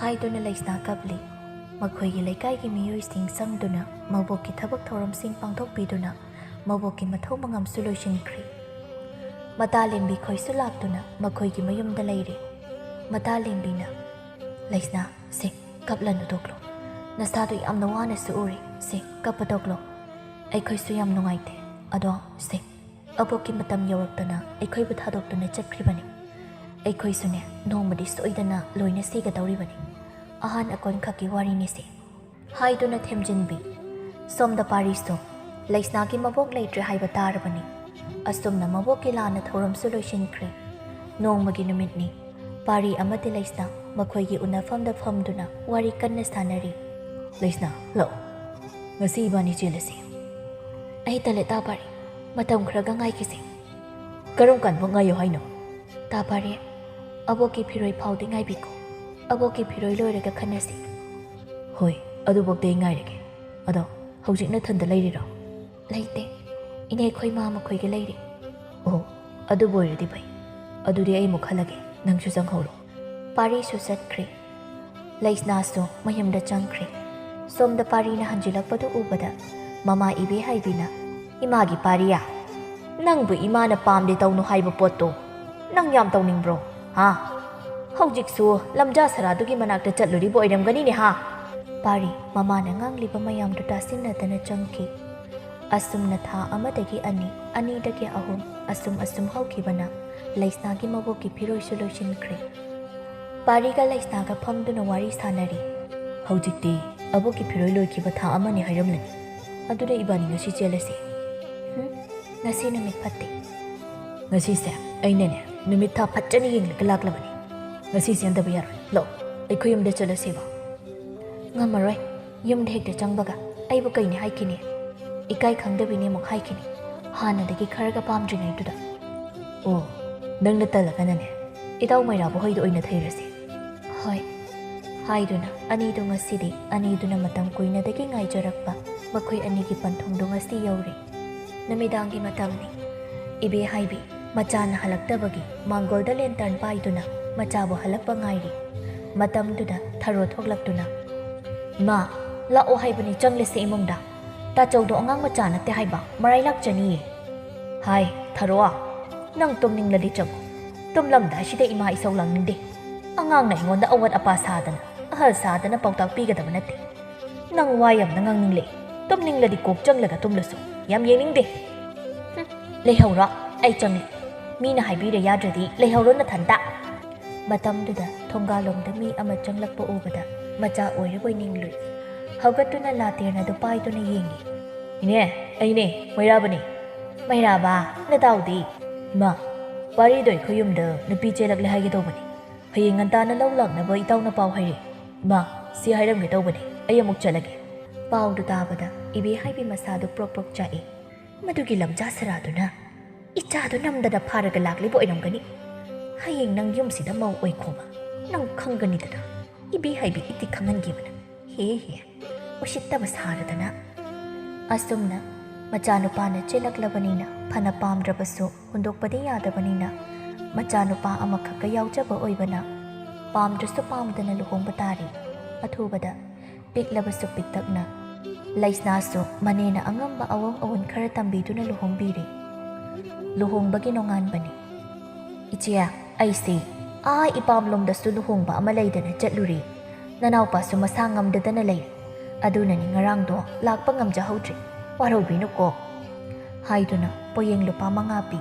ꯍꯥꯏꯗꯨꯅ ꯂꯩꯁꯅꯥ ꯀꯞꯂꯤ ꯃꯈꯣꯏꯒꯤ ꯂꯩꯀꯥꯏꯒꯤ ꯃꯤꯑꯣꯏꯁꯤꯡ ꯆꯪꯗꯨꯅ ꯃꯕꯣꯛꯀꯤ ꯊꯕꯛ ꯊꯧꯔꯝꯁꯤꯡ ꯄꯥꯡꯊꯣꯛꯄꯤꯗꯨꯅ ꯃꯕꯣꯛꯀꯤ ꯃꯊꯧ ꯃꯉꯝꯁꯨ ꯂꯣꯏꯁꯤꯟꯈ꯭ꯔꯤ ꯃꯇꯥꯂꯦꯝꯕꯤ ꯈꯣꯏꯁꯨ ꯂꯥꯛꯇꯨꯅ ꯃꯈꯣꯏꯒꯤ ꯃꯌꯨꯝꯗ ꯂꯩꯔꯤ ꯃꯇꯥꯂꯦꯝꯕꯤꯅ ꯂꯩꯁꯅꯥ ꯁꯦ ꯀꯞꯂꯅꯨ ꯇꯣꯛꯂꯣ ꯅꯁꯥꯗꯣ ꯌꯥꯝꯅ ꯋꯥꯅꯁꯨ ꯎꯔꯤ ꯁꯦ ꯀꯞꯄ ꯇꯣꯛꯂꯣ ꯑꯩꯈꯣꯏꯁꯨ ꯌꯥꯝ ꯅꯨꯡꯉꯥꯏꯇꯦ ꯑꯗꯣ ꯁꯦ ꯑꯕꯣꯛꯀꯤ ꯃꯇꯝ ꯌꯧꯔꯛꯇꯅ ꯑꯩꯈꯣꯏꯕꯨ ꯊꯥꯗꯣꯛꯇꯨꯅ ꯆꯠꯈ꯭ꯔꯤꯕꯅꯤ ꯑꯩꯈꯣꯏꯁꯨꯅꯦ ꯅꯣꯡꯃꯗꯤ ꯁꯣꯏꯗꯅ ꯂꯣꯏꯅ ꯁꯤꯒꯗꯧꯔꯤꯕꯅꯤ ꯑꯍꯥꯟ ꯑꯀꯣꯟꯈꯛꯀꯤ ꯋꯥꯔꯤꯅꯤꯁꯦ ꯍꯥꯏꯗꯨꯅ ꯊꯦꯝꯖꯤꯟꯕꯤ ꯁꯣꯝꯗ ꯄꯥꯔꯤꯁꯨ ꯂꯩꯁꯅꯥꯒꯤ ꯃꯕꯣꯛ ꯂꯩꯇ꯭ꯔꯦ ꯍꯥꯏꯕ ꯇꯥꯔꯕꯅꯤ ꯑꯁꯨꯝꯅ ꯃꯕꯣꯛꯀꯤ ꯂꯥꯟꯅ ꯊꯧꯔꯝꯁꯨ ꯂꯣꯏꯁꯤꯟꯈ꯭ꯔꯦ ꯅꯣꯡꯃꯒꯤ ꯅꯨꯃꯤꯠꯅꯤ ꯄꯥꯔꯤ ꯑꯃꯗꯤ ꯂꯩꯁꯅꯥ ꯃꯈꯣꯏꯒꯤ ꯎꯅꯐꯝꯗ ꯐꯝꯗꯨꯅ ꯋꯥꯔꯤ ꯀꯟꯅ ꯁꯥꯟꯅꯔꯤ ꯂꯩꯁꯅꯥ ꯂꯥꯛꯑꯣ ꯉꯁꯤ ꯏꯕꯥꯅꯤ ꯆꯦꯜꯂꯁꯤ ꯑꯩ ꯇꯜꯂꯦ ꯇꯥ ꯄꯥꯔꯤ ꯃꯇꯝ ꯈꯔꯒ ꯉꯥꯏꯈꯤꯁꯤ ꯀꯔꯝ ꯀꯥꯟꯕ ꯉꯥꯏꯌꯣ ꯍꯥꯏꯅꯣ ꯇꯥ ꯄꯥꯔꯤ ꯑꯕꯣꯛꯀꯤ ꯐꯤꯔꯣꯏ ꯐꯥꯎꯗꯤ ꯉꯥꯏꯕꯤꯀꯣ ꯑꯕꯣꯛꯀꯤ ꯐꯤꯔꯣꯏ ꯂꯣꯏꯔꯒ ꯈꯟꯅꯁꯤ ꯍꯣꯏ ꯑꯗꯨꯐꯥꯎꯗꯤ ꯑꯩ ꯉꯥꯏꯔꯒꯦ ꯑꯗꯣ ꯍꯧꯖꯤꯛ ꯅꯊꯟꯗ ꯂꯩꯔꯤꯔꯣ ꯂꯩꯇꯦ ꯏꯅꯦ ꯑꯩꯈꯣꯏ ꯃꯥ ꯃꯈꯣꯏꯒ ꯂꯩꯔꯤ ꯑꯣ ꯑꯗꯨꯕꯨ ꯑꯣꯏꯔꯗꯤ ꯐꯩ ꯑꯗꯨꯗꯤ ꯑꯩ ꯑꯃꯨꯛ ꯈꯜꯂꯒꯦ ꯅꯪꯁꯨ ꯆꯪꯍꯧꯔꯣ ꯄꯥꯔꯤꯁꯨ ꯆꯠꯈ꯭ꯔꯤ ꯂꯩꯁꯅꯥꯁꯨ ꯃꯌꯨꯝꯗ ꯆꯪꯈ꯭ꯔꯤ ꯁꯣꯝꯗ ꯄꯥꯔꯤꯅ ꯍꯟꯖꯤꯜꯂꯛꯄꯗꯨ ꯎꯕꯗ ꯃꯃꯥ ꯏꯕꯦꯍꯥꯏꯕꯤꯅ ꯏꯃꯥꯒꯤ ꯄꯥꯔꯤꯌꯥ ꯅꯪꯕꯨ ꯏꯃꯥꯅ ꯄꯥꯝꯗꯦ ꯇꯧꯅꯨ ꯍꯥꯏꯕ ꯄꯣꯠꯇꯣ ꯅꯪ ꯌꯥꯝ ꯇꯧꯅꯤꯡꯕ꯭ꯔꯣ ꯍꯥ ꯍꯧꯖꯤꯛꯁꯨ ꯂꯝꯖꯥ ꯁꯔꯥꯗꯨꯒꯤ ꯃꯅꯥꯛꯇ ꯆꯠꯂꯨꯔꯤꯕ ꯑꯣꯏꯔꯝꯒꯅꯤꯅꯦ ꯍꯥ ꯄꯥꯔꯤ ꯃꯃꯥꯅ ꯉꯥꯡꯂꯤꯕ ꯃꯌꯥꯝꯗꯨ ꯇꯥꯁꯤꯟꯅꯗꯅ ꯆꯪꯈꯤ ꯑꯁꯨꯝꯅ ꯊꯥ ꯑꯃꯗꯒꯤ ꯑꯅꯤ ꯑꯅꯤꯗꯒꯤ ꯑꯍꯨꯝ ꯑꯁꯨꯝ ꯍꯧꯈꯤꯕꯅ ꯂꯩꯁꯅꯥꯒꯤ ꯃꯕꯣꯛꯀꯤ ꯐꯤꯔꯣꯏꯁꯨ ꯂꯣꯏꯁꯤꯟꯈ꯭ꯔꯦ ꯄꯥꯔꯤꯒ ꯂꯩꯁꯅꯥꯒ ꯐꯝꯗꯨꯅ ꯋꯥꯔꯤ ꯁꯥꯟꯅꯔꯤ ꯍꯧꯖꯤꯛꯇꯤ ꯑꯕꯣꯛꯀꯤ ꯐꯤꯔꯣꯏ ꯂꯣꯏꯈꯤꯕ ꯊꯥ ꯑꯃꯅꯤ ꯍꯥꯏꯔꯝꯂꯅꯤ ꯑꯗꯨꯅ ꯏꯕꯥꯅꯤ ꯉꯁꯤ ꯆꯦꯜꯂꯁꯤ ꯉꯁꯤ ꯅꯨꯃꯤꯠ ꯐꯠꯇꯦ ꯉꯁꯤꯁꯦ ꯑꯩꯅꯅꯦ ꯅꯨꯃꯤꯠ ꯊꯥ ꯐꯖꯅ ꯌꯦꯡꯂꯒ ꯂꯥꯛꯂꯕꯅꯤ ꯉꯁꯤ ꯆꯦꯟꯗꯕ ꯌꯥꯔꯣꯏ ꯂꯥꯛꯑꯣ ꯑꯩꯈꯣꯏ ꯌꯨꯝꯗ ꯆꯠꯂꯁꯦꯕ ꯉꯝꯃꯔꯣꯏ ꯌꯨꯝꯗ ꯍꯦꯛꯇ ꯆꯪꯕꯒ ꯑꯩꯕꯨ ꯀꯩꯅꯤ ꯍꯥꯏꯈꯤꯅꯤ ꯏꯀꯥꯏ ꯈꯪꯗꯕꯤꯅꯤ ꯑꯃꯨꯛ ꯍꯥꯏꯈꯤꯅꯤ ꯍꯥꯟꯅꯗꯒꯤ ꯈꯔꯒ ꯄꯥꯝꯗ꯭ꯔꯤꯉꯩꯗꯨꯗ ꯑꯣ ꯅꯪꯅ ꯇꯜꯂꯒꯅꯅꯦ ꯏꯇꯥꯎ ꯃꯩꯔꯥꯕ ꯍꯣꯏꯗ ꯑꯣꯏꯅ ꯊꯩꯔꯁꯤ ꯍꯣꯏ ꯍꯥꯏꯗꯨꯅ ꯑꯅꯤꯗꯨ ꯉꯁꯤꯗꯤ ꯑꯅꯤꯗꯨꯅ ꯃꯇꯝ ꯀꯨꯏꯅꯗꯒꯤ ꯉꯥꯏꯖꯔꯛꯄ ꯃꯈꯣꯏ ꯑꯅꯤꯒꯤ ꯄꯟꯊꯨꯡꯗꯨ ꯉꯁꯤ ꯌꯧꯔꯤ ꯅꯨꯃꯤꯗꯥꯡꯒꯤ ꯃꯇꯝꯅꯤ ꯏꯕꯦꯍꯥꯏꯕꯤ ꯃꯆꯥꯅ ꯍꯜꯂꯛꯇꯕꯒꯤ ꯃꯥꯡꯒꯣꯜꯗ ꯂꯦꯟꯇꯔꯟ ꯄꯥꯏꯗꯨꯅ ꯃꯆꯥꯕꯨ ꯍꯜꯂꯛꯄ ꯉꯥꯏꯔꯤ ꯃꯇꯝꯗꯨꯗ ꯊꯔꯣ ꯊꯣꯛꯂꯛꯇꯨꯅ ꯏꯃꯥ ꯂꯥꯛꯑꯣ ꯍꯥꯏꯕꯅꯤ ꯆꯪꯂꯁꯤ ꯏꯃꯨꯡꯗ ꯇꯥꯆꯧꯗꯣ ꯑꯉꯥꯡ ꯃꯆꯥ ꯅꯠꯇꯦ ꯍꯥꯏꯕ ꯃꯔꯥꯏ ꯂꯥꯛꯆꯅꯤꯌꯦ ꯍꯥꯏ ꯊꯔꯣ ꯅꯪ ꯇꯨꯝꯅꯤꯡꯂꯗꯤ ꯆꯪꯉꯣ ꯇꯨꯝꯂꯝꯗꯥꯏꯁꯤꯗ ꯏꯃꯥ ꯏꯁꯧ ꯂꯥꯡꯅꯤꯡꯗꯦ ꯑꯉꯥꯡꯅ ꯑꯩꯉꯣꯟꯗ ꯑꯋꯥꯠ ꯑꯄꯥ ꯁꯥꯗꯅ ꯑꯍꯜ ꯁꯥꯗꯅ ꯄꯥꯎꯇꯥꯛ ꯄꯤꯒꯗꯕ ꯅꯠꯇꯦ ꯅꯪ ꯋꯥ ꯌꯥꯝꯅ ꯉꯥꯡꯅꯤꯡꯂꯦ ꯇꯨꯝꯅꯤꯡꯂꯗꯤ ꯀꯣꯛ ꯆꯪꯂꯒ ꯇꯨꯝꯂꯁꯨ ꯌꯥꯝ ꯌꯦꯡꯅꯤꯡꯗꯦ ꯂꯩꯍꯧꯔꯣ ꯑꯩ ꯆꯪꯂꯤ ꯃꯤꯅ ꯍꯥꯏꯕꯤꯔ ꯌꯥꯗ꯭ꯔꯗꯤ ꯂꯩꯍꯧꯔꯣ ꯅꯊꯟꯇ ꯃꯇꯝꯗꯨꯗ ꯊꯣꯡꯒꯥꯜꯂꯣꯝꯗ ꯃꯤ ꯑꯃ ꯆꯪꯂꯛꯄ ꯎꯕꯗ ꯃꯆꯥ ꯑꯣꯏꯔꯕꯣꯏ ꯅꯤꯡꯂꯨꯏ ꯍꯧꯒꯠꯇꯨꯅ ꯂꯥꯇꯦꯔꯟ ꯑꯗꯨ ꯄꯥꯏꯗꯨꯅ ꯌꯦꯡꯉꯤ ꯏꯅꯦ ꯑꯩꯅꯦ ꯃꯩꯔꯥꯕꯅꯤ ꯃꯩꯔꯥꯕ ꯅꯇꯥꯎꯗꯤ ꯏꯃꯥ ꯄꯥꯔꯤꯗꯣ ꯑꯩꯈꯣꯏ ꯌꯨꯝꯗ ꯅꯨꯄꯤ ꯆꯦꯜꯂꯛꯂꯦ ꯍꯥꯏꯒꯦ ꯇꯧꯕꯅꯤ ꯍꯌꯦꯡ ꯉꯟꯇꯥꯅ ꯂꯧ ꯂꯥꯛꯅꯕ ꯏꯇꯥꯎꯅ ꯄꯥꯎ ꯍꯥꯏꯔꯦ ꯏꯃꯥ ꯁꯤ ꯍꯥꯏꯔꯝꯒꯦ ꯇꯧꯕꯅꯤ ꯑꯩ ꯑꯃꯨꯛ ꯆꯠꯂꯒꯦ ꯄꯥꯎꯗꯨ ꯇꯥꯕꯗ ꯏꯕꯦꯍꯥꯏꯕꯤ ꯃꯁꯥꯗꯨ ꯄ꯭ꯔꯣꯛ ꯄ꯭ꯔꯣꯛ ꯆꯥꯛꯏ ꯃꯗꯨꯒꯤ ꯂꯝꯖꯥ ꯁꯔꯥꯗꯨꯅ ꯏꯆꯥꯗꯨ ꯅꯝꯗꯅ ꯐꯥꯔꯒ ꯂꯥꯛꯂꯤꯕ ꯑꯣꯏꯔꯝꯒꯅꯤ ꯍꯌꯦꯡ ꯅꯪ ꯌꯨꯝꯁꯤꯗ ꯃꯧ ꯑꯣꯏꯈꯣꯕ ꯅꯪ ꯈꯪꯒꯅꯤꯗꯅ ꯏꯕꯦꯍꯥꯏꯕꯤ ꯏꯇꯤ ꯈꯪꯍꯟꯈꯤꯕꯅ ꯍꯦ ꯎꯁꯤꯠꯇꯕ ꯁꯥꯔꯗꯅ ꯑꯁꯨꯝꯅ ꯃꯆꯥꯅꯨꯄꯥꯅ ꯆꯦꯜꯂꯛꯂꯕꯅꯤꯅ ꯐꯅ ꯄꯥꯝꯗ꯭ꯔꯕꯁꯨ ꯍꯨꯟꯗꯣꯛꯄꯗꯤ ꯌꯥꯗꯕꯅꯤꯅ ꯃꯆꯥꯅꯨꯄꯥ ꯑꯃꯈꯛꯀ ꯌꯥꯎꯖꯕ ꯑꯣꯏꯕꯅ ꯄꯥꯝꯗ꯭ꯔꯁꯨ ꯄꯥꯝꯗꯅ ꯂꯨꯍꯣꯡꯕ ꯇꯥꯔꯤ ꯑꯊꯨꯕꯗ ꯄꯤꯛꯂꯕꯁꯨ ꯄꯤꯛꯇꯛꯅ ꯂꯩꯁꯅꯥꯁꯨ ꯃꯅꯦꯅ ꯑꯉꯝꯕ ꯑꯋꯣꯡ ꯑꯋꯣꯟ ꯈꯔ ꯇꯝꯕꯤꯗꯨꯅ ꯂꯨꯍꯣꯡꯕꯤꯔꯤ ꯂꯨꯍꯣꯡꯕꯒꯤ ꯅꯣꯡꯉꯥꯟꯕꯅꯤ ꯏꯆꯦ ꯑꯩꯁꯦ ꯏꯄꯥꯝꯂꯣꯝꯗꯁꯨ ꯂꯨꯍꯣꯡꯕ ꯑꯃ ꯂꯩꯗꯅ ꯆꯠꯂꯨꯔꯤ ꯅꯅꯥꯎꯄꯥꯁꯨ ꯃꯁꯥ ꯉꯝꯗꯗꯅ ꯂꯩ ꯑꯗꯨꯅꯅꯤ ꯉꯔꯥꯡꯗꯣ ꯂꯥꯛꯄ ꯉꯝꯖꯍꯧꯗ꯭ꯔꯤ ꯋꯥꯔꯧꯕꯤꯅꯨꯀꯣ ꯍꯥꯏꯗꯨꯅ ꯄꯣꯌꯦꯡ ꯂꯨꯄꯥ 5 ꯄꯤ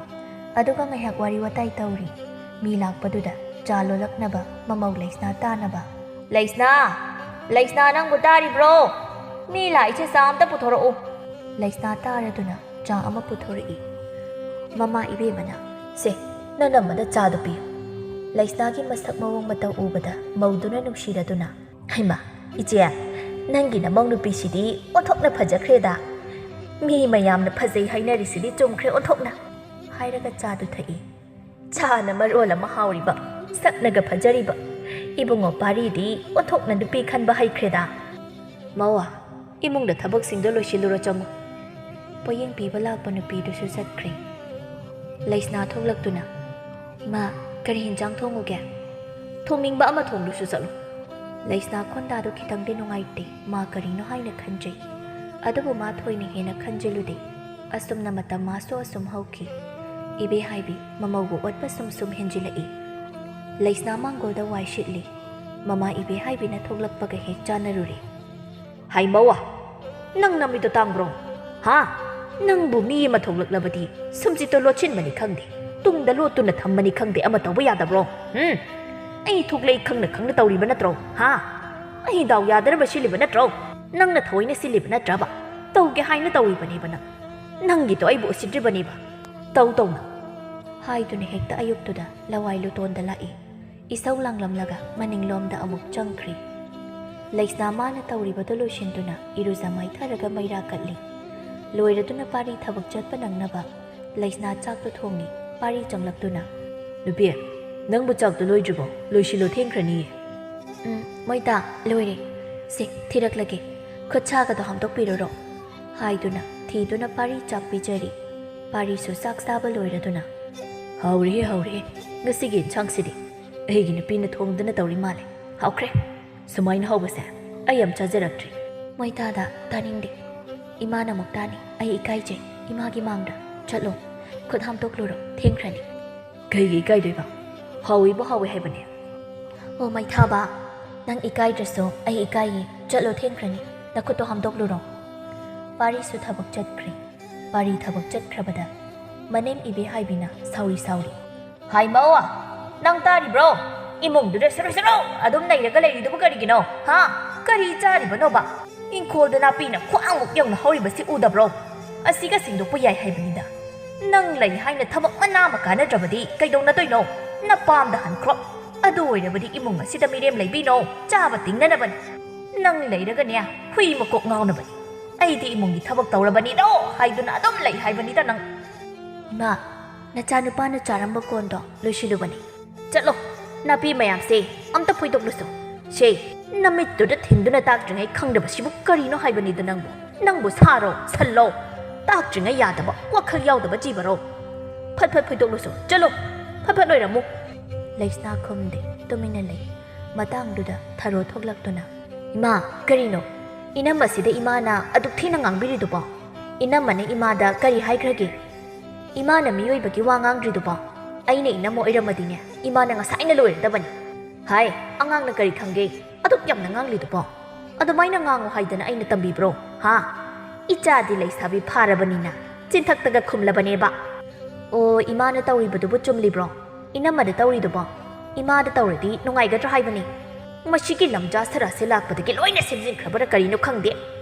ꯑꯗꯨꯒ ꯉꯥꯏꯍꯥꯛ ꯋꯥꯔꯤ ꯋꯥꯇꯥꯏ ꯇꯧꯔꯤ ꯃꯤ ꯂꯥꯛꯄꯗꯨꯗ ꯆꯥ ꯂꯣꯜꯂꯛꯅꯕ ꯃꯃꯧ ꯂꯩꯁꯅꯥ ꯇꯥꯅꯕ ꯂꯩꯁꯅꯥ ꯅꯪꯕꯨ ꯇꯥꯔꯤꯕ꯭ꯔꯣ ꯃꯤ ꯂꯥꯛꯏꯁꯦ ꯆꯥ ꯑꯝꯇ ꯄꯨꯊꯣꯔꯛꯎ ꯂꯩꯁꯅꯥ ꯇꯥꯔꯗꯨꯅ ꯆꯥ ꯑꯃ ꯄꯨꯊꯣꯔꯛꯏ ꯃꯃꯥ ꯏꯕꯦꯝꯃꯅ ꯁꯦ ꯅꯅꯝꯃꯗ ꯆꯥꯗꯨ ꯄꯤꯌꯨ ꯂꯩꯁꯅꯥꯒꯤ ꯃꯁꯛ ꯃꯑꯣꯡ ꯃꯇꯧ ꯎꯕꯗ ꯃꯧꯗꯨꯅ ꯅꯨꯡꯁꯤꯔꯗꯨꯅ ꯍꯩꯃꯥ ꯏꯆꯦ ꯅꯪꯒꯤ ꯅꯃꯧ ꯅꯨꯄꯤꯁꯤꯗꯤ ꯑꯣꯟꯊꯣꯛꯅ ꯐꯖꯈ꯭ꯔꯦꯗ ꯃꯤ ꯃꯌꯥꯝꯅ ꯐꯖꯩ ꯍꯥꯏꯅꯔꯤꯁꯤꯗꯤ ꯆꯨꯝꯈ꯭ꯔꯦ ꯑꯣꯟꯊꯣꯛꯅ ꯍꯥꯏꯔꯒ ꯆꯥꯗꯨ ꯊꯛꯏ ꯆꯥꯅ ꯃꯔꯣꯜ ꯑꯃ ꯍꯥꯎꯔꯤꯕ ꯁꯛꯅꯒ ꯐꯖꯔꯤꯕ ꯏꯕꯨꯡꯉꯣ ꯄꯥꯔꯤꯗꯤ ꯑꯣꯟꯊꯣꯛꯅ ꯅꯨꯄꯤ ꯈꯟꯕ ꯍꯩꯈ꯭ꯔꯦꯗ ꯃꯧꯋꯥ ꯏꯃꯨꯡꯗ ꯊꯕꯛꯁꯤꯡꯗꯣ ꯂꯣꯏꯁꯤꯜꯂꯨꯔꯣ ꯆꯪꯉꯨ ꯄꯣꯌꯦꯡ ꯄꯤꯕ ꯂꯥꯛꯄ ꯅꯨꯄꯤꯗꯨꯁꯨ ꯆꯠꯈ꯭ꯔꯦ ꯂꯩꯁꯅꯥ ꯊꯣꯛꯂꯛꯇꯨꯅ ꯏꯃꯥ ꯀꯔꯤ ꯍꯤꯟꯖꯥꯡ ꯊꯣꯡꯉꯨꯒꯦ ꯊꯣꯡꯅꯤꯡꯕ ꯑꯃ ꯊꯣꯡꯗꯨꯁꯨ ꯆꯠꯂꯨ ꯂꯩꯁꯅꯥ ꯈꯣꯟꯗꯥꯗꯨ ꯈꯤꯇꯪꯗꯤ ꯅꯨꯡꯉꯥꯏꯇꯦ ꯃꯥ ꯀꯔꯤꯅꯣ ꯍꯥꯏꯅ ꯈꯟꯖꯩ ꯑꯗꯨꯕꯨ ꯃꯥ ꯊꯣꯏꯅ ꯍꯦꯟꯅ ꯈꯟꯖꯤꯜꯂꯨꯗꯦ ꯑꯁꯨꯝꯅ ꯃꯇꯝ ꯃꯥꯁꯨ ꯑꯁꯨꯝ ꯍꯧꯈꯤ ꯏꯕꯦꯍꯥꯏꯕꯤ ꯃꯃꯧꯕꯨ ꯑꯣꯠꯄ ꯁꯨꯝ ꯍꯦꯟꯖꯤꯜꯂꯛꯏ ꯂꯩꯁꯅꯥ ꯃꯥꯡꯒꯣꯜꯗ ꯋꯥꯏ ꯁꯤꯠꯂꯤ ꯃꯃꯥ ꯏꯕꯦꯍꯥꯏꯕꯤꯅ ꯊꯣꯛꯂꯛꯄꯒ ꯍꯦꯛ ꯆꯥꯟꯅꯔꯨꯔꯦ ꯍꯥꯏ ꯃꯧꯋꯥ ꯅꯪ ꯅꯃꯤꯠꯇꯣ ꯇꯥꯡꯕ꯭ꯔꯣ ꯍꯥ ꯅꯪꯕꯨ ꯃꯤ ꯑꯃ ꯊꯣꯛꯂꯛꯂꯕꯗꯤ ꯁꯨꯝꯆꯤꯠꯇꯣ ꯂꯣꯠꯁꯤꯟꯕꯅꯤ ꯈꯪꯗꯦ ꯇꯨꯡꯗ ꯂꯣꯠꯇꯨꯅ ꯊꯝꯕꯅꯤ ꯈꯪꯗꯦ ꯑꯃ ꯇꯧꯕ ꯌꯥꯗꯕ꯭ꯔꯣ ꯑꯩ ꯊꯣꯛꯂꯛꯏ ꯈꯪꯅ ꯈꯪꯅ ꯇꯧꯔꯤꯕ ꯅꯠꯇ꯭ꯔꯣ ꯍꯥ ꯑꯩ ꯗꯥꯎ ꯌꯥꯗꯅꯕ ꯁꯤꯜꯂꯤꯕ ꯅꯠꯇ꯭ꯔꯣ ꯅꯪꯅ ꯊꯑꯣꯏꯅ ꯁꯤꯜꯂꯤꯕ ꯅꯠꯇ꯭ꯔꯕ ꯇꯧꯒꯦ ꯍꯥꯏꯅ ꯇꯧꯔꯤꯕꯅꯦꯕ ꯅꯪꯒꯤꯗꯣ ꯑꯩꯕꯨ ꯎꯁꯤꯠꯇ꯭ꯔꯤꯕꯅꯦꯕ ꯇꯧꯅ ꯍꯥꯏꯗꯨꯅ ꯍꯦꯛꯇ ꯑꯌꯨꯛꯇꯨꯗ ꯂꯋꯥꯏ ꯂꯨꯇꯣꯟꯗ ꯂꯥꯛꯏ ꯏꯁꯧ ꯂꯥꯡꯂꯝꯂꯒ ꯃꯅꯤꯡꯂꯣꯝꯗ ꯑꯃꯨꯛ ꯆꯪꯈ꯭ꯔꯤ ꯂꯩꯁꯅꯥ ꯃꯥꯅ ꯇꯧꯔꯤꯕꯗꯨ ꯂꯣꯏꯁꯤꯟꯗꯨꯅ ꯏꯔꯨꯖ ꯃꯥꯏꯊꯔꯒ ꯃꯩꯔꯥ ꯀꯠꯂꯤ ꯂꯣꯏꯔꯗꯨꯅ ꯄꯥꯔꯤ ꯊꯕꯛ ꯆꯠꯄ ꯅꯪꯅꯕ ꯂꯩꯁꯅꯥ ꯆꯥꯛꯇꯨ ꯊꯣꯡꯉꯤ ꯄꯥꯔꯤ ꯆꯪꯂꯛꯇꯨꯅ ꯅꯨꯄꯤ ꯅꯪꯕꯨ ꯆꯥꯛꯇꯣ ꯂꯣꯏꯗ꯭ꯔꯤꯕꯣ ꯂꯣꯏꯁꯤꯜꯂꯣ ꯊꯦꯡꯈ꯭ꯔꯅꯤꯌꯦ ꯃꯣꯏꯇꯥ ꯂꯣꯏꯔꯦ ꯁꯦ ꯊꯤꯔꯛꯂꯒꯦ ꯈꯨꯠ ꯁꯥꯒꯗꯣ ꯍꯥꯝꯗꯣꯛꯄꯤꯔꯨꯔꯣ ꯍꯥꯏꯗꯨꯅ ꯊꯤꯗꯨꯅ ꯄꯥꯔꯤ ꯆꯥꯛ ꯄꯤꯖꯔꯤ ꯄꯥꯔꯤꯁꯨ ꯆꯥꯛ ꯆꯥꯕ ꯂꯣꯏꯔꯗꯨꯅ ꯍꯥꯎꯔꯦꯍꯦ ꯉꯁꯤꯒꯤ ꯏꯟꯁꯥꯡꯁꯤꯗꯤ ꯑꯩꯒꯤ ꯅꯨꯄꯤꯅ ꯊꯣꯡꯗꯨꯅ ꯇꯧꯔꯤ ꯃꯥꯜꯂꯦ ꯍꯥꯎꯈ꯭ꯔꯦ ꯁꯨꯃꯥꯏꯅ ꯍꯧꯕꯁꯦ ꯑꯩ ꯌꯥꯝ ꯆꯥꯖꯔꯛꯇ꯭ꯔꯤ ꯃꯣꯏꯇꯥꯗ ꯇꯥꯅꯤꯡꯗꯦ ꯏꯃꯥꯅ ꯑꯃꯨꯛ ꯇꯥꯅꯤ ꯑꯩ ꯏꯀꯥꯏꯖꯩ ꯏꯃꯥꯒꯤ ꯃꯥꯡꯗ ꯆꯠꯂꯣ ꯈꯨꯠ ꯍꯥꯝꯗꯣꯛꯂꯨꯔꯣ ꯊꯦꯡꯈ꯭ꯔꯅꯤ ꯀꯩꯒꯤ ꯏꯀꯥꯏꯗꯣꯏꯕ ꯍꯥꯎꯏꯕꯨ ꯍꯥꯎꯋꯦ ꯍꯥꯏꯕꯅꯦ ꯑꯣ ꯃꯩꯊꯥꯕ ꯅꯪ ꯏꯀꯥꯏꯗ꯭ꯔꯁꯨ ꯑꯩ ꯏꯀꯥꯏꯌꯦ ꯆꯠꯂꯣ ꯊꯦꯡꯈ꯭ꯔꯅꯤ ꯅꯈꯨꯠꯇꯣ ꯍꯥꯝꯗꯣꯛꯂꯨꯔꯣ ꯄꯥꯔꯤꯁꯨ ꯊꯕꯛ ꯆꯠꯈ꯭ꯔꯦ ꯄꯥꯔꯤ ꯊꯕꯛ ꯆꯠꯈ꯭ꯔꯕꯗ ꯃꯅꯦꯝ ꯏꯕꯦꯍꯥꯏꯕꯤꯅ ꯁꯥꯎꯔꯤ ꯍꯥꯏ ꯃꯧꯋꯥ ꯅꯪ ꯇꯥꯔꯤꯕ꯭ꯔꯣ ꯏꯃꯨꯡꯗꯨꯗ ꯁꯔꯨ ꯑꯗꯨꯝ ꯂꯩꯔꯒ ꯂꯩꯔꯤꯗꯨꯕꯨ ꯀꯔꯤꯒꯤꯅꯣ ꯍꯥ ꯀꯔꯤ ꯆꯥꯔꯤꯕꯅꯣꯕ ꯏꯪꯈꯣꯜꯗ ꯅꯥꯄꯤꯅ ꯈ꯭ꯋꯥꯡꯃꯨꯛ ꯌꯧꯅ ꯍꯧꯔꯤꯕꯁꯤ ꯎꯗꯕ꯭ꯔꯣ ꯑꯁꯤꯒ ꯁꯦꯡꯗꯣꯛꯄ ꯌꯥꯏ ꯍꯥꯏꯕꯅꯤꯗ ꯅꯪ ꯂꯩ ꯍꯥꯏꯅ ꯊꯕꯛ ꯃꯅꯥ ꯑꯃ ꯀꯥꯟꯅꯗ꯭ꯔꯕꯗꯤ ꯀꯩꯗꯧꯅꯗꯣꯏꯅꯣ ꯅꯄꯥꯝꯗ ꯍꯟꯈ꯭ꯔꯣ ꯑꯗꯨ ꯑꯣꯏꯔꯕꯗꯤ ꯏꯃꯨꯡ ꯑꯁꯤꯗ ꯃꯤꯔꯦꯝ ꯂꯩꯕꯤꯅꯣ ꯆꯥꯕ ꯇꯤꯡꯅꯅꯕꯅꯤ ꯅꯪ ꯂꯩꯔꯒꯅꯦ ꯍꯨꯏ ꯃꯀꯣꯛ ꯉꯥꯎꯅꯕꯅꯤ ꯑꯩꯗꯤ ꯏꯃꯨꯡꯒꯤ ꯊꯕꯛ ꯇꯧꯔꯕꯅꯤꯗꯣ ꯍꯥꯏꯗꯨꯅ ꯑꯗꯨꯝ ꯂꯩ ꯍꯥꯏꯕꯅꯤꯗ ꯅꯪ ꯏꯃꯥ ꯅꯆꯥꯅꯨꯄꯥꯅ ꯆꯥꯔꯝꯕ ꯀꯣꯟꯗꯣ ꯂꯣꯏꯁꯤꯜꯂꯨꯕꯅꯤ ꯆꯠꯂꯣ ꯅꯥꯄꯤ ꯃꯌꯥꯝꯁꯦ ꯑꯝꯇ ꯐꯣꯏꯗꯣꯛꯂꯨꯁꯣ ꯁꯦ ꯅꯃꯤꯠꯇꯨꯗ ꯊꯤꯟꯗꯨꯅ ꯇꯥꯛꯇ꯭ꯔꯤꯉꯩ ꯈꯪꯗꯕꯁꯤꯕꯨ ꯀꯔꯤꯅꯣ ꯍꯥꯏꯕꯅꯤꯗ ꯅꯪꯕꯨ ꯁꯥꯔꯣ ꯁꯜꯂꯣ ꯇꯥꯛꯇ꯭ꯔꯤꯉꯩ ꯌꯥꯗꯕ ꯋꯥꯈꯜ ꯌꯥꯎꯗꯕ ꯖꯤꯕꯔꯣ ꯐꯠ ꯐꯣꯏꯗꯣꯛꯂꯨꯁꯣ ꯆꯠꯂꯣ ꯐꯠ ꯂꯣꯏꯔꯝꯃꯨ ꯂꯩꯁꯅꯥ ꯈꯨꯝꯗꯦ ꯇꯨꯃꯤꯟꯅ ꯂꯩ ꯃꯇꯥꯡꯗꯨꯗ ꯊꯔꯣ ꯊꯣꯛꯂꯛꯇꯨꯅ ꯏꯃꯥ ꯀꯔꯤꯅꯣ ꯏꯅꯝꯃꯁꯤꯗ ꯏꯃꯥꯅ ꯑꯗꯨꯛ ꯊꯤꯅ ꯉꯥꯡꯕꯤꯔꯤꯗꯨꯕꯣ ꯏꯅꯝꯃꯅ ꯏꯃꯥꯗ ꯀꯔꯤ ꯍꯥꯏꯈ꯭ꯔꯒꯦ ꯏꯃꯥꯅ ꯃꯤꯑꯣꯏꯕꯒꯤ ꯋꯥ ꯉꯥꯡꯗ꯭ꯔꯤꯗꯨꯕꯣ ꯑꯩꯅ ꯏꯅꯝꯃ ꯑꯣꯏꯔꯝꯃꯗꯤꯅꯦ ꯏꯃꯥꯅ ꯉꯁꯥꯏꯅ ꯂꯣꯏꯔꯗꯕꯅꯤ ꯍꯥꯏ ꯑꯉꯥꯡꯅ ꯀꯔꯤ ꯈꯪꯒꯦ ꯑꯗꯨꯛ ꯌꯥꯝꯅ ꯉꯥꯡꯂꯤꯗꯨꯕꯣ ꯑꯗꯨꯃꯥꯏꯅ ꯉꯥꯡꯉꯨ ꯍꯥꯏꯗꯅ ꯑꯩꯅ ꯇꯝꯕꯤꯕ꯭ꯔꯣ ꯍꯥ ꯏꯆꯥꯗꯤ ꯂꯩꯁꯥꯕꯤ ꯐꯥꯔꯕꯅꯤꯅ ꯆꯤꯟꯊꯛꯇꯒ ꯈꯨꯝꯂꯕꯅꯦꯕ ꯑꯣ ꯏꯃꯥꯅ ꯇꯧꯔꯤꯕꯗꯨꯕꯨ ꯆꯨꯝꯂꯤꯕ꯭ꯔꯣ ꯏꯅꯝꯃꯗ ꯇꯧꯔꯤꯗꯨꯕꯣ ꯏꯃꯥꯗ ꯇꯧꯔꯗꯤ ꯅꯨꯡꯉꯥꯏꯒꯗ꯭ꯔꯥ ꯍꯥꯏꯕꯅꯤ ꯃꯁꯤꯒꯤ ꯂꯝꯖꯥ ꯁꯔꯥꯁꯦ ꯂꯥꯛꯄꯗꯒꯤ ꯂꯣꯏꯅ ꯁꯦꯝꯖꯤꯟꯈ꯭ꯔꯕꯔꯥ ꯀꯔꯤꯅꯣ ꯈꯪꯗꯦ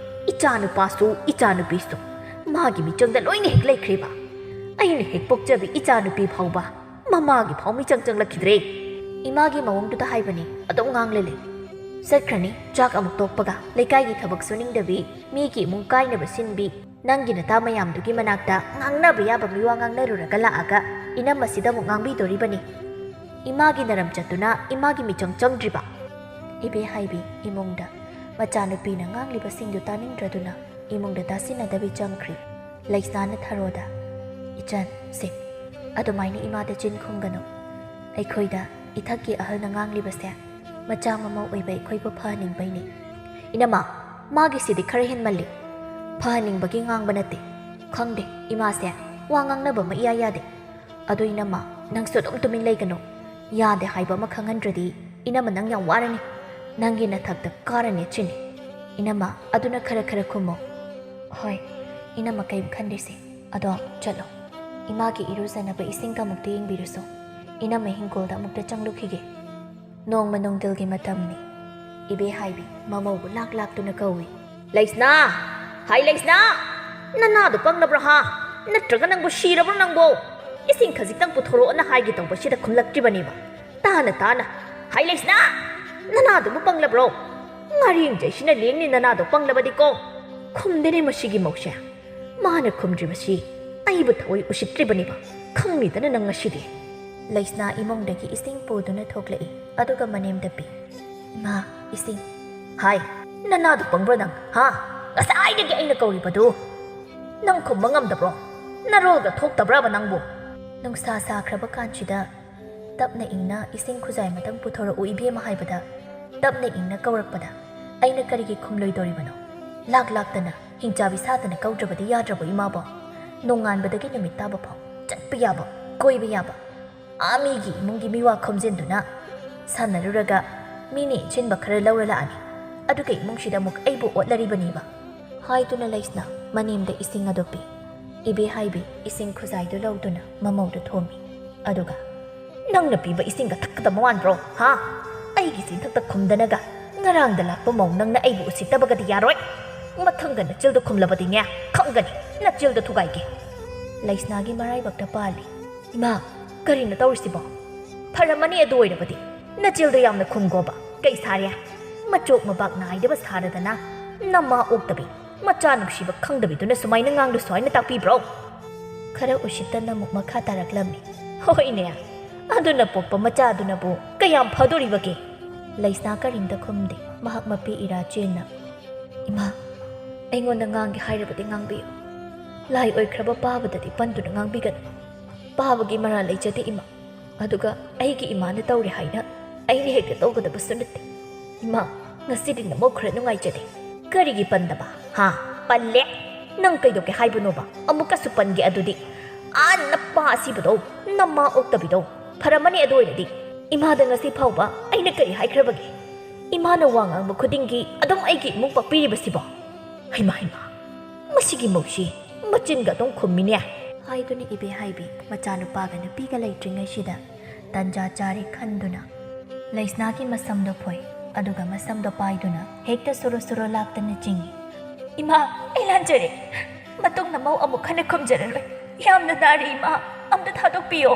ꯏꯆꯥꯅꯨꯄꯥꯁꯨ ꯏꯆꯥꯅꯨꯄꯤꯁꯨ ꯃꯥꯒꯤ ꯃꯤꯆꯪꯗ ꯂꯣꯏꯅ ꯍꯦꯛ ꯂꯩꯈ꯭ꯔꯦꯕ ꯑꯩꯅ ꯍꯦꯛ ꯄꯣꯛꯆꯕꯤ ꯏꯆꯥꯅꯨꯄꯤ ꯐꯥꯎꯕ ꯃꯃꯥꯒꯤ ꯐꯥꯎ ꯃꯤꯆꯪ ꯆꯪꯂꯛꯈꯤꯗ꯭ꯔꯦ ꯏꯃꯥꯒꯤ ꯃꯑꯣꯡꯗꯨꯗ ꯍꯥꯏꯕꯅꯤ ꯑꯗꯨꯝ ꯉꯥꯡꯂꯂꯦ ꯆꯠꯈ꯭ꯔꯅꯤ ꯆꯥꯛ ꯑꯃꯨꯛ ꯇꯣꯛꯄꯒ ꯂꯩꯀꯥꯏꯒꯤ ꯊꯕꯛ ꯁꯨꯅꯤꯡꯗꯕꯤ ꯃꯤꯒꯤ ꯏꯃꯨꯡ ꯀꯥꯏꯅꯕ ꯁꯤꯟꯕꯤ ꯅꯪꯒꯤ ꯅꯇꯥ ꯃꯌꯥꯝꯗꯨꯒꯤ ꯃꯅꯥꯛꯇ ꯉꯥꯡꯅꯕ ꯌꯥꯕ ꯃꯤꯋꯥ ꯉꯥꯡꯅꯔꯨꯔꯒ ꯂꯥꯛꯑꯒ ꯏꯅꯝꯃꯁꯤꯗ ꯑꯃꯨꯛ ꯉꯥꯡꯕꯤꯗꯣꯔꯤꯕꯅꯤ ꯏꯃꯥꯒꯤ ꯅꯔꯝ ꯆꯠꯇꯨꯅ ꯏꯃꯥꯒꯤ ꯃꯤꯆꯪ ꯆꯪꯗ꯭ꯔꯤꯕ ꯏꯕꯦꯍꯥꯏꯕꯤ ꯏꯃꯨꯡꯗ ꯃꯆꯥꯅꯨꯄꯤꯅ ꯉꯥꯡꯂꯤꯕꯁꯤꯡꯗꯨ ꯇꯥꯅꯤꯡꯗ꯭ꯔꯗꯨꯅ ꯏꯃꯨꯡꯗ ꯇꯥꯁꯤꯟꯅꯗꯕꯤ ꯆꯪꯈ꯭ꯔꯤ ꯂꯩꯁꯅꯥꯅ ꯊꯔꯣꯗ ꯏꯆꯟ ꯁꯦ ꯑꯗꯨꯃꯥꯏꯅ ꯏꯃꯥꯗ ꯆꯤꯟ ꯈꯨꯝꯒꯅꯨ ꯑꯩꯈꯣꯏꯗ ꯏꯊꯛꯀꯤ ꯑꯍꯜꯅ ꯉꯥꯡꯂꯤꯕꯁꯦ ꯃꯆꯥ ꯃꯃꯧ ꯑꯣꯏꯕ ꯑꯩꯈꯣꯏꯕꯨ ꯐꯍꯟꯅꯤꯡꯕꯩꯅꯤ ꯏꯅꯝꯃ ꯃꯥꯒꯤꯁꯤꯗꯤ ꯈꯔ ꯍꯦꯟꯃꯜꯂꯤ ꯐꯍꯟꯅꯤꯡꯕꯒꯤ ꯉꯥꯡꯕ ꯅꯠꯇꯦ ꯈꯪꯗꯦ ꯏꯃꯥꯁꯦ ꯋꯥ ꯉꯥꯡꯅꯕ ꯑꯃ ꯏꯌꯥ ꯌꯥꯗꯦ ꯑꯗꯨ ꯏꯅꯝꯃ ꯅꯪꯁꯨ ꯑꯗꯨꯝ ꯇꯨꯃꯤꯟ ꯂꯩꯒꯅꯨ ꯌꯥꯗꯦ ꯍꯥꯏꯕ ꯑꯃ ꯈꯪꯍꯟꯗ꯭ꯔꯗꯤ ꯏꯅꯝꯃ ꯅꯪ ꯌꯥꯝ ꯋꯥꯔꯅꯤ ꯅꯪꯒꯤ ꯅꯊꯛꯇ ꯀꯥꯔꯅꯤ ꯆꯤꯅꯤ ꯏꯅꯝꯃ ꯑꯗꯨꯅ ꯈꯔ ꯈꯨꯝꯃꯣ ꯍꯣꯏ ꯏꯅꯝꯃ ꯀꯩꯝ ꯈꯟꯗꯦꯁꯦ ꯑꯗꯣ ꯆꯠꯂꯣ ꯏꯃꯥꯒꯤ ꯏꯔꯨꯖꯅꯕ ꯏꯁꯤꯡꯒ ꯑꯃꯨꯛꯇ ꯌꯦꯡꯕꯤꯔꯨꯁꯣ ꯏꯅꯝꯃ ꯍꯤꯡꯒꯣꯜꯗ ꯑꯃꯨꯛꯇ ꯆꯪꯂꯨꯈꯤꯒꯦ ꯅꯣꯡꯃ ꯅꯨꯡꯗꯤꯜꯒꯤ ꯃꯇꯝꯅꯤ ꯏꯕꯦꯍꯥꯏꯕꯤ ꯃꯃꯧꯕꯨ ꯂꯥꯛꯇꯨꯅ ꯀꯧꯏ ꯂꯩꯁꯅꯥ ꯍꯥꯏ ꯂꯩꯁꯅꯥ ꯅꯅꯥꯗꯣ ꯄꯪꯂꯕ꯭ꯔꯥ ꯍꯥ ꯅꯠꯇ꯭ꯔꯒ ꯅꯪꯕꯨ ꯁꯤꯔꯕ꯭ꯔꯥ ꯅꯪꯕꯣ ꯏꯁꯤꯡ ꯈꯖꯤꯛꯇꯪ ꯄꯨꯊꯣꯔꯛꯑꯣꯅ ꯍꯥꯏꯒꯦ ꯇꯧꯕꯁꯤꯗ ꯈꯨꯝꯂꯛꯇ꯭ꯔꯤꯕꯅꯦꯕ ꯇꯥꯅ ꯍꯥꯏ ꯂꯩꯁꯅꯥ ꯅꯅꯥꯗꯨꯕꯨ ꯄꯪꯂꯕ꯭ꯔꯣ ꯉꯥꯔꯤꯡꯖꯩꯁꯤꯅ ꯂꯦꯡꯅꯤ ꯅꯅꯥꯗꯣ ꯄꯪꯂꯕꯗꯤꯀꯣ ꯈꯨꯝꯗꯦꯅꯦ ꯃꯁꯤꯒꯤ ꯃꯧꯁꯦ ꯃꯥꯅ ꯈꯨꯝꯗ꯭ꯔꯤꯕꯁꯤ ꯑꯩꯕꯨ ꯊꯑꯣꯏ ꯎꯁꯤꯠꯇ꯭ꯔꯤꯕꯅꯦꯕ ꯈꯪꯂꯤꯗꯅ ꯅꯪ ꯉꯁꯤꯗꯤ ꯂꯩꯁꯅꯥ ꯏꯃꯨꯡꯗꯒꯤ ꯏꯁꯤꯡ ꯄꯨꯗꯨꯅ ꯊꯣꯛꯂꯛꯏ ꯑꯗꯨꯒ ꯃꯅꯦꯝꯗ ꯄꯤ ꯏꯃꯥ ꯏꯁꯤꯡ ꯍꯥꯏ ꯅꯅꯥꯗꯨ ꯄꯪꯕ꯭ꯔꯣ ꯅꯪ ꯍꯥ ꯉꯁꯥꯏꯗꯒꯤ ꯑꯩꯅ ꯀꯧꯔꯤꯕꯗꯨ ꯅꯪ ꯈꯨꯝꯕ ꯉꯝꯗꯕ꯭ꯔꯣ ꯅꯔꯣꯜꯒ ꯊꯣꯛꯇꯕ꯭ꯔꯕ ꯅꯪꯕꯨ ꯅꯨꯡꯁꯥ ꯁꯥꯈ꯭ꯔꯕ ꯀꯥꯟꯁꯤꯗ ꯇꯞꯅ ꯏꯪꯅ ꯏꯁꯤꯡ ꯈꯨꯖꯥꯏꯃꯇꯪ ꯄꯨꯊꯣꯔꯛꯎ ꯏꯕꯦꯝꯃ ꯍꯥꯏꯕꯗ ꯇꯞꯅ ꯏꯪꯅ ꯀꯧꯔꯛꯄꯗ ꯑꯩꯅ ꯀꯔꯤꯒꯤ ꯈꯨꯝꯂꯣꯏꯗꯧꯔꯤꯕꯅꯣ ꯂꯥꯛꯇꯅ ꯍꯤꯡꯆꯥꯕꯤ ꯁꯥꯗꯅ ꯀꯧꯗ꯭ꯔꯕꯗꯤ ꯌꯥꯗ꯭ꯔꯕꯣ ꯏꯃꯥꯕꯣ ꯅꯣꯡꯉꯥꯟꯕꯗꯒꯤ ꯅꯨꯃꯤꯠ ꯇꯥꯕ ꯐꯥꯎ ꯆꯠꯄ ꯌꯥꯕ ꯀꯣꯏꯕ ꯌꯥꯕ ꯃꯤꯒꯤ ꯏꯃꯨꯡꯒꯤ ꯃꯤꯋꯥ ꯈꯣꯝꯖꯤꯟꯗꯨꯅ ꯁꯥꯟꯅꯔꯨꯔꯒ ꯃꯤꯅ ꯏꯟꯁꯤꯟꯕ ꯈꯔ ꯂꯧꯔ ꯂꯥꯛꯑꯅꯤ ꯑꯗꯨꯒ ꯏꯃꯨꯡꯁꯤꯗ ꯑꯃꯨꯛ ꯑꯩꯕꯨ ꯑꯣꯠꯂꯔꯤꯕꯅꯤꯕ ꯍꯥꯏꯗꯨꯅ ꯂꯩꯁꯅ ꯃꯅꯦꯝꯗ ꯏꯁꯤꯡ ꯑꯗꯨ ꯄꯤ ꯏꯕꯦꯍꯥꯏꯕꯤ ꯏꯁꯤꯡ ꯈꯨꯖꯥꯏꯗꯨ ꯂꯧꯗꯨꯅ ꯃꯃꯧꯗ ꯊꯣꯝꯃꯤ ꯑꯗꯨꯒ ꯅꯪꯅ ꯄꯤꯕ ꯏꯁꯤꯡꯒ ꯊꯛꯀꯗꯕ ꯃꯥꯟꯕ꯭ꯔꯣ ꯍꯥ ꯑꯩꯒꯤ ꯆꯤꯟꯊꯛꯇ ꯈꯨꯝꯗꯅꯒ ꯉꯔꯥꯡꯗ ꯂꯥꯛꯄ ꯃꯧ ꯅꯪꯅ ꯑꯩꯕꯨ ꯎꯁꯤꯠꯇꯕꯒꯗꯤ ꯌꯥꯔꯣꯏ ꯃꯊꯪꯒ ꯅꯆꯤꯜꯗ ꯈꯨꯝꯂꯕꯗꯤꯅꯦ ꯈꯪꯒꯅꯤ ꯅꯆꯤꯜꯗ ꯊꯨꯒꯥꯏꯒꯦ ꯂꯩꯁꯅꯥꯒꯤ ꯃꯔꯥꯏꯕꯛꯇ ꯄꯥꯜꯂꯤ ꯏꯃꯥ ꯀꯔꯤꯅꯣ ꯇꯧꯔꯤꯁꯤꯕꯣ ꯐꯔꯝꯃꯅꯤ ꯑꯗꯨ ꯑꯣꯏꯔꯕꯗꯤ ꯅꯆꯤꯜꯗꯣ ꯌꯥꯝꯅ ꯈꯨꯝꯒꯣꯕ ꯀꯩ ꯁꯥꯔꯦ ꯃꯆꯣꯛ ꯃꯕꯥꯛ ꯅꯥꯏꯗꯕ ꯁꯥꯔꯗꯅ ꯅꯃꯥ ꯑꯣꯛꯇꯕꯤ ꯃꯆꯥ ꯅꯨꯡꯁꯤꯕ ꯈꯪꯗꯕꯤꯗꯨꯅ ꯁꯨꯃꯥꯏꯅ ꯉꯥꯡꯗꯨ ꯁꯨꯃꯥꯏꯅ ꯇꯥꯛꯄꯤꯕ꯭ꯔꯣ ꯈꯔ ꯎꯁꯤꯠꯇꯅ ꯑꯃꯨꯛ ꯃꯈꯥ ꯇꯥꯔꯛꯂꯝꯃꯤ ꯍꯣꯏꯅꯦ ꯑꯗꯨꯅ ꯄꯣꯛꯄ ꯃꯆꯥꯗꯨꯅꯕꯨ ꯀꯌꯥꯝ ꯐꯗꯣꯔꯤꯕꯒꯦ ꯂꯩꯁꯅꯥ ꯀꯔꯤꯝꯇ ꯈꯨꯝꯗꯦ ꯃꯍꯥꯛ ꯃꯄꯤ ꯏꯔꯥ ꯆꯦꯟꯅ ꯏꯃꯥ ꯑꯩꯉꯣꯟꯗ ꯉꯥꯡꯒꯦ ꯍꯥꯏꯔꯕꯗꯤ ꯉꯥꯡꯕꯤꯌꯨ ꯂꯥꯏ ꯑꯣꯏꯈ꯭ꯔꯕ ꯄꯥꯕꯗꯗꯤ ꯄꯟꯗꯨꯅ ꯉꯥꯡꯕꯤꯒꯅꯨ ꯄꯥꯕꯒꯤ ꯃꯔꯥꯜ ꯂꯩꯖꯗꯦ ꯏꯃꯥ ꯑꯗꯨꯒ ꯑꯩꯒꯤ ꯏꯃꯥꯅ ꯇꯧꯔꯦ ꯍꯥꯏꯅ ꯑꯩꯅ ꯍꯦꯛꯇ ꯇꯧꯒꯗꯕꯁꯨ ꯅꯠꯇꯦ ꯏꯃꯥ ꯉꯁꯤꯗꯤ ꯅꯃꯧ ꯈꯔ ꯅꯨꯡꯉꯥꯏꯖꯗꯦ ꯀꯔꯤꯒꯤ ꯄꯟꯗꯕ ꯍꯥ ꯄꯜꯂꯦ ꯅꯪ ꯀꯩꯗꯧꯒꯦ ꯍꯥꯏꯕꯅꯣꯕ ꯑꯃꯨꯛꯀꯁꯨ ꯄꯟꯒꯦ ꯑꯗꯨꯗꯤ ꯅꯄꯥ ꯑꯁꯤꯕꯗꯣ ꯅꯃꯥ ꯑꯣꯛꯇꯕꯤꯗꯣ ꯐꯔꯝꯃꯅꯤ ꯑꯗꯨ ꯑꯣꯏꯔꯗꯤ ꯏꯃꯥꯗ ꯉꯁꯤ ꯐꯥꯎꯕ ꯑꯩꯅ ꯀꯔꯤ ꯍꯥꯏꯈ꯭ꯔꯕꯒꯦ ꯏꯃꯥꯅ ꯋꯥ ꯉꯥꯡꯕ ꯈꯨꯗꯤꯡꯒꯤ ꯑꯗꯨꯝ ꯑꯩꯒꯤ ꯏꯃꯨꯡ ꯄꯛꯄꯤꯔꯤꯕꯁꯤꯕꯣ ꯍꯩꯃꯥ ꯃꯁꯤꯒꯤ ꯃꯧꯁꯤ ꯃꯆꯤꯟꯒ ꯑꯗꯨꯝ ꯈꯨꯝꯃꯤꯅꯦ ꯍꯥꯏꯗꯨꯅ ꯏꯕꯦꯍꯥꯏꯕꯤ ꯃꯆꯥꯅꯨꯄꯥꯒ ꯅꯨꯄꯤꯒ ꯂꯩꯇ꯭ꯔꯤꯉꯩꯁꯤꯗ ꯇꯟꯖꯥ ꯆꯥꯔꯦ ꯈꯟꯗꯨꯅ ꯂꯩꯁꯅꯥꯒꯤ ꯃꯁꯝꯗꯣ ꯐꯣꯏ ꯑꯗꯨꯒ ꯃꯁꯝꯗꯣ ꯄꯥꯏꯗꯨꯅ ꯍꯦꯛꯇ ꯁꯣꯔꯣ ꯂꯥꯛꯇꯅ ꯆꯤꯡꯏ ꯏꯃꯥ ꯑꯩ ꯂꯥꯟꯖꯔꯦ ꯃꯇꯨꯡꯗ ꯃꯧ ꯑꯃꯨꯛ ꯍꯟꯅ ꯈꯨꯝꯖꯔꯔꯣꯏ ꯌꯥꯝꯅ ꯅꯥꯔꯤ ꯏꯃꯥ ꯑꯝꯇ ꯊꯥꯗꯣꯛꯄꯤꯌꯣ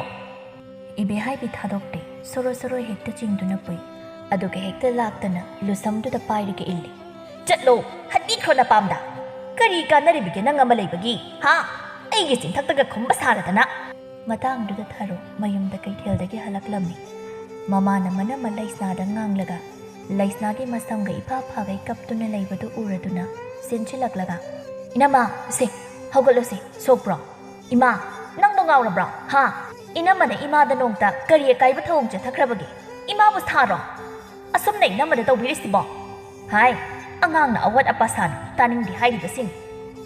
ꯏꯕꯦꯍꯥꯏꯕꯤ ꯊꯥꯗꯣꯛꯇꯦ ꯁꯣꯔꯣ ꯍꯦꯛꯇ ꯆꯤꯡꯗꯨꯅ ꯄꯨꯏ ꯑꯗꯨꯒ ꯍꯦꯛꯇ ꯂꯥꯛꯇꯅ ꯂꯨꯁꯝꯗꯨꯗ ꯄꯥꯏꯔꯒ ꯏꯜꯂꯤ ꯆꯠꯂꯣ ꯍꯠꯅꯤꯈ꯭ꯔꯣ ꯅꯄꯥꯝꯗ ꯀꯔꯤ ꯀꯥꯟꯅꯔꯤꯕꯒꯦ ꯅꯪ ꯑꯃ ꯂꯩꯕꯒꯤ ꯍꯥ ꯑꯩꯒꯤ ꯆꯤꯟꯊꯛꯇꯒ ꯈꯨꯝꯕ ꯁꯥꯔꯗꯅ ꯃꯇꯥꯡꯗꯨꯗ ꯊꯥꯔꯣ ꯃꯌꯨꯝꯗ ꯀꯩꯊꯦꯜꯗꯒꯤ ꯍꯜꯂꯛꯂꯝꯃꯤ ꯃꯃꯥꯅ ꯃꯅꯝꯃ ꯂꯩꯁꯅꯥꯗ ꯉꯥꯡꯂꯒ ꯂꯩꯁꯅꯥꯒꯤ ꯃꯁꯝꯒ ꯏꯐꯥ ꯐꯥꯒꯩ ꯀꯞꯇꯨꯅ ꯂꯩꯕꯗꯨ ꯎꯔꯗꯨꯅ ꯁꯤꯟꯁꯤꯜꯂꯛꯂꯒ ꯏꯅꯝꯃ ꯁꯦ ꯍꯧꯒꯠꯂꯣꯁꯦ ꯁꯣꯛꯄ꯭ꯔꯣ ꯏꯃꯥ ꯅꯪꯕꯨ ꯉꯥꯎꯔꯕ꯭ꯔꯣ ꯍꯥ ꯏꯅꯝꯃꯅ ꯏꯃꯥꯗ ꯅꯣꯡꯇ ꯀꯔꯤ ꯑꯀꯥꯏꯕ ꯊꯧꯑꯣꯡ ꯆꯠꯊꯈ꯭ꯔꯕꯒꯦ ꯏꯃꯥꯕꯨ ꯁꯥꯔꯣ ꯑꯁꯨꯝꯅ ꯏꯅꯝꯃꯗ ꯇꯧꯕꯤꯔꯤꯁꯤꯕꯣ ꯍꯥꯏ ꯑꯉꯥꯡꯅ ꯑꯋꯥꯠ ꯑꯄꯥ ꯁꯥꯅ ꯇꯥꯅꯤꯡꯗꯦ ꯍꯥꯏꯔꯤꯕꯁꯤꯡ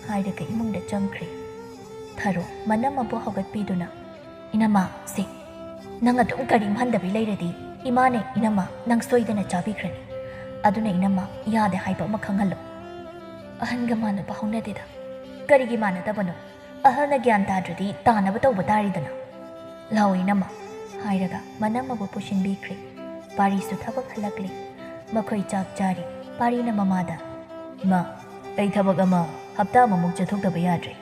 ꯍꯥꯏꯔꯒ ꯏꯃꯨꯡꯗ ꯆꯪꯈ꯭ꯔꯦ ꯊꯥꯔꯣ ꯃꯅꯝꯃꯕꯨ ꯍꯧꯒꯠꯄꯤꯗꯨꯅ ꯏꯅꯝꯃ ꯁꯦ ꯅꯪ ꯑꯗꯨꯝ ꯀꯔꯤꯝ ꯍꯟꯗꯕꯤ ꯂꯩꯔꯗꯤ ꯏꯃꯥꯅꯦ ꯏꯅꯝꯃ ꯅꯪ ꯁꯣꯏꯗꯅ ꯆꯥꯕꯤꯈ꯭ꯔꯅꯤ ꯑꯗꯨꯅ ꯏꯅꯝꯃ ꯌꯥꯗꯦ ꯍꯥꯏꯕ ꯑꯃ ꯈꯪꯍꯜꯂꯨ ꯑꯍꯟꯒ ꯃꯥꯟꯅꯕ ꯍꯧꯅꯗꯦꯗ ꯀꯔꯤꯒꯤ ꯃꯥꯟꯅꯗꯕꯅꯣ ꯑꯍꯜꯅ ꯒ꯭ꯌꯥꯟ ꯇꯥꯗ꯭ꯔꯗꯤ ꯇꯥꯅꯕ ꯇꯧꯕ ꯇꯥꯔꯤꯗꯅ ꯂꯥꯎ ꯏꯅꯝꯃ ꯍꯥꯏꯔꯒ ꯃꯅꯝꯃꯕꯨ ꯄꯨꯁꯤꯟꯕꯤꯈ꯭ꯔꯦ ꯄꯥꯔꯤꯁꯨ ꯊꯕꯛ ꯍꯜꯂꯛꯂꯤ ꯃꯈꯣꯏ ꯆꯥꯛ ꯆꯥꯔꯤ ꯄꯥꯔꯤꯅ ꯃꯃꯥꯗ ꯏꯃꯥ ꯑꯩ ꯊꯕꯛ ꯑꯃ ꯍꯞꯇꯥ ꯑꯃꯃꯨꯛ ꯆꯠꯊꯣꯛꯇꯕ ꯌꯥꯗ꯭ꯔꯦ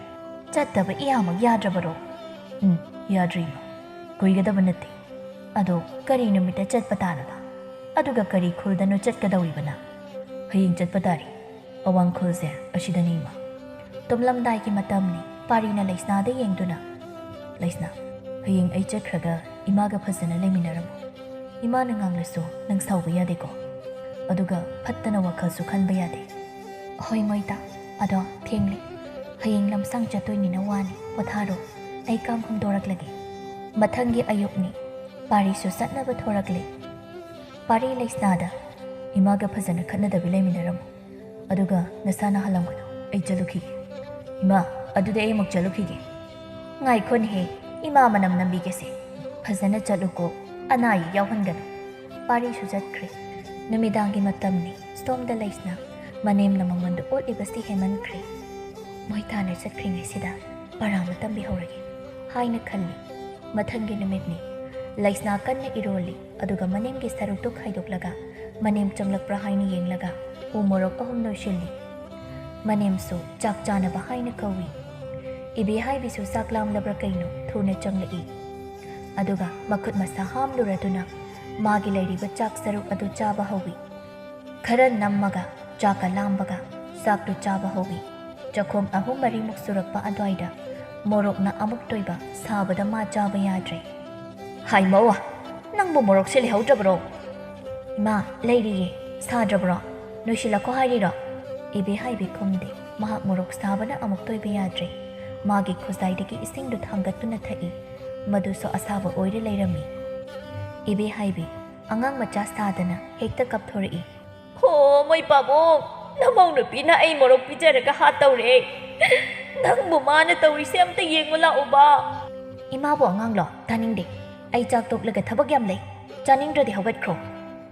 ꯆꯠꯇꯕ ꯏꯌꯥꯃꯛ ꯌꯥꯗ꯭ꯔꯕꯔꯣ ꯌꯥꯗ꯭ꯔꯤ ꯏꯃꯥ ꯀꯨꯏꯒꯗꯕ ꯅꯠꯇꯦ ꯑꯗꯣ ꯀꯔꯤ ꯅꯨꯃꯤꯠꯇ ꯆꯠꯄ ꯇꯥꯔꯕ ꯑꯗꯨꯒ ꯀꯔꯤ ꯈꯨꯜꯗꯅꯣ ꯆꯠꯀꯗꯧꯔꯤꯕꯅ ꯍꯌꯦꯡ ꯆꯠꯄ ꯇꯥꯔꯤ ꯑꯋꯥꯡꯈꯨꯜꯁꯦ ꯑꯁꯤꯗꯅꯤ ꯏꯃꯥ ꯇꯨꯝꯂꯝꯗꯥꯏꯒꯤ ꯃꯇꯝꯅꯤ ꯄꯥꯔꯤꯅ ꯂꯩꯁꯅꯥꯗ ꯌꯦꯡꯗꯨꯅ ꯂꯩꯁꯅꯥ ꯍꯌꯦꯡ ꯑꯩ ꯆꯠꯈ꯭ꯔꯒ ꯏꯃꯥꯒ ꯐꯖꯅ ꯂꯩꯃꯤꯟꯅꯔꯝꯃꯨ ꯏꯃꯥꯅ ꯉꯥꯡꯂꯁꯨ ꯅꯪ ꯁꯥꯎꯕ ꯌꯥꯗꯦꯀꯣ ꯑꯗꯨꯒ ꯐꯠꯇꯅ ꯋꯥꯈꯜꯁꯨ ꯈꯟꯕ ꯌꯥꯗꯦ ꯍꯣꯏ ꯃꯣꯏꯇꯥ ꯑꯗꯣ ꯊꯦꯡꯂꯦ ꯍꯌꯦꯡ ꯂꯝꯁꯥꯡ ꯆꯠꯇꯣꯏꯅꯤꯅ ꯋꯥꯅꯤ ꯄꯣꯊꯥꯔꯣ ꯑꯩ ꯀꯥꯝ ꯍꯨꯝꯗꯣꯔꯛꯂꯒꯦ ꯃꯊꯪꯒꯤ ꯑꯌꯨꯛꯅꯤ ꯄꯥꯔꯤꯁꯨ ꯆꯠꯅꯕ ꯊꯣꯔꯛꯂꯦ ꯄꯥꯔꯤ ꯂꯩꯁꯅꯥꯗ ꯏꯃꯥꯒ ꯐꯖꯅ ꯈꯠꯅꯗꯕꯤ ꯂꯩꯃꯤꯟꯅꯔꯝꯃꯨ ꯑꯗꯨꯒ ꯅꯁꯥꯅ ꯍꯜꯂꯝꯒꯅꯨ ꯑꯩ ꯆꯠꯂꯨꯈꯤꯒꯦ ꯏꯃꯥ ꯑꯗꯨꯗꯤ ꯑꯩ ꯑꯃꯨꯛ ꯆꯠꯂꯨꯈꯤꯒꯦ ꯉꯥꯏꯈꯣꯅꯦꯍꯦ ꯏꯃꯥ ꯃꯅꯝ ꯅꯝꯕꯤꯒꯦꯁꯦ ꯐꯖꯅ ꯆꯠꯂꯨꯀꯣ ꯑꯅꯥ ꯑꯌꯦꯛ ꯌꯥꯎꯍꯟꯒꯅꯨ ꯄꯥꯔꯤꯁꯨ ꯆꯠꯈ꯭ꯔꯦ ꯅꯨꯃꯤꯗꯥꯡꯒꯤ ꯃꯇꯝꯅꯤ ꯁꯣꯝꯗ ꯂꯩꯁꯅꯥ ꯃꯅꯦꯝꯅ ꯃꯉꯣꯟꯗ ꯑꯣꯠꯂꯤꯕꯁꯤ ꯍꯦꯟꯃꯟꯈ꯭ꯔꯦ ꯃꯣꯏ ꯇꯥꯅ ꯆꯠꯈ꯭ꯔꯤꯉꯩꯁꯤꯗ ꯄꯔꯥ ꯑꯃ ꯇꯝꯕꯤꯍꯧꯔꯒꯦ ꯍꯥꯏꯅ ꯈꯜꯂꯤ ꯃꯊꯪꯒꯤ ꯅꯨꯃꯤꯠꯅꯤ ꯂꯩꯁꯅꯥ ꯀꯟꯅ ꯏꯔꯣꯜꯂꯤ ꯑꯗꯨꯒ ꯃꯅꯦꯝꯒꯤ ꯁꯔꯨꯛꯇꯨ ꯈꯥꯏꯗꯣꯛꯂꯒ ꯃꯅꯦꯝ ꯆꯪꯂꯛꯄ꯭ꯔꯥ ꯍꯥꯏꯅ ꯌꯦꯡꯂꯒ ꯎ ꯃꯣꯔꯣꯛ 3 ꯅꯣꯏꯁꯤꯜꯂꯤ ꯃꯅꯦꯝꯁꯨ ꯆꯥꯛ ꯆꯥꯅꯕ ꯍꯥꯏꯅ ꯀꯧꯏ ꯏꯕꯦꯍꯥꯏꯕꯤꯁꯨ ꯆꯥꯛ ꯂꯥꯝꯂꯕ꯭ꯔꯥ ꯀꯩꯅꯣ ꯊꯨꯅ ꯆꯪꯂꯛꯏ ꯑꯗꯨꯒ ꯃꯈꯨꯠ ꯃꯁꯥ ꯍꯥꯝꯂꯨꯔꯗꯨꯅ ꯃꯥꯒꯤ ꯂꯩꯔꯤꯕ ꯆꯥꯛ ꯁꯔꯨꯛ ꯑꯗꯨ ꯆꯥꯕ ꯍꯧꯏ ꯈꯔ ꯅꯝꯃꯒ ꯆꯥꯛꯀ ꯂꯥꯝꯕꯒ ꯆꯥꯛꯇꯨ ꯆꯥꯕ ꯍꯧꯏ ꯆꯈꯣꯝ 3-4 ꯃꯨꯛ ꯁꯨꯔꯛꯄ ꯑꯗꯨꯋꯥꯏꯗ ꯃꯣꯔꯣꯛꯅ ꯑꯃꯨꯛ ꯇꯣꯏꯕ ꯁꯥꯕꯗ ꯃꯥ ꯆꯥꯕ ꯌꯥꯗ꯭ꯔꯦ꯫ ꯍꯥꯏꯃꯧ ꯅꯪꯕꯨ ꯃꯣꯔꯣꯛꯁꯦ ꯂꯩꯍꯧꯗ꯭ꯔꯕ꯭ꯔꯣ? ꯏꯃꯥ ꯂꯩꯔꯤꯌꯦ, ꯁꯥꯗ꯭ꯔꯕ꯭ꯔꯣ? ꯅꯣꯏꯁꯤꯜꯂꯛꯈꯣ ꯍꯥꯏꯔꯤꯔꯣ? ꯏꯕꯦꯍꯥꯏꯕꯤ ꯈꯨꯝꯗꯦ꯫ ꯃꯍꯥꯛ ꯃꯣꯔꯣꯛ ꯁꯥꯕꯅ ꯑꯃꯨꯛ ꯇꯣꯏꯕ ꯌꯥꯗ꯭ꯔꯦ꯫ ꯃꯥꯒꯤ ꯈꯨꯖꯥꯏꯗꯒꯤ ꯏꯁꯤꯡꯗꯨ ꯊꯥꯡꯒꯠꯇꯨꯅ ꯊꯛꯏ, ꯃꯗꯨꯁꯨ ꯑꯁꯥꯕ ꯑꯣꯏꯔ ꯂꯩꯔꯝꯃꯤ꯫ ꯏꯕꯦꯍꯥꯏꯕꯤ ꯑꯉꯥꯡ ꯃꯆꯥ ꯁꯥꯗꯅ ꯍꯦꯛꯇ ꯀꯞꯊꯣꯔꯛꯏ꯫ ꯍꯣ ꯃꯣꯏ ꯄꯥꯕꯨꯡ, ꯅꯃꯧ ꯅꯨꯄꯤꯅ ꯑꯩ ꯃꯣꯔꯣꯛ ꯄꯤꯖꯔꯒ ꯍꯥꯠꯇꯧꯔꯦ꯫ ꯅꯪꯕꯨ ꯃꯥꯅ ꯇꯧꯔꯤꯁꯦ ꯑꯝꯇ ꯌꯦꯡꯉꯨ ꯂꯥꯛꯎꯕ꯫ ꯏꯃꯥꯕꯨ ꯑꯉꯥꯡꯂꯣ? ꯇꯥꯅꯤꯡꯗꯦ꯫ ꯑꯩ ꯆꯥꯛ ꯇꯣꯛꯂꯒ ꯊꯕꯛ ꯌꯥꯝ ꯂꯩ, ꯆꯥꯅꯤꯡꯗ꯭ꯔꯗꯤ ꯍꯧꯒꯠꯈ꯭ꯔꯣ꯫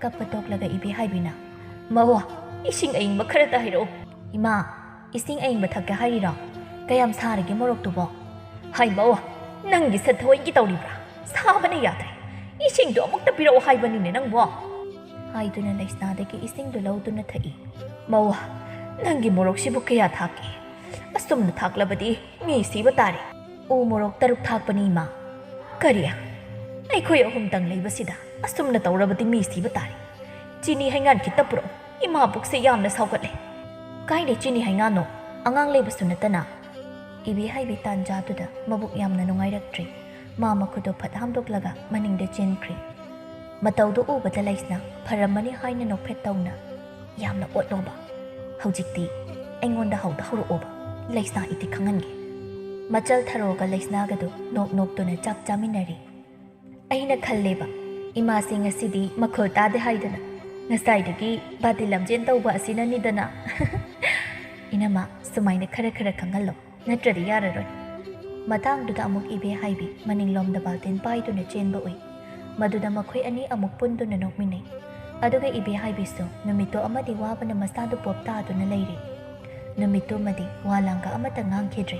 ꯀꯞꯄ ꯇꯣꯛꯂꯒ ꯏꯕꯦꯍꯥꯏꯕꯤꯅ ꯃꯧ ꯏꯁꯤꯡ ꯑꯏꯪꯕ ꯈꯔꯇ ꯍꯩꯔꯛꯎ꯫ ꯏꯃꯥ ꯏꯁꯤꯡ ꯑꯏꯪꯕ ꯊꯛꯀꯦ ꯍꯥꯏꯔꯤꯔꯣ? ꯀꯌꯥꯝ ꯁꯥꯔꯒꯦ ꯃꯣꯔꯣꯛꯇꯨꯕꯣ? ꯍꯥꯏꯃꯧ ꯅꯪꯒꯤ ꯁꯊꯋꯣꯏꯒꯤ ꯇꯧꯔꯤꯕ꯭ꯔꯥ? ꯁꯥꯕꯅ ꯌꯥꯗ꯭ꯔꯦ, ꯏꯁꯤꯡꯗꯨ ꯑꯃꯨꯛꯇ ꯄꯤꯔꯛꯑꯣ ꯍꯥꯏꯕꯅꯤꯅꯦ ꯅꯪꯕꯣ꯫ ꯍꯥꯏꯗꯨꯅ ꯂꯩꯁꯅꯥꯗꯒꯤ ꯏꯁꯤꯡꯗꯨ ꯂꯧꯗꯨꯅ ꯊꯛꯏ꯫ ꯃꯧ ꯅꯪꯒꯤ ꯃꯣꯔꯣꯛꯁꯤꯕꯨ ꯀꯌా ꯊꯥꯛꯀꯦ? ꯑꯁꯨꯝꯅ ꯊꯥꯛꯂꯕꯗꯤ ꯃꯤ ꯁꯤꯕ ꯇꯥꯔꯦ꯫ ꯎ ꯃꯣꯔꯣꯛ 6 ꯊꯥꯛꯄꯅꯤ ꯏꯃꯥ꯫ ꯀꯔꯤ? ꯑꯩꯈꯣꯏ ꯑꯍꯨꯝꯇꯪ ꯂꯩꯕꯁꯤꯗ ꯑꯁꯨꯝꯅ ꯇꯧꯔꯕꯗꯤ ꯃꯤ ꯁꯤꯕ ꯇꯥꯔꯦ꯫ ꯆꯤꯅꯤ ꯍꯩꯉꯥꯟ ꯈꯤꯇ ꯄꯨꯔꯛꯎ, ꯏꯃꯥ ꯄꯨꯛꯁꯦ ꯌꯥꯝꯅ ꯁꯥꯎꯒꯠꯂꯦ꯫ ꯀꯥꯏꯗꯦ ꯆꯤꯅꯤ ꯍꯩꯉꯥꯟꯅꯣ, ꯑꯉꯥꯡ ꯂꯩꯕꯁꯨ ꯅꯠꯇꯅ꯫ ꯏꯕꯦꯍꯥꯏꯕꯤ ꯇꯥꯟꯖꯥꯗꯨꯗ ꯃꯕꯨꯛ ꯌꯥꯝꯅ ꯅꯨꯡꯉꯥꯏꯔꯛꯇ꯭ꯔꯦ꯫ ꯃꯥ ꯃꯈꯨꯠꯇꯣ ꯐꯠ ꯍꯥꯝꯗꯣꯛꯂꯒ ꯃꯅꯤꯡꯗ ꯆꯦꯟꯈ꯭ꯔꯦ꯫ ꯃꯇꯧꯗꯨ ꯎꯕꯗ ꯂꯩꯁꯅꯥ ꯐꯔꯝꯃꯅꯤ ꯍꯥꯏꯅ ꯅꯣꯛꯐꯦꯠ ꯇꯧꯅ ꯌꯥꯝꯅ ꯑꯣꯠꯂꯣꯕ, ꯍꯧꯖꯤꯛꯇꯤ ꯑꯩꯉꯣꯟꯗ ꯍꯧꯔꯛꯑꯣꯕ, ꯂꯩꯁꯅꯥ ꯏꯇꯤ ꯈꯪꯍꯟꯒꯦ꯫ ꯃꯆꯜ ꯊꯔꯣꯒ ꯂꯩꯁꯅꯥꯒꯗꯨ ꯅꯣꯛ ꯅꯣꯛꯇꯨꯅ ꯆꯥꯛ ꯆꯥꯃꯤꯟꯅꯔꯤ꯫ ꯑꯩꯅ ꯈꯜꯂꯦꯕ ꯏꯃꯥꯁꯤ ꯉꯁꯤꯗꯤ ꯃꯈꯣꯜ ꯇꯥꯗꯦ ꯍꯥꯏꯗꯅ ꯉꯁꯥꯏꯗꯒꯤ ꯕꯥꯇꯤ ꯂꯝꯖꯦꯟ ꯇꯧꯕ ꯑꯁꯤꯅꯅꯤꯗꯅ꯫ ꯏꯅꯝꯃ ꯁꯨꯃꯥꯏꯅ ꯈꯔ ꯈꯪꯍꯜꯂꯣ, ꯅꯠꯇ꯭ꯔꯗꯤ ꯌꯥꯔꯔꯣꯏ꯫ ꯃꯇꯥꯡꯗꯨꯗ ꯑꯃꯨꯛ ꯏꯕꯦꯍꯥꯏꯕꯤ ꯃꯅꯤꯡꯂꯣꯝꯗ ꯕꯥꯜꯇꯤꯟ ꯄꯥꯏꯗꯨꯅ ꯆꯦꯟꯕ ꯎꯏ꯫ ꯃꯗꯨꯗ ꯃꯈꯣꯏ ꯑꯅꯤ ꯑꯃꯨꯛ ꯄꯨꯟꯗꯨꯅ ꯅꯣꯛꯃꯤꯟꯅꯩ꯫ ꯑꯗꯨꯒ ꯏꯕꯦꯍꯥꯏꯕꯤꯁꯨ ꯅꯨꯃꯤꯠꯇꯣ ꯑꯃꯗꯤ ꯋꯥꯕꯅ ꯃꯁꯥꯗꯨ ꯄꯣꯞ ꯇꯥꯗꯨꯅ ꯂꯩꯔꯤ꯫ ꯅꯨꯃꯤꯠꯇꯨꯃꯗꯤ ꯋꯥ ꯂꯥꯡꯒ ꯑꯃꯠꯇ ꯉꯥꯡꯈꯤꯗ꯭ꯔꯦ꯫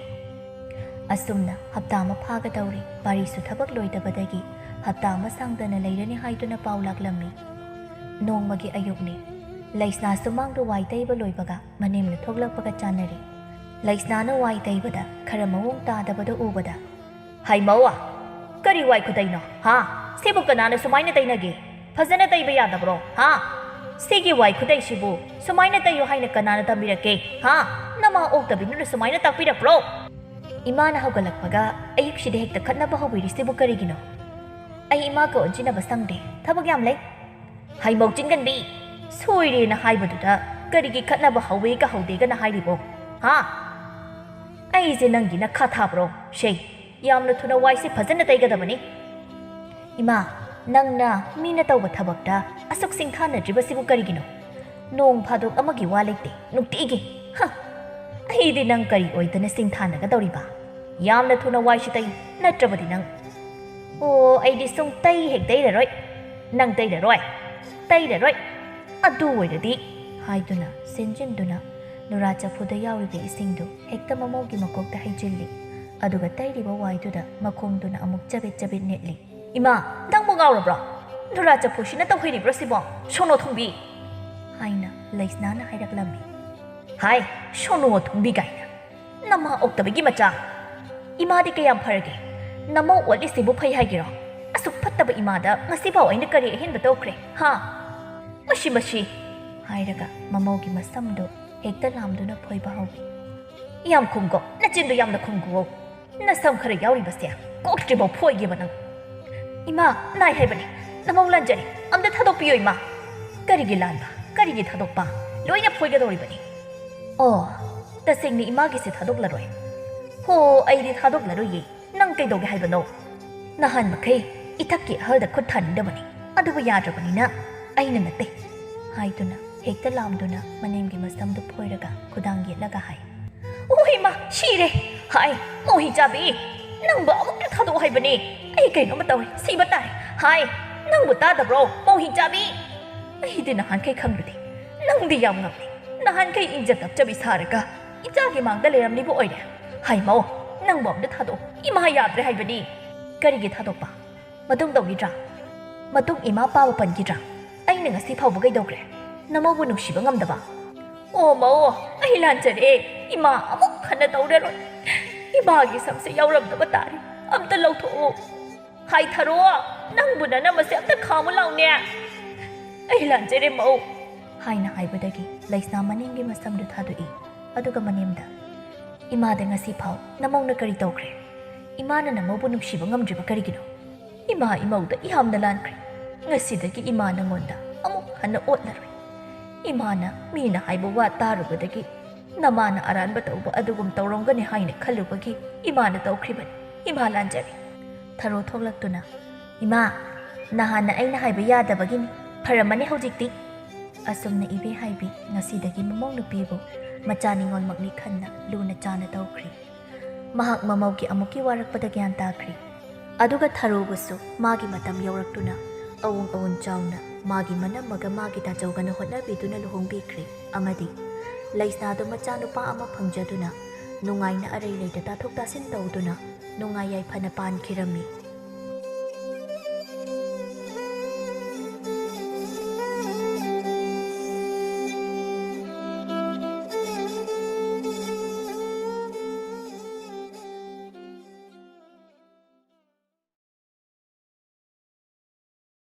ꯑꯁꯨꯝꯅ ꯍꯞꯇꯥ ꯑꯃ ꯐꯥꯒꯗꯧꯔꯤ꯫ ꯋꯥꯔꯤꯁꯨ ꯊꯕꯛ ꯂꯣꯏꯗꯕꯗꯒꯤ ꯍꯞꯇꯥ ꯑꯃ ꯁꯥꯡꯗꯅ ꯂꯩꯔꯅꯤ ꯍꯥꯏꯗꯨꯅ ꯄꯥꯎ ꯂꯥꯛꯂꯝꯃꯤ꯫ ꯅꯣꯡꯃꯒꯤ ꯑꯌꯨꯛꯅꯤ꯫ ꯂꯩꯁꯅꯥ ꯁꯨꯃꯥꯡꯗ ꯋꯥꯏ ꯇꯩꯕ ꯂꯣꯏꯕꯒ ꯃꯅꯦꯝꯅ ꯊꯣꯛꯂꯛꯄꯒ ꯆꯥꯟꯅꯔꯤ꯫ ꯂꯩꯁꯅꯥꯅ ꯋꯥꯏ ꯇꯩꯕꯗ ꯈꯔ ꯃꯑꯣꯡ ꯇꯥꯗꯕꯗ ꯎꯕꯗ ꯍꯥꯏꯃꯧ ꯀꯔꯤ ꯋꯥꯏ ꯈꯨꯇꯩꯅꯣ? ꯍꯥ ꯁꯤꯕꯨ ꯀꯅꯥꯅ ꯁꯨꯃꯥꯏꯅ ꯇꯩꯅꯒꯦ? ꯐꯖꯅ ꯇꯩꯕ ꯌꯥꯗꯕ꯭ꯔꯣ? ꯍꯥ ꯁꯤꯒꯤ ꯋꯥꯏ ꯈꯨꯇꯩꯁꯤꯕꯨ ꯁꯨꯃꯥꯏꯅ ꯇꯩꯌꯣ ꯍꯥꯏꯅ ꯀꯅꯥꯅ ꯇꯝꯕꯤꯔꯛꯀꯦ? ꯍꯥ ꯅꯃꯥ ꯑꯣꯛꯇꯕꯤꯅ ꯁꯨꯃꯥꯏꯅ ꯇꯥꯛꯄꯤꯔꯛꯄ꯭ꯔꯣ? ꯏꯃꯥꯅ ꯍꯧꯒꯠꯂꯛꯄꯒ ꯑꯌꯨꯛꯁꯤꯗ ꯍꯦꯛꯇ ꯈꯠꯅꯕ ꯍꯧꯕꯤꯔꯤꯁꯤꯕꯨ ꯀꯔꯤꯒꯤꯅꯣ? ꯑꯩ ꯏꯃꯥꯒ ꯑꯣꯟꯖꯤꯟꯅꯕ ꯁꯪꯗꯦ, ꯊꯕꯛ ꯌꯥꯝ ꯂꯩ꯫ ꯍꯩꯃꯧ ꯆꯤꯟꯒꯟꯕꯤ, ꯁꯣꯏꯔꯦꯅ ꯍꯥꯏꯕꯗꯨꯗ ꯀꯔꯤꯒꯤ ꯈꯠꯅꯕ ꯍꯧꯋꯦꯒ ꯍꯧꯗꯦꯒꯅ ꯍꯥꯏꯔꯤꯕꯣ? ꯍꯥ ꯑꯩꯁꯦ ꯅꯪꯒꯤ ꯅꯈꯥ ꯊꯥꯕ꯭ꯔꯣ? ꯁꯦ ꯌꯥꯝꯅ ꯊꯨꯅ ꯋꯥꯏꯁꯦ ꯐꯖꯅ ꯇꯩꯒꯗꯕꯅꯤ꯫ ꯏꯃꯥ ꯅꯪꯅ ꯃꯤꯅ ꯇꯧꯕ ꯊꯕꯛꯇ ꯑꯁꯨꯛ ꯁꯤꯡꯊꯥꯅꯗ꯭ꯔꯤꯕꯁꯤꯕꯨ ꯀꯔꯤꯒꯤꯅꯣ? ꯅꯣꯡ ꯐꯥꯗꯣꯛ ꯑꯃꯒꯤ ꯋꯥ ꯂꯩꯇꯦ, ꯅꯨꯡꯇꯤꯒꯤ꯫ ꯑꯩꯗꯤ ꯅꯪ ꯀꯔꯤ ꯑꯣꯏꯗꯅ ꯁꯤꯡꯊꯥꯅꯒꯗꯧꯔꯤꯕ? ꯌꯥꯝꯅ ꯊꯨꯅ ꯋꯥꯏꯁꯤ ꯇꯩꯌꯨ, ꯅꯠꯇ꯭ꯔꯕꯗꯤ ꯅꯪ ꯑꯣ ꯑꯩꯗꯤ ꯁꯨꯡꯇꯩ ꯍꯦꯛ ꯇꯩꯔꯔꯣꯏ꯫ ꯅꯪ ꯇꯩꯔꯔꯣꯏ? ꯇꯩꯔꯔꯣꯏ ꯑꯗꯨ ꯑꯣꯏꯔꯗꯤ ꯍꯥꯏꯗꯨꯅ ꯁꯦꯟꯖꯤꯟꯗꯨꯅ ꯅꯨꯔꯥ ꯆꯐꯨꯗ ꯌꯥꯎꯔꯤꯕ ꯏꯁꯤꯡꯗꯨ ꯍꯦꯛꯇ ꯃꯃꯧꯒꯤ ꯃꯀꯣꯛꯇ ꯍꯩꯖꯤꯜꯂꯤ꯫ ꯑꯗꯨꯒ ꯇꯩꯔꯤꯕ ꯋꯥꯏꯗꯨꯗ ꯃꯈꯣꯡꯗꯨꯅ ꯑꯃꯨꯛ ꯆꯕꯦꯠ ꯆꯕꯦꯠ ꯅꯦꯠꯂꯤ꯫ ꯏꯃꯥ ꯅꯪꯕꯨ ꯉꯥꯎꯔꯕ꯭ꯔꯣ? ꯅꯨꯔꯥ ꯆꯐꯨꯁꯤꯅ ꯇꯧꯍꯩꯔꯤꯕ꯭ꯔꯣ ꯁꯤꯕꯣ? ꯁꯣꯅꯣ ꯊꯨꯡꯕꯤ ꯍꯥꯏꯅ ꯂꯩꯁꯅꯥꯅ ꯍꯥꯏꯔꯛꯂꯝꯃꯤ꯫ ꯍꯥꯏ ꯁꯣꯅꯣ ꯊꯨꯡꯕꯤ ꯀꯥꯏꯅ, ꯅꯃꯥ ꯑꯣꯛꯇꯕꯒꯤ ꯃꯆꯥ! ꯏꯃꯥꯗꯤ ꯀꯌꯥꯝ ꯐꯔꯒꯦ? ꯅꯃꯧ ꯑꯣꯠꯂꯤꯁꯤꯕꯨ ꯐꯩ ꯍꯥꯏꯒꯦꯔꯣ? ꯑꯁꯨꯛ ꯐꯠꯇꯕ ꯏꯃꯥꯗ ꯉꯁꯤꯐꯥꯎ ꯑꯩꯅ ꯀꯔꯤ ꯑꯍꯦꯟꯕ ꯇꯧꯈ꯭ꯔꯦ? ꯍꯥ ꯃꯁꯤ ꯍꯥꯏꯔꯒ ꯃꯃꯧꯒꯤ ꯃꯁꯝꯗꯨ ꯍꯦꯛꯇ ꯂꯥꯝꯗꯨꯅ ꯐꯣꯏꯕ ꯍꯧꯏ꯫ ꯌꯥꯝ ꯈꯨꯝꯒꯣ, ꯅꯆꯤꯟꯗꯨ ꯌꯥꯝꯅ ꯈꯨꯝꯒꯣ, ꯅꯁꯝ ꯈꯔ ꯌꯥꯎꯔꯤꯕꯁꯦ ꯀꯣꯛꯇ꯭ꯔꯤꯐꯥꯎ ꯐꯣꯏꯒꯦꯕ ꯅꯪ꯫ ꯏꯃꯥ ꯅꯥꯏ ꯍꯥꯏꯕꯅꯤ, ꯅꯃꯧ ꯂꯥꯟꯖꯔꯦ, ꯑꯝꯇ ꯊꯥꯗꯣꯛꯄꯤꯌꯣ ꯏꯃꯥ꯫ ꯀꯔꯤꯒꯤ ꯂꯥꯟꯕ? ꯀꯔꯤꯒꯤ ꯊꯥꯗꯣꯛꯄ? ꯂꯣꯏꯅ ꯐꯣꯏꯒꯗꯧꯔꯤꯕꯅꯤ꯫ ꯑꯣ ꯇꯁꯦꯡꯅ ꯏꯃꯥꯒꯤꯁꯦ ꯊꯥꯗꯣꯛꯂꯔꯣꯏ? ꯍꯣ ꯑꯩꯗꯤ ꯊꯥꯗꯣꯛꯂꯔꯣꯏꯌꯦ꯫ ꯅꯪ ꯀꯩꯗꯧꯒꯦ ꯍꯥꯏꯕꯅꯣ? ꯅꯍꯥꯟ ꯃꯈꯩ ꯏꯊꯛꯀꯤ ꯑꯍꯜꯗ ꯈꯨꯠ ꯊꯥꯅꯤꯡꯗꯕꯅꯤ, ꯑꯗꯨꯕꯨ ꯌꯥꯗ꯭ꯔꯕꯅꯤꯅ ꯑꯩꯅ ꯅꯠꯇꯦ ꯍꯥꯏꯗꯨꯅ ꯍꯦꯛꯇ ꯂꯥꯝꯗꯨꯅ ꯃꯅꯦꯝꯒꯤ ꯃꯁꯝꯗꯨ ꯐꯣꯏꯔꯒ ꯈꯨꯗꯥꯡ ꯌꯦꯠꯂꯒ ꯍꯥꯏ꯫ ꯑꯣ ꯏꯃꯥ ꯁꯤꯔꯦ! ꯍꯥꯏ ꯃꯣꯍꯤ ꯆꯥꯕꯤ, ꯅꯪꯕꯨ ꯑꯃꯨꯛꯇ ꯊꯥꯗꯣꯛꯑꯣ ꯍꯥꯏꯕꯅꯤ꯫ ꯑꯩ ꯀꯩꯅꯣꯝꯃ ꯇꯧꯔꯦ, ꯁꯤꯕ ꯇꯥꯔꯦ꯫ ꯍꯥꯏ ꯅꯪꯕꯨ ꯇꯥꯗꯕ꯭ꯔꯣ ꯃꯣꯍꯤ ꯆꯥꯕꯤ? ꯑꯩꯗꯤ ꯅꯍꯥꯟꯈꯩ ꯈꯪꯂꯨꯗꯦ, ꯅꯪꯗꯤ ꯌꯥꯝ ꯉꯝꯃꯤ꯫ ꯅꯍꯥꯟꯈꯩ ꯏꯪꯖ ꯇꯞꯆꯕꯤ ꯁꯥꯔꯒ ꯏꯆꯥꯒꯤ ꯃꯥꯡꯗ ꯂꯩꯔꯝꯂꯤꯕ ꯑꯣꯏꯔꯦ꯫ ꯍꯥꯏꯃꯧ ꯅꯪꯕꯨ ꯑꯝꯇ ꯊꯥꯗꯣꯛꯑꯣ, ꯏꯃꯥ ꯌꯥꯗ꯭ꯔꯦ ꯍꯥꯏꯕꯅꯤ꯫ ꯀꯔꯤꯒꯤ ꯊꯥꯗꯣꯛꯄ? ꯃꯇꯨꯡ ꯇꯧꯈꯤꯗ꯭ꯔꯥ? ꯃꯇꯨꯡ ꯏꯃꯥ ꯄꯥꯕ ꯄꯟꯈꯤꯗ꯭ꯔꯥ? ꯑꯩꯅ ꯉꯁꯤ ꯐꯥꯎꯕ ꯀꯩꯗꯧꯈ꯭ꯔꯦ? ꯅꯃꯧꯕꯨ ꯅꯨꯡꯁꯤꯕ ꯉꯝꯗꯕ? ꯑꯣ ꯃꯧ ꯑꯩ ꯂꯥꯟꯖꯔꯦ, ꯏꯃꯥ ꯑꯃꯨꯛ ꯍꯟꯅ ꯇꯧꯔꯔꯣꯏ꯫ ꯏꯃꯥꯒꯤ ꯁꯝꯁꯦ ꯌꯥꯎꯔꯝꯗꯕ ꯇꯥꯔꯦ, ꯑꯝꯇ ꯂꯧꯊꯣꯛꯑꯣ꯫ ꯍꯥꯏꯊꯔꯣ, ꯅꯪꯕꯨ ꯅꯅꯝꯃꯁꯦ ꯑꯝꯇ ꯈꯥꯝꯃꯨ ꯂꯥꯎꯅꯦ꯫ ꯑꯩ ꯂꯥꯟꯖꯔꯦ ꯃꯧ ꯍꯥꯏꯅ ꯍꯥꯏꯕꯗꯒꯤ ꯂꯩꯁꯅꯥ ꯃꯅꯦꯝꯒꯤ ꯃꯁꯝꯗꯨ ꯊꯥꯗꯣꯛꯏ꯫ ꯑꯗꯨꯒ ꯃꯅꯦꯝꯗ ꯏꯃꯥꯗ ꯉꯁꯤ ꯐꯥꯎ ꯅꯃꯧꯅ ꯀꯔꯤ ꯇꯧꯈ꯭ꯔꯦ? ꯏꯃꯥꯅ ꯅꯃꯧꯕꯨ ꯅꯨꯡꯁꯤꯕ ꯉꯝꯗ꯭ꯔꯤꯕ ꯀꯔꯤꯒꯤꯅꯣ? ꯏꯃꯥ ꯏꯃꯧꯗ ꯌꯥꯝꯅ ꯂꯥꯟꯈ꯭ꯔꯦ. ꯉꯁꯤꯗꯒꯤ ꯏꯃꯥ ꯅꯉꯣꯟꯗ ꯑꯃꯨꯛ ꯍꯟꯅ ꯑꯣꯠꯂꯔꯣꯏ. ꯏꯃꯥꯅ ꯃꯤꯅ ꯍꯥꯏꯕ ꯋꯥ ꯇꯥꯔꯨꯕꯗꯒꯤ ꯅꯃꯥꯅ ꯑꯔꯥꯟꯕ ꯇꯧꯕ ꯑꯗꯨꯒꯨꯝ ꯇꯧꯔꯝꯒꯅꯤ ꯍꯥꯏꯅ ꯈꯜꯂꯨꯕꯒꯤ ꯏꯃꯥꯅ ꯇꯧꯈ꯭ꯔꯤꯕꯅꯤ. ꯏꯃꯥ ꯂꯥꯟꯖꯔꯦ. ꯊꯔꯣ ꯊꯣꯛꯂꯛꯇꯨꯅ, ꯏꯃꯥ, ꯅꯍꯥꯟꯅ ꯑꯩꯅ ꯍꯥꯏꯕ ꯌꯥꯗꯕꯒꯤꯅꯤ. ꯐꯔꯝꯃꯅꯤ ꯍꯧꯖꯤꯛꯇꯤ. ꯑꯁꯨꯝꯅ ꯏꯕꯦꯍꯥꯏꯕꯤ ꯉꯁꯤꯗꯒꯤ ꯃꯃꯧ ꯅꯨꯄꯤꯕꯨ ꯃꯆꯥ ꯅꯤꯉꯣꯜꯃꯛꯅꯤ ꯈꯟꯅ ꯂꯨꯅ ꯆꯥꯅ ꯇꯧꯈ꯭ꯔꯤ. ꯃꯍꯥꯛ ꯃꯃꯧꯒꯤ ꯑꯃꯨꯛꯀꯤ ꯋꯥꯔꯛꯄꯗ ꯒ꯭ꯌꯥꯟ ꯇꯥꯈ꯭ꯔꯤ. ꯑꯗꯨꯒ ꯊꯔꯣꯕꯨꯁꯨ ꯃꯥꯒꯤ ꯃꯇꯝ ꯌꯧꯔꯛꯇꯨꯅ ꯑꯋꯨꯡ ꯑꯋꯨꯟ ꯆꯥꯎꯅ ꯃꯥꯒꯤ ꯃꯅꯝꯃꯒ ꯃꯥꯒꯤ ꯇꯥꯆꯧꯒꯅ ꯍꯣꯠꯅꯕꯤꯗꯨꯅ ꯂꯨꯍꯣꯡꯕꯤꯈ꯭ꯔꯤ. ꯑꯃꯗꯤ ꯂꯩꯁꯅꯥꯗꯨ ꯃꯆꯥꯅꯨꯄꯥ ꯑꯃ ꯐꯪꯖꯗꯨꯅ ꯅꯨꯡꯉꯥꯏꯅ ꯑꯔꯩ ꯂꯩꯇ ꯇꯥꯊꯣꯛ ꯇꯥꯁꯤꯟ ꯇꯧꯗꯨꯅ ꯅꯨꯡꯉꯥꯏ ꯌꯥꯏꯐꯅ ꯄꯥꯟꯈꯤꯔꯝꯃꯤ.